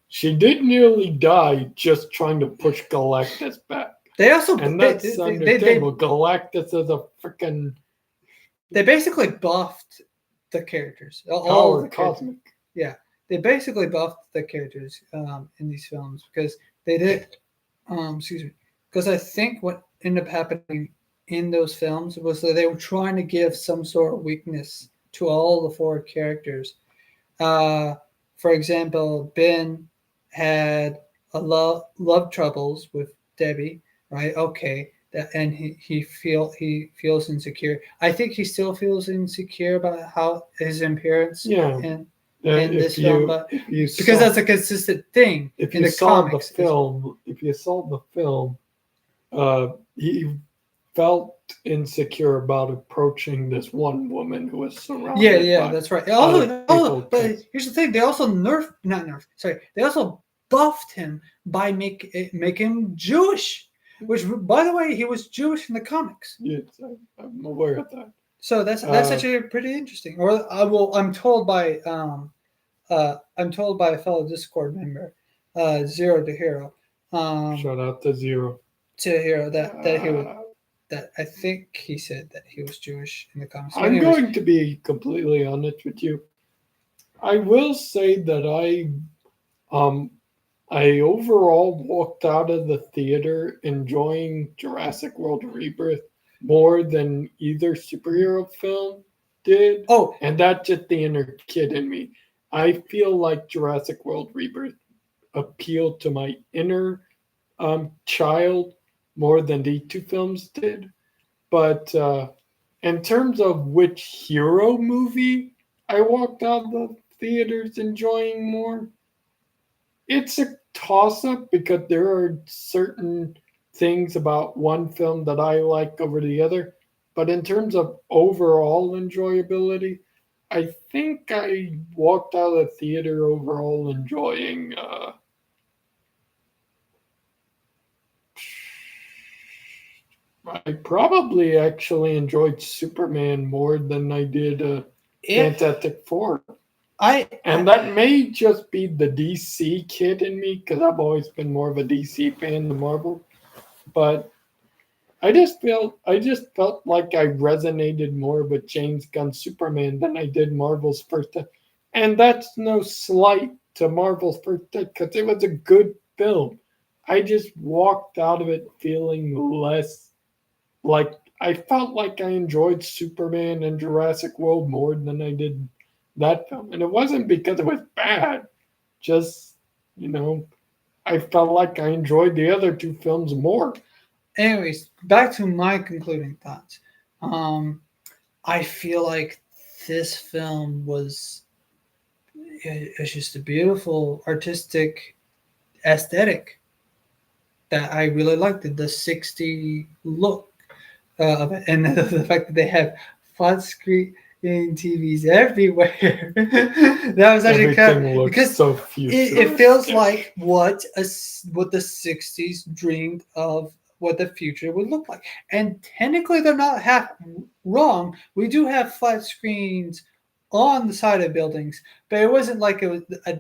she did nearly die just trying to push Galactus back. They also and that's understandable. Galactus is a freaking. They basically buffed the characters. All of the cosmic. Characters. Yeah, they basically buffed the characters in these films because they did. Excuse me. Because I think what ended up happening in those films was that they were trying to give some sort of weakness to all the four characters. For example, Ben had a love troubles with Debbie, right? Okay, and he feels insecure. I think he still feels insecure about how his appearance in this film, but because that's a consistent thing in the comics. If you saw the film, he felt insecure about approaching this one woman who was surrounded. Yeah, that's right. But here's the thing: they also they also buffed him by make him Jewish, which, by the way, he was Jewish in the comics. Yes, I'm aware of that. So that's actually pretty interesting. Or I'm told by a fellow Discord member, Zero to Hero. Shout out to Zero. To Hero that he would. That I think he said that he was Jewish in the comics. I'm going to be completely honest with you. I will say that I overall walked out of the theater enjoying Jurassic World Rebirth more than either superhero film did. Oh, and that's just the inner kid in me. I feel like Jurassic World Rebirth appealed to my inner child more than the two films did. But in terms of which hero movie I walked out of the theaters enjoying more, it's a toss-up because there are certain things about one film that I like over the other. But in terms of overall enjoyability, I think I walked out of the theater overall enjoying I probably actually enjoyed Superman more than I did Fantastic Four. And that may just be the DC kid in me because I've always been more of a DC fan than Marvel. But I just felt like I resonated more with James Gunn's Superman than I did Marvel's first. And that's no slight to Marvel's first because it was a good film. I just walked out of it feeling less like I felt like I enjoyed Superman and Jurassic World more than I did that film. And it wasn't because it was bad. Just, I felt like I enjoyed the other two films more. Anyways, back to my concluding thoughts. I feel like this film was it's just a beautiful artistic aesthetic that I really liked. The 60s look of it, and the fact that they have flat screen TVs everywhere. That was actually kind of because so futuristic. It feels like what the 60s dreamed of what the future would look like. And technically, they're not half wrong. We do have flat screens on the side of buildings, but it wasn't like it was a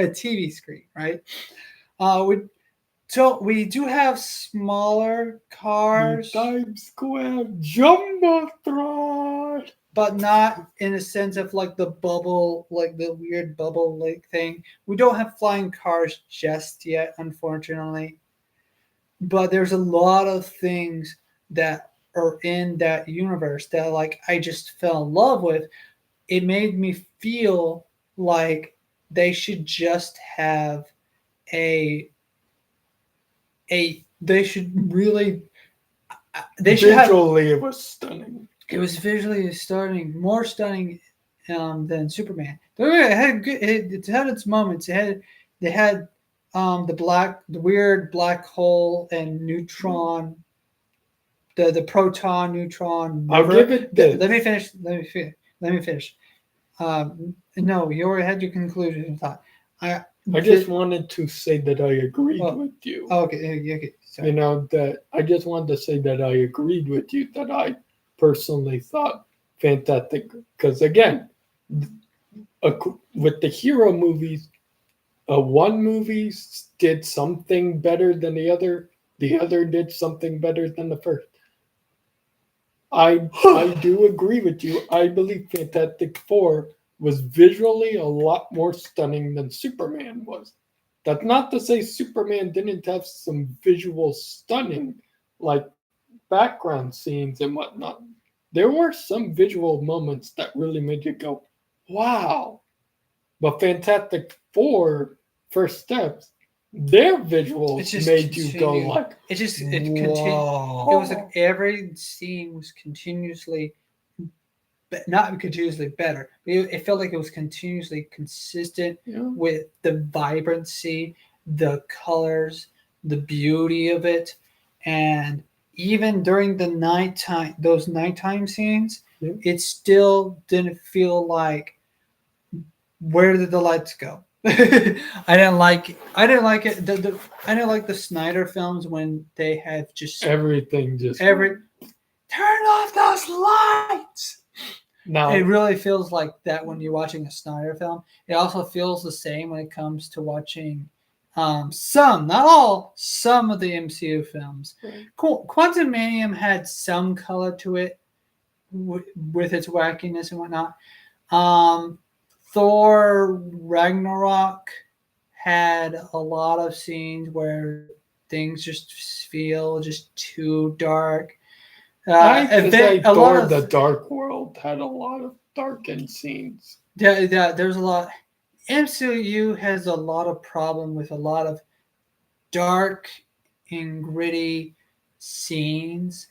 TV screen, right? We so we do have smaller cars, Times Square Jumbotron. but not in a sense of like the bubble, like the weird bubble lake thing. We don't have flying cars just yet, unfortunately. But there's a lot of things that are in that universe that like I just fell in love with. It made me feel like they should just have a they should really they should have Visually, it was stunning. it was visually stunning, more stunning than Superman. It had good, it had its moments. They had the weird black hole and neutron, the proton neutron. I'll give it this. Let me finish. Let me finish. No, you already had your conclusion thought. I just wanted to say that I agreed with you. Okay. Sorry. That I just wanted to say that I agreed with you, that I personally thought Fantastic, because again, with the hero movies, one movie did something better than the other did something better than the first. I do agree with you. I believe Fantastic Four was visually a lot more stunning than Superman was. That's not to say Superman didn't have some visual stunning, like background scenes and whatnot. There were some visual moments that really made you go, wow. But Fantastic Four, First Steps, their visuals made you go like, it was like every scene was continuously, not continuously better. It felt like it was continuously consistent with the vibrancy, the colors, the beauty of it, and even during the nighttime, those nighttime scenes, it still didn't feel like, where did the lights go? I didn't like it. I didn't like the Snyder films when they have just everything turn off those lights. Now it really feels like that when you're watching a Snyder film. It also feels the same when it comes to watching some, not all, some of the MCU films. Right. Quantumanium had some color to it with its wackiness and whatnot. Thor Ragnarok had a lot of scenes where things just feel just too dark. The Dark World had a lot of darkened scenes. Yeah, there's a lot. MCU has a lot of problem with a lot of dark and gritty scenes,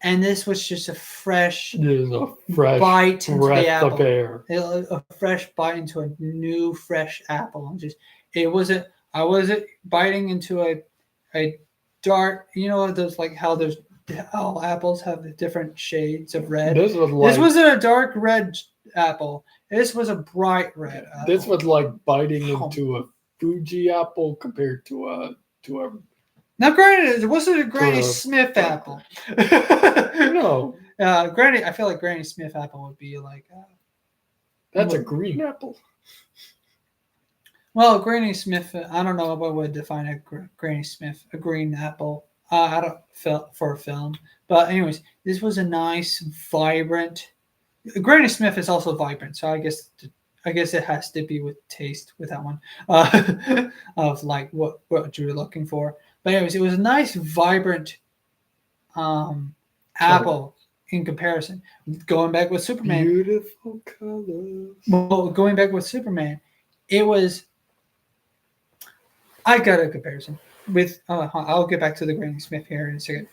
and this was just a fresh bite into the apple. Of air. A fresh bite into a new fresh apple. And just I wasn't biting into a dark, those like how apples have the different shades of red. This wasn't a dark red apple. This was a bright red apple. This was like biting into a Fuji apple compared to a Now, granted, it wasn't a Granny Smith apple. No. I feel like Granny Smith apple would be like. That's a green apple. Well, Granny Smith, I don't know what would define a Granny Smith, a green apple. I don't feel for a film, but anyways, this was a nice, vibrant. Granny Smith is also vibrant, so I guess it has to be with taste with that one, of like what you're looking for. But anyways, it was a nice, vibrant apple in comparison. Going back with Superman, beautiful colors. Well, going back with Superman, it was. I got a comparison with. I'll get back to the Granny Smith here in a second.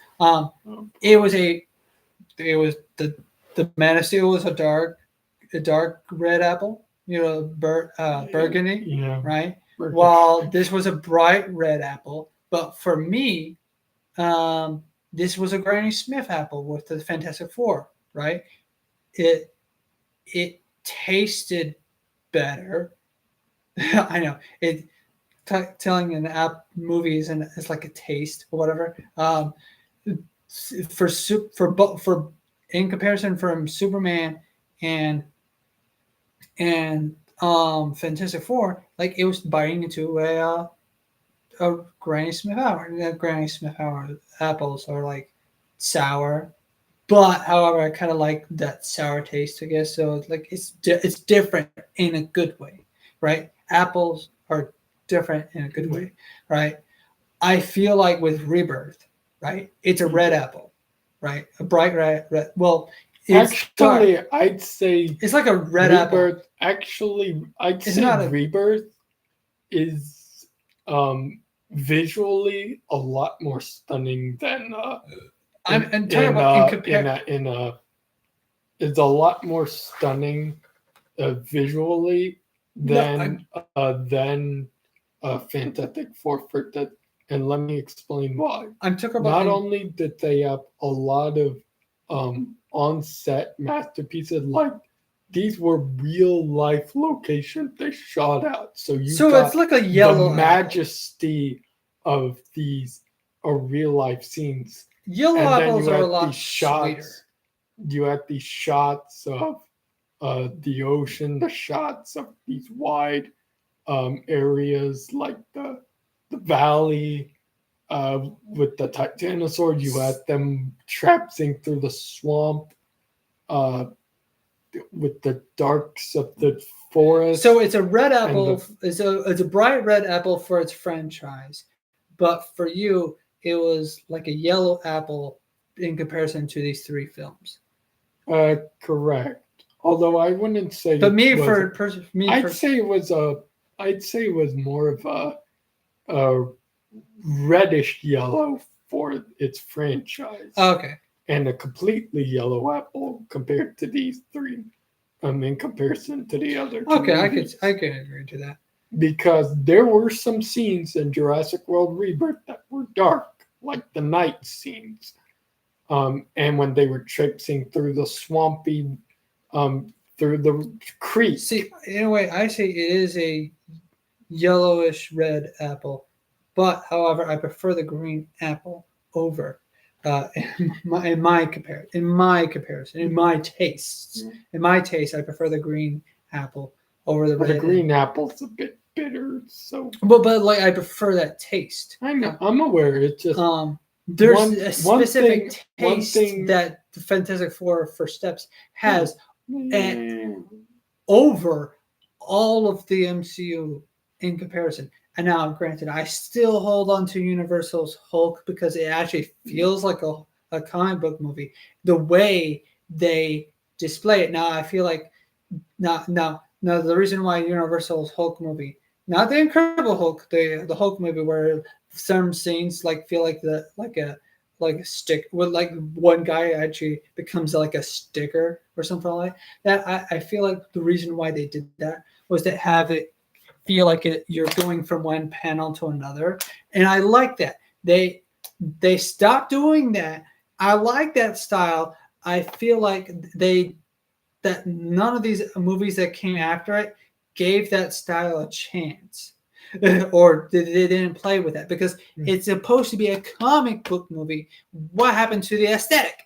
It was the Man of Steel was a dark red apple. Burgundy, right? Burgundy. While this was a bright red apple, but for me, this was a Granny Smith apple with the Fantastic Four, right? It tasted better. I know it. telling an app movies and it's like a taste or whatever. For in comparison from Superman and Fantastic Four, like it was biting into a Granny Smith hour. And that Granny Smith hour apples are like sour, but however, I kind of like that sour taste, I guess. So like it's different in a good way, right? Apples are different in a good way, right? I feel like with Rebirth, right? It's a red apple, right? A bright red. Well, it's Actually, dark. I'd say It's like a red apple. Rebirth. Actually, I'd It's say not a. Rebirth is visually a lot more stunning than I'm talking about in compare. It's a lot more stunning visually No, than Fantastic Four for that. And let me explain why. I'm talking about. Not only did they have a lot of on-set masterpieces, like these were real life locations they shot out. So It's like a yellow the majesty of these real life scenes. Yellow And then apples you are a had lot these shots. sweeter. You had these shots of the ocean, the shots of these wide areas like the valley with the Titanosaur. You had them traipsing through the swamp uh, with the darks of the forest. So it's a red apple. It's a bright red apple for its franchise, but for you, it was like a yellow apple in comparison to these three films. Correct. Although I wouldn't say. But I'd say it was more of a reddish yellow for its franchise. Okay. And a completely yellow apple compared to these three. In comparison to the other two. Okay, movies. I could agree to that. Because there were some scenes in Jurassic World Rebirth that were dark, like the night scenes. And when they were traipsing through the swampy, through the creek. See, in a way, I say it is a yellowish red apple, but however, I prefer the green apple over in my comparison, in my tastes. In my taste, I prefer the green apple over the red. The green apple's a bit bitter, so. But like I prefer that taste. I know, I'm aware. It's just there's a specific taste that the Fantastic Four First Steps has, and over all of the MCU in comparison. And now, granted, I still hold on to Universal's Hulk because it actually feels like a comic book movie. The way they display it. Now, I feel like now the reason why Universal's Hulk movie, not the Incredible Hulk, the Hulk movie where some scenes like feel like a stick with like one guy actually becomes like a sticker or something like that. I feel like the reason why they did that was to have it feel like you're going from one panel to another, and I like that. They stopped doing that. I like that style. I feel like that none of these movies that came after it gave that style a chance, or they didn't play with that because it's supposed to be a comic book movie. What happened to the aesthetic?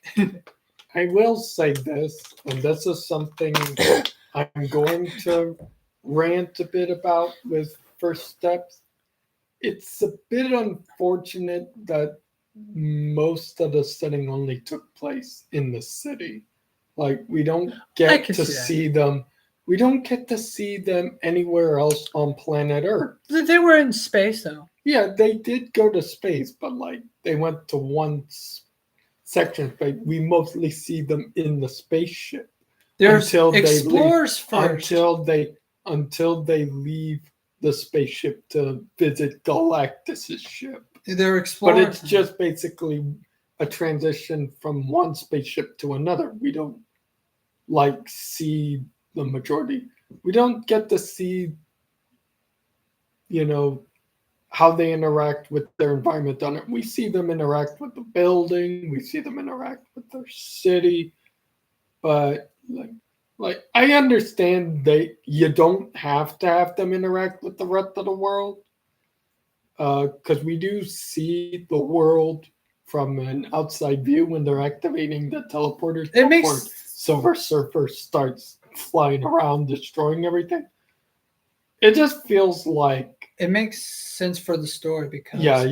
I will say this, and this is something I'm going to rant a bit about with First Steps. It's a bit unfortunate that most of the setting only took place in the city. Like we don't get to see them. We don't get to see them anywhere else on planet Earth. They were in space though. Yeah, they did go to space, but like they went to one section. But we mostly see them in the spaceship. There's explorers first. Until they leave the spaceship to visit Galactus's ship. They're explorers. But it's just basically a transition from one spaceship to another. We don't like see the majority. We don't get to see, how they interact with their environment on it. We see them interact with the building. We see them interact with their city. But like I understand you don't have to have them interact with the rest of the world, because we do see the world from an outside view when they're activating the teleporters. It before makes Silver Surfer starts flying around, destroying everything. It just feels like, it makes sense for the story because yeah.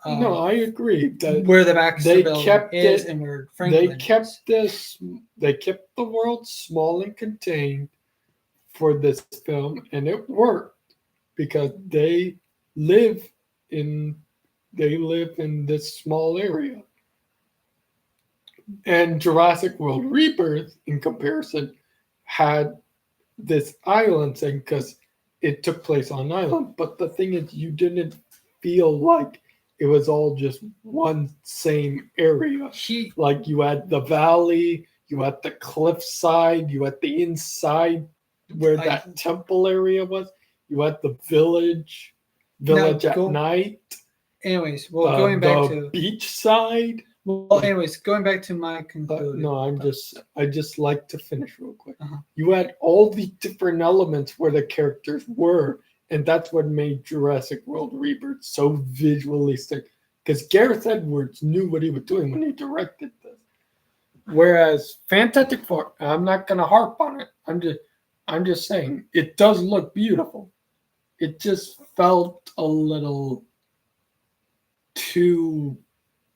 No, I agree that where the Baxter they building kept is it- and where Franklin they kept is. this. They kept the world small and contained for this film, and it worked because live in they live in this small area. And Jurassic World Rebirth, in comparison, had this island thing because it took place on an island. But the thing is, you didn't feel like it was all just one same area. He Like you had the valley, you had the cliffside, you had the inside where that temple area was, you had the village at night, anyways, well, going back the to beach side. going back to my conclusion. No, I just like to finish real quick. Uh-huh. You had all the different elements where the characters were, and that's what made Jurassic World Rebirth so visually sick. Because Gareth Edwards knew what he was doing when he directed this. Whereas Fantastic Four, I'm not gonna harp on it. I'm just saying it does look beautiful. It just felt a little too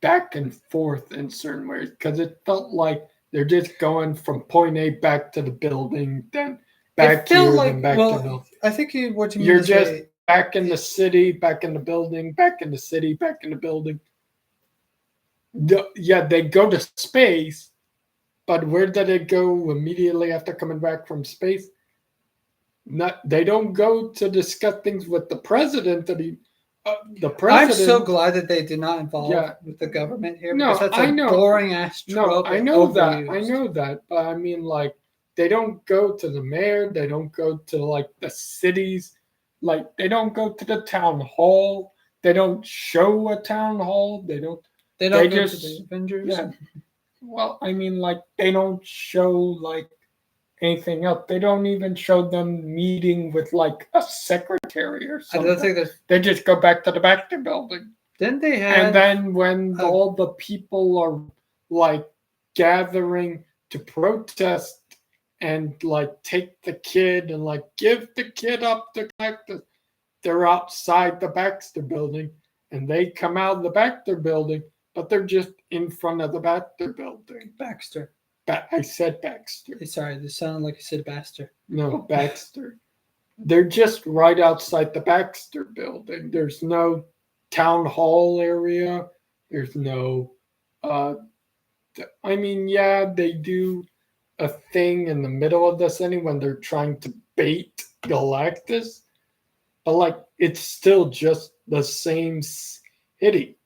back and forth in certain ways because it felt like they're just going from point A back to the building, then back here, then back to the building. I think what you mean You're is just back in the city, back in the building, back in the city, back in the building. Yeah, they go to space, but where did it go immediately after coming back from space? They don't go to discuss things with the president that the president. I'm so glad that they did not involve with the government here because that's a boring ass trope. No, I know that, but I mean, like, they don't go to the mayor. They don't go to like the cities. Like, they don't go to the town hall. They don't show a town hall. They don't They go to the Avengers. Yeah. Well, I mean, like, they don't show like anything else. They don't even show them meeting with like a secretary or something. I don't think they just go back to the Baxter building. Then they have, and then when all the people are like gathering to protest and like take the kid and like give the kid up to Baxter, they're outside the Baxter building and they come out of the Baxter building, but they're just in front of the Baxter building. Baxter. I said Baxter. Sorry, this sounded like I said Baxter. No, Baxter. They're just right outside the Baxter building. There's no town hall area. There's no, I mean, yeah, they do a thing in the middle of the city when they're trying to bait Galactus, but like, it's still just the same city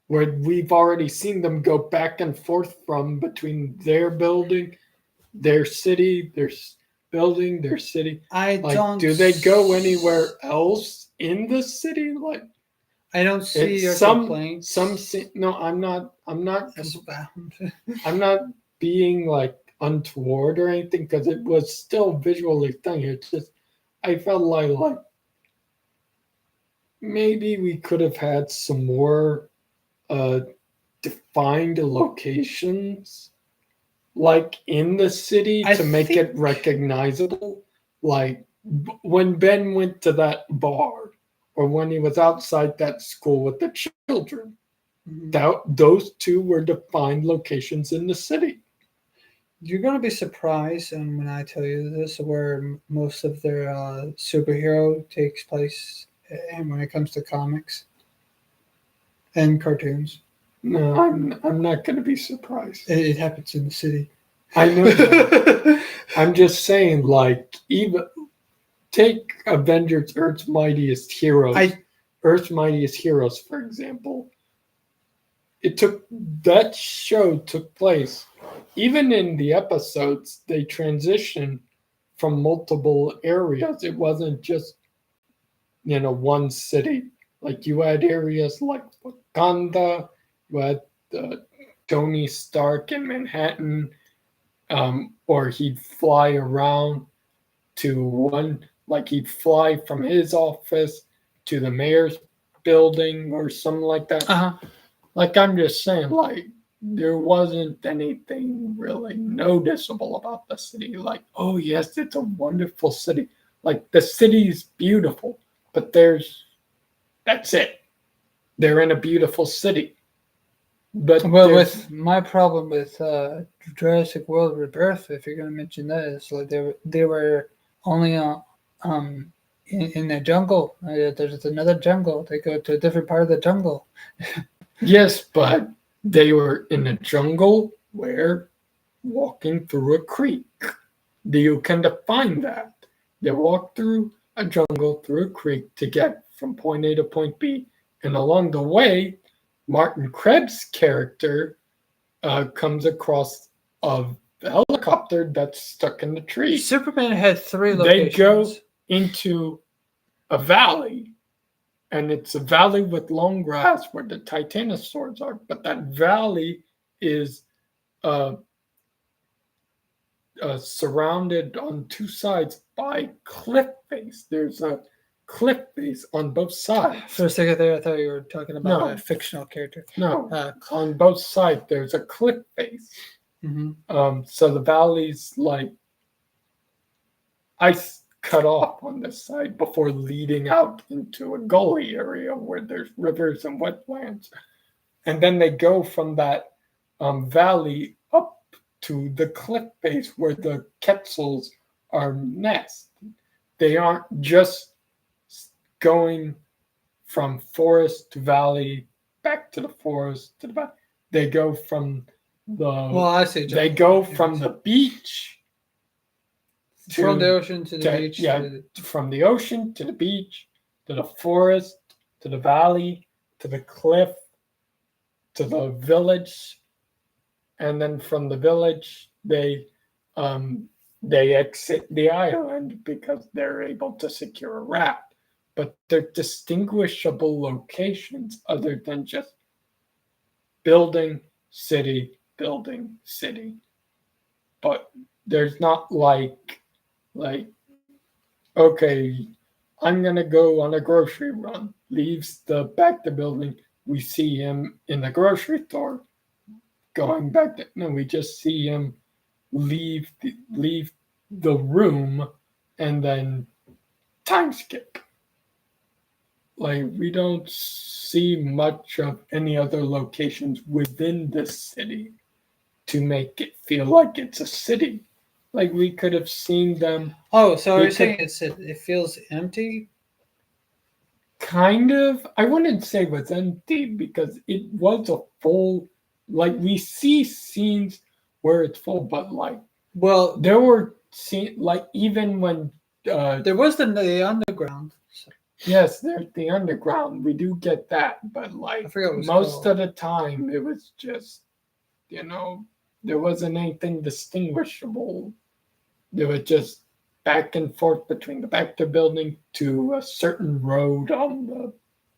where we've already seen them go back and forth from between their building, their city, their building, their city. Do they go anywhere else in the city? Like, I don't see your complaints. No, I'm not I'm not being like untoward or anything because it was still visually stunning. It's just I felt like maybe we could have had some more defined locations like in the city to make it recognizable. Like when Ben went to that bar or when he was outside that school with the children, those two were defined locations in the city. You're going to be surprised when I tell you this, where most of their superhero takes place and when it comes to comics and cartoons. No, I'm not going to be surprised. It happens in the city. I know that. I'm just saying, like, even take Avengers Earth's Mightiest Heroes. Earth's Mightiest Heroes, for example. That show took place. Even in the episodes, they transitioned from multiple areas. It wasn't just, one city. Like, you had areas like Wakanda, you had Tony Stark in Manhattan, or he'd fly around to he'd fly from his office to the mayor's building or something like that. Like, I'm just saying, like, there wasn't anything really noticeable about the city. Like, oh, yes, it's a wonderful city. Like, the city's beautiful, but that's it. They're in a beautiful city. But Well, with my problem with Jurassic World Rebirth, if you're going to mention that, is like they were only in the jungle. There's another jungle. They go to a different part of the jungle. Yes, but they were in a jungle where walking through a creek. Do you can define that? They walk through a jungle through a creek to get from point A to point B, and along the way, Martin Krebs' character comes across a helicopter that's stuck in the tree. Superman had 3 locations. They go into a valley, and it's a valley with long grass where the titanosaurs are, but that valley is surrounded on 2 sides by cliff face. There's a cliff face on both sides. For a second there, I thought you were talking about a fictional character. No, on both sides there's a cliff face. So the valley's like ice cut off on this side before leading out into a gully area where there's rivers and wetlands. And then they go from that valley up to the cliff face where the Quetzals are nest. They aren't just going from forest to valley, back to the forest to the valley. They go from They go from the beach from the ocean to the beach. Yeah, from the ocean to the beach, to the forest, to the valley, to the cliff, to the village, and then from the village they exit the island because they're able to secure a rat. But they're distinguishable locations other than just building, city, building, city. But there's not like, okay, I'm going to go on a grocery run. Leaves the back to building. We see him in the grocery store going back to, no, we just see him leave the room and then time skip. Like, we don't see much of any other locations within the city to make it feel like it's a city. Like, we could have seen them. Oh, so you're saying it feels empty? Kind of. I wouldn't say it was empty because it was a full, like, we see scenes where it's full, but like, well, there were scenes, like, even when there was the underground. So. Yes, there's the underground. We do get that, but like most of the time, it was just, there wasn't anything distinguishable. There was just back and forth between the back to building to a certain road on the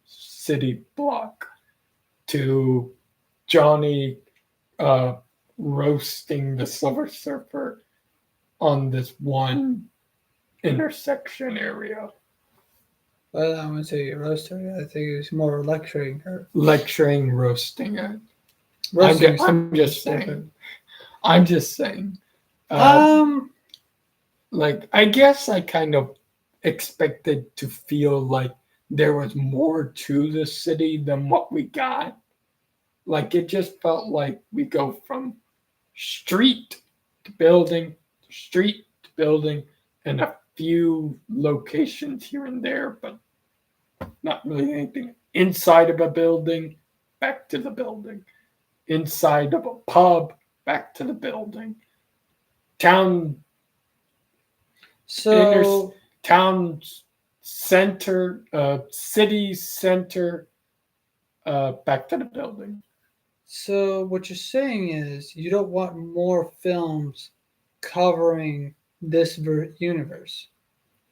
city block to Johnny roasting the Silver Surfer on this one intersection area. Well, I wouldn't say roasting. I think it's more lecturing her. Lecturing, roasting it. I'm just saying. I'm just saying. Like, I guess I kind of expected to feel like there was more to the city than what we got. Like, it just felt like we go from street to building, street to building, and a few locations here and there, but not really anything. Inside of a building, back to the building. Inside of a pub, back to the building. Town center, city center, back to the building. So what you're saying is you don't want more films covering this universe.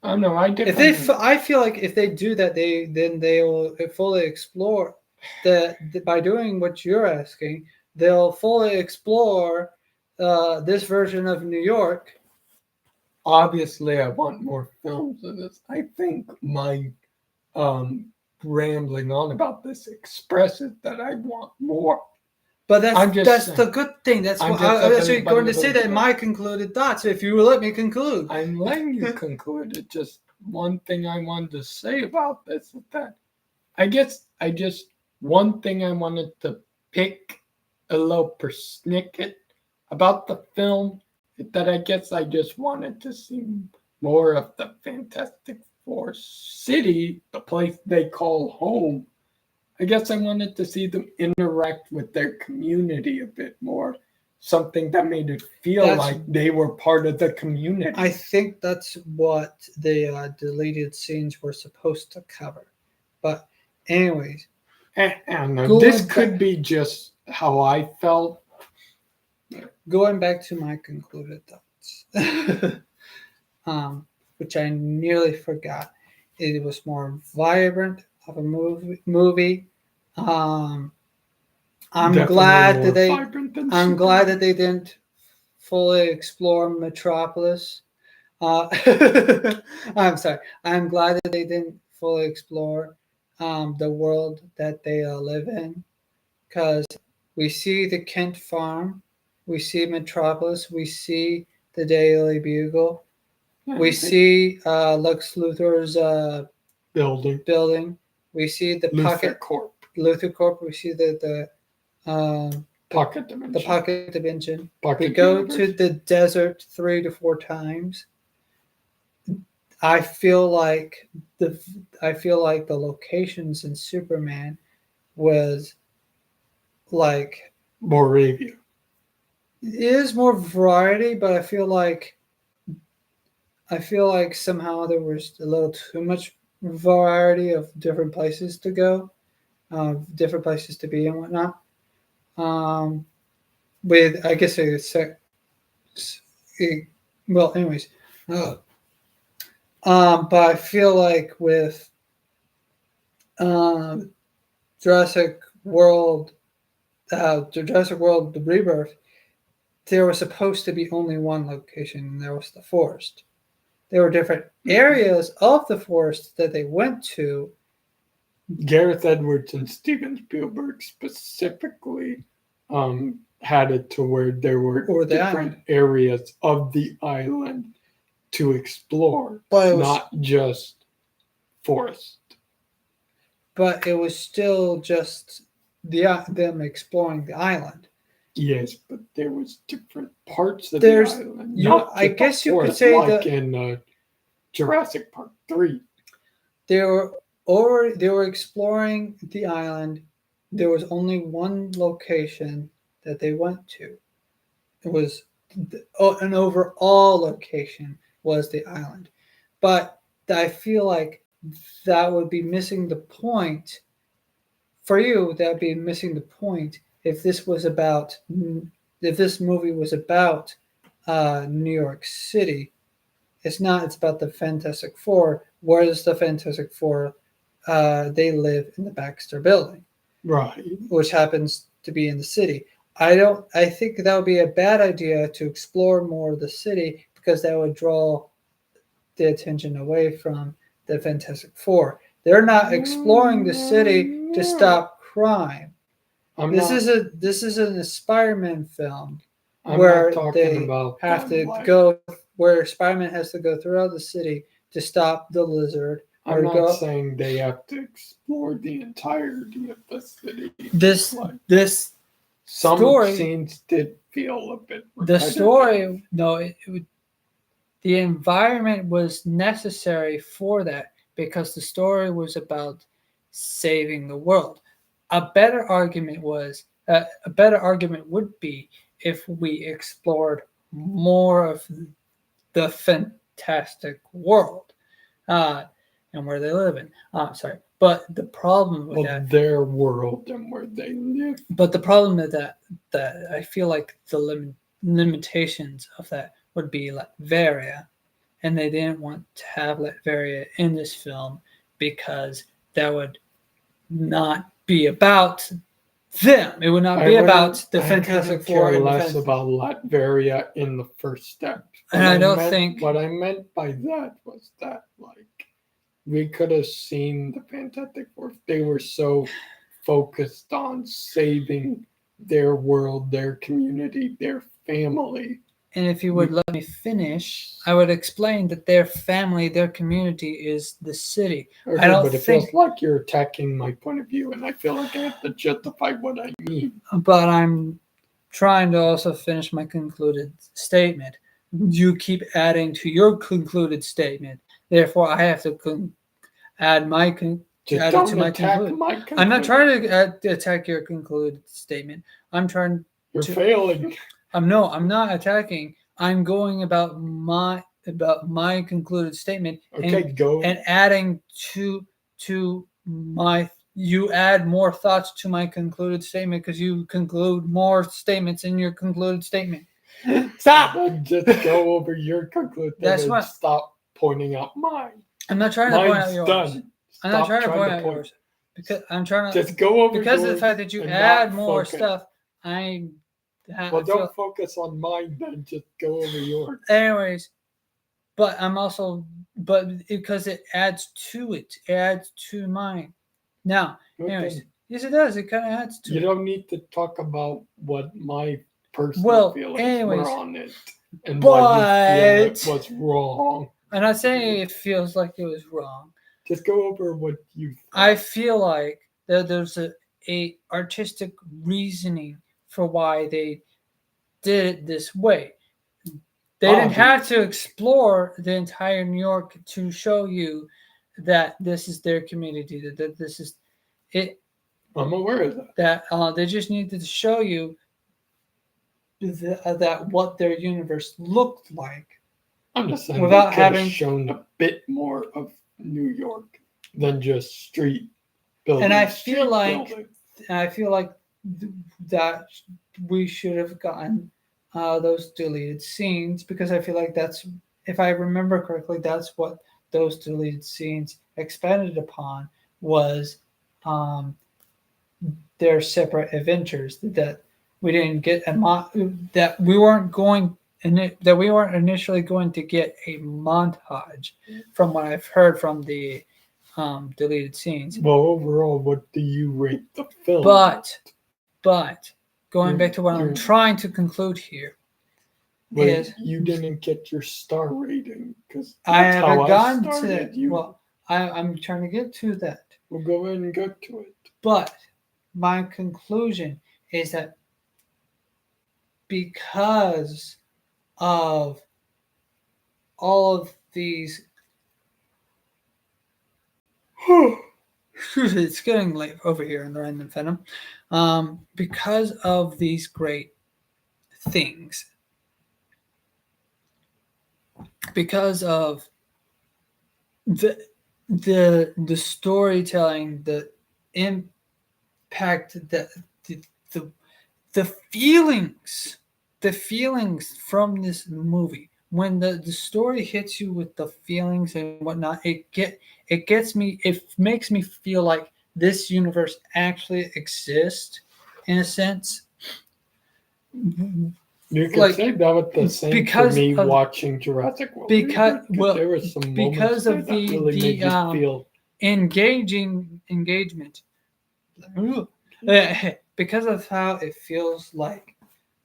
Oh no, I definitely. I feel like if they do that, then they will fully explore by doing what you're asking. They'll fully explore this version of New York. Obviously, I want more films of this. I think my rambling on about this expresses that I want more. But that's saying. the good thing. That's I'm what just I was actually saying, going to but- say that in my concluded thoughts. If you will let me conclude. I'm letting you conclude it. Just one thing I wanted to say about this is that one thing I wanted to pick a little persnicket about the film is that I guess I just wanted to see more of the Fantastic Four city, the place they call home. I guess I wanted to see them interact with their community a bit more. Something that made it feel like they were part of the community. I think that's what the deleted scenes were supposed to cover. But anyways, I don't know. This could be just how I felt. Going back to my concluded thoughts, which I nearly forgot. It was more vibrant of a movie. I'm Definitely glad more that they. vibrant than I'm glad Superman. that they didn't fully explore Metropolis. I'm sorry. I'm glad that they didn't fully explore the world that they live in, because we see the Kent farm, we see Metropolis, we see the Daily Bugle, Yeah, we see Lex Luthor's building. we see the Luther Corp. Luther Corp. We see the Pocket dimension. the pocket dimension. Pocket We go universe. to the desert 3 to 4 times. I feel like the locations in Superman was like Moravia. it is more variety, but I feel like somehow there was a little too much variety of different places to go, different places to be and whatnot. With I guess well, anyways, but I feel like with Jurassic World, Jurassic World: The Rebirth, there was supposed to be only one location, and there was the forest. There were different areas of the forest that they went to. Gareth Edwards and Steven Spielberg specifically had it to where there were different areas of the island to explore, but not just forest. But it was still just them exploring the island. Yes, but there was different parts of the island. I guess you could say like in Jurassic Park 3. They were exploring the island. There was only one location that they went to. It was an overall location was the island, but I feel like that would be missing the point. For you, that would be missing the point if this movie was about New York City. It's not. It's about the Fantastic Four. Where is the Fantastic Four? They live in the Baxter Building, right, which happens to be in the city. I think that would be a bad idea to explore more of the city, because that would draw the attention away from the Fantastic Four. They're not exploring the city to stop crime. This is an Spider-Man film where they have to go, where Spider-Man has to go throughout the city to stop the lizard. I'm not saying they have to explore the entirety of the city. Some story, scenes did feel a bit repetitive. The story, no, the environment was necessary for that, because the story was about saving the world. A better argument would be if we explored more of the fantastic world and where they live in. But the problem with their world and where they live. But the problem with that I feel like the limitations of that would be Latveria, and they didn't want to have Latveria in this film because that would not be about them. It would not be about the Fantastic Four. I less about Latveria in the first step. And I don't think what I meant by that was that we could have seen the Fantastic Four if they were so focused on saving their world, their community, their family. And if you would let me finish, I would explain that their family, their community is the city. Okay, I don't but it think, feels like you're attacking my point of view, and I feel like I have to justify what I mean. but I'm trying to also finish my concluded statement. You keep adding to your concluded statement. Therefore, I have to add my Just add it don't to my attack conclude. my conclusion. I'm not trying to attack your concluded statement. I'm trying. You're failing. I'm not attacking. I'm going about my concluded statement Okay, go. and adding to my. You add more thoughts to my concluded statement because you conclude more statements in your concluded statement. Stop. Just go over your conclusion That's and what- stop pointing out mine. I'm not trying to point out Mine's yours. done. I'm not Stop trying to point out yours because I'm trying to. Just go over Because of the yours fact that you and add not more focus. stuff, Well, don't focus on mine then. Just go over yours. anyways, but I'm also because it adds to it adds to mine. Now, anyways, Okay. yes, it does. It kind of adds to You it. don't need to talk about what my personal feelings anyways, were on it and why you feel it was wrong. I'm not saying it feels like it was wrong. Just go over what you think. I feel like that there's a artistic reasoning for why they did it this way. They didn't have to explore the entire New York to show you that this is their community, that this is it. I'm aware of that. That they just needed to show you that what their universe looked like. I'm just saying Without they could have having- shown a bit more of New York than just street buildings. And I feel like that we should have gotten those deleted scenes because I feel like that's, if I remember correctly, that's what those deleted scenes expanded upon was their separate adventures that we didn't get that we weren't initially going to get a montage from what I've heard from the deleted scenes. Well, overall, what do you rate the film? But going back to what I'm trying to conclude here is you didn't get your star rating because I haven't gotten to that. Well, I'm trying to get to that. We'll go ahead and go to it. But my conclusion is that because of all of these it's getting late over here in the Random Fandom. Because of these great things, because of the storytelling, the impact, the feelings from this movie. When the story hits you with the feelings and whatnot, it makes me feel like this universe actually exists in a sense. You can say that with the same for me watching Jurassic World. Because there were some because of that really made you feel engagement. Because of how it feels like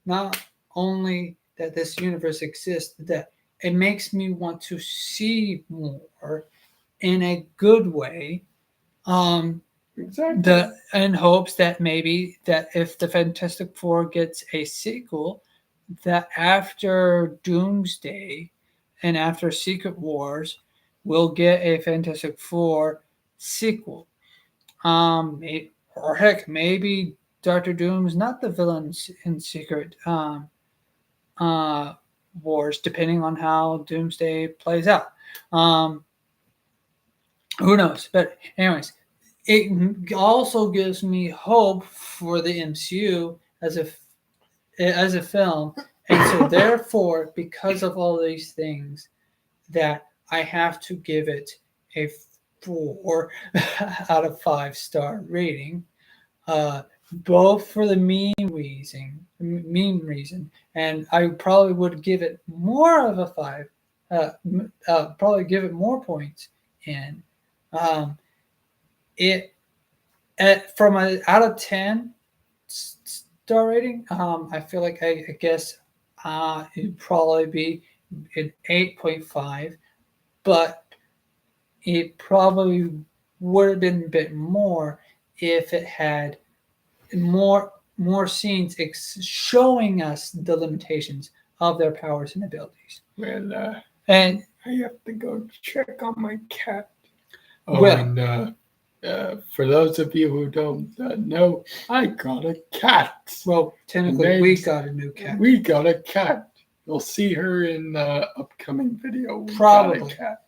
not only that this universe exists, that it makes me want to see more in a good way. Exactly. In hopes that maybe that if the Fantastic Four gets a sequel, that after Doomsday and after Secret Wars, we'll get a Fantastic Four sequel. Or heck, maybe Doctor Doom's not the villain in Secret Wars, depending on how Doomsday plays out. Who knows? But anyways, it also gives me hope for the MCU as a film, and so therefore, because of all these things, that I have to give it a 4 out of 5 star rating. Both for the mean reason, and I probably would give it more of a 5. Probably give it more points in It from a out of 10 star rating, I feel like I guess it'd probably be an 8.5, but it probably would have been a bit more if it had more scenes showing us the limitations of their powers and abilities. Well, And I have to go check on my cat. Oh, well, and for those of you who don't know, I got a cat. well, technically, we got a new cat. We got a cat. You'll see her in the upcoming video. We Probably. got a cat.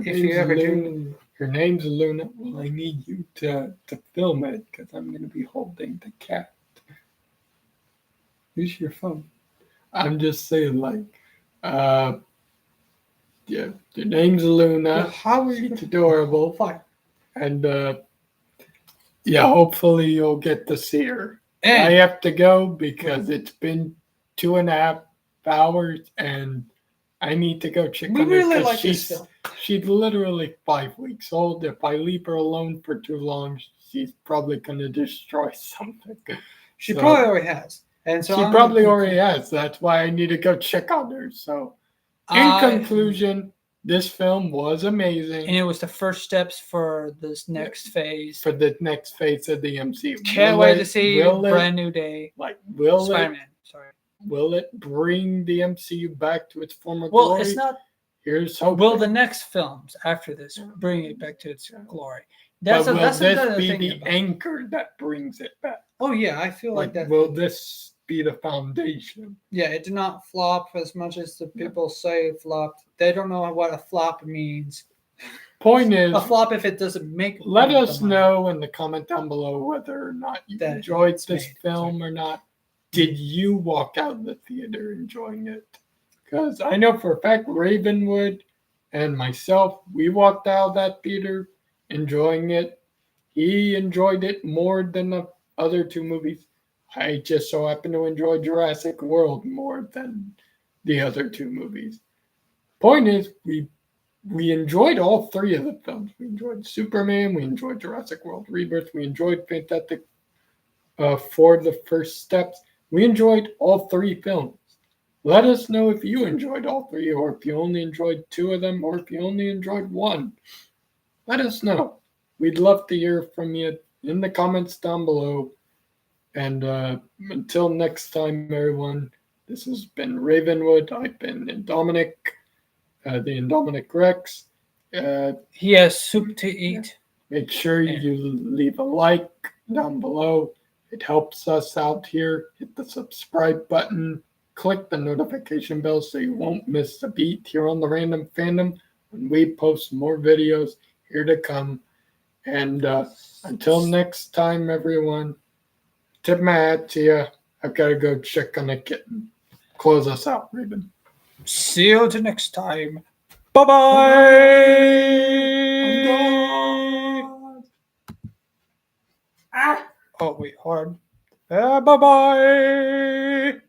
If you ever do. Her name's Luna. Well, I need you to film it because I'm going to be holding the cat. Use your phone. I'm just saying, like, yeah, your name's Luna. Well, how are you? She's adorable. Fine. And yeah, hopefully you'll get to see her. And I have to go because it's been 2.5 hours and I need to go check we on her. really 'cause like this film. She's literally 5 weeks old. If I leave her alone for too long, she's probably going to destroy something. She probably already has. And so she probably already has. That's why I need to go check on her. So, in conclusion, this film was amazing. And it was the first steps for this next phase. For the next phase of the MCU. Can't wait to see Brand New Day. Like, will Spider-Man. Sorry. Will it bring the MCU back to its former well, glory? Well, it's not. Here's hoping. Will the next films after this bring it back to its glory? That's will that's this be the anchor that brings it back? Oh yeah, I feel like that. Will this be the foundation? Yeah, it did not flop as much as the people say it flopped. They don't know what a flop means. Point is, a flop if it doesn't make. Let us know in the comment down below whether or not you enjoyed this film or not. Did you walk out of the theater enjoying it? Because I know for a fact Ravenwood and myself, we walked out of that theater enjoying it. He enjoyed it more than the other two movies. I just so happen to enjoy Jurassic World more than the other two movies. Point is, we enjoyed all three of the films. We enjoyed Superman, we enjoyed Jurassic World Rebirth, we enjoyed Fantastic for the First Steps. We enjoyed all three films. Let us know if you enjoyed all three, or if you only enjoyed two of them, or if you only enjoyed one. Let us know. We'd love to hear from you in the comments down below. And until next time, everyone, this has been Ravenwood. I've been Indominic, the Indominic Rex. He has soup to eat. Make sure you leave a like down below. It helps us out here. Hit the subscribe button. Click the notification bell so you won't miss a beat here on the Random Fandom when we post more videos here to come. And until next time, everyone, tip my hat to you. I've got to go check on the kitten. Close us out, Raven. See you till next time. Bye-bye. Oh, wait, hold on. Bye-bye.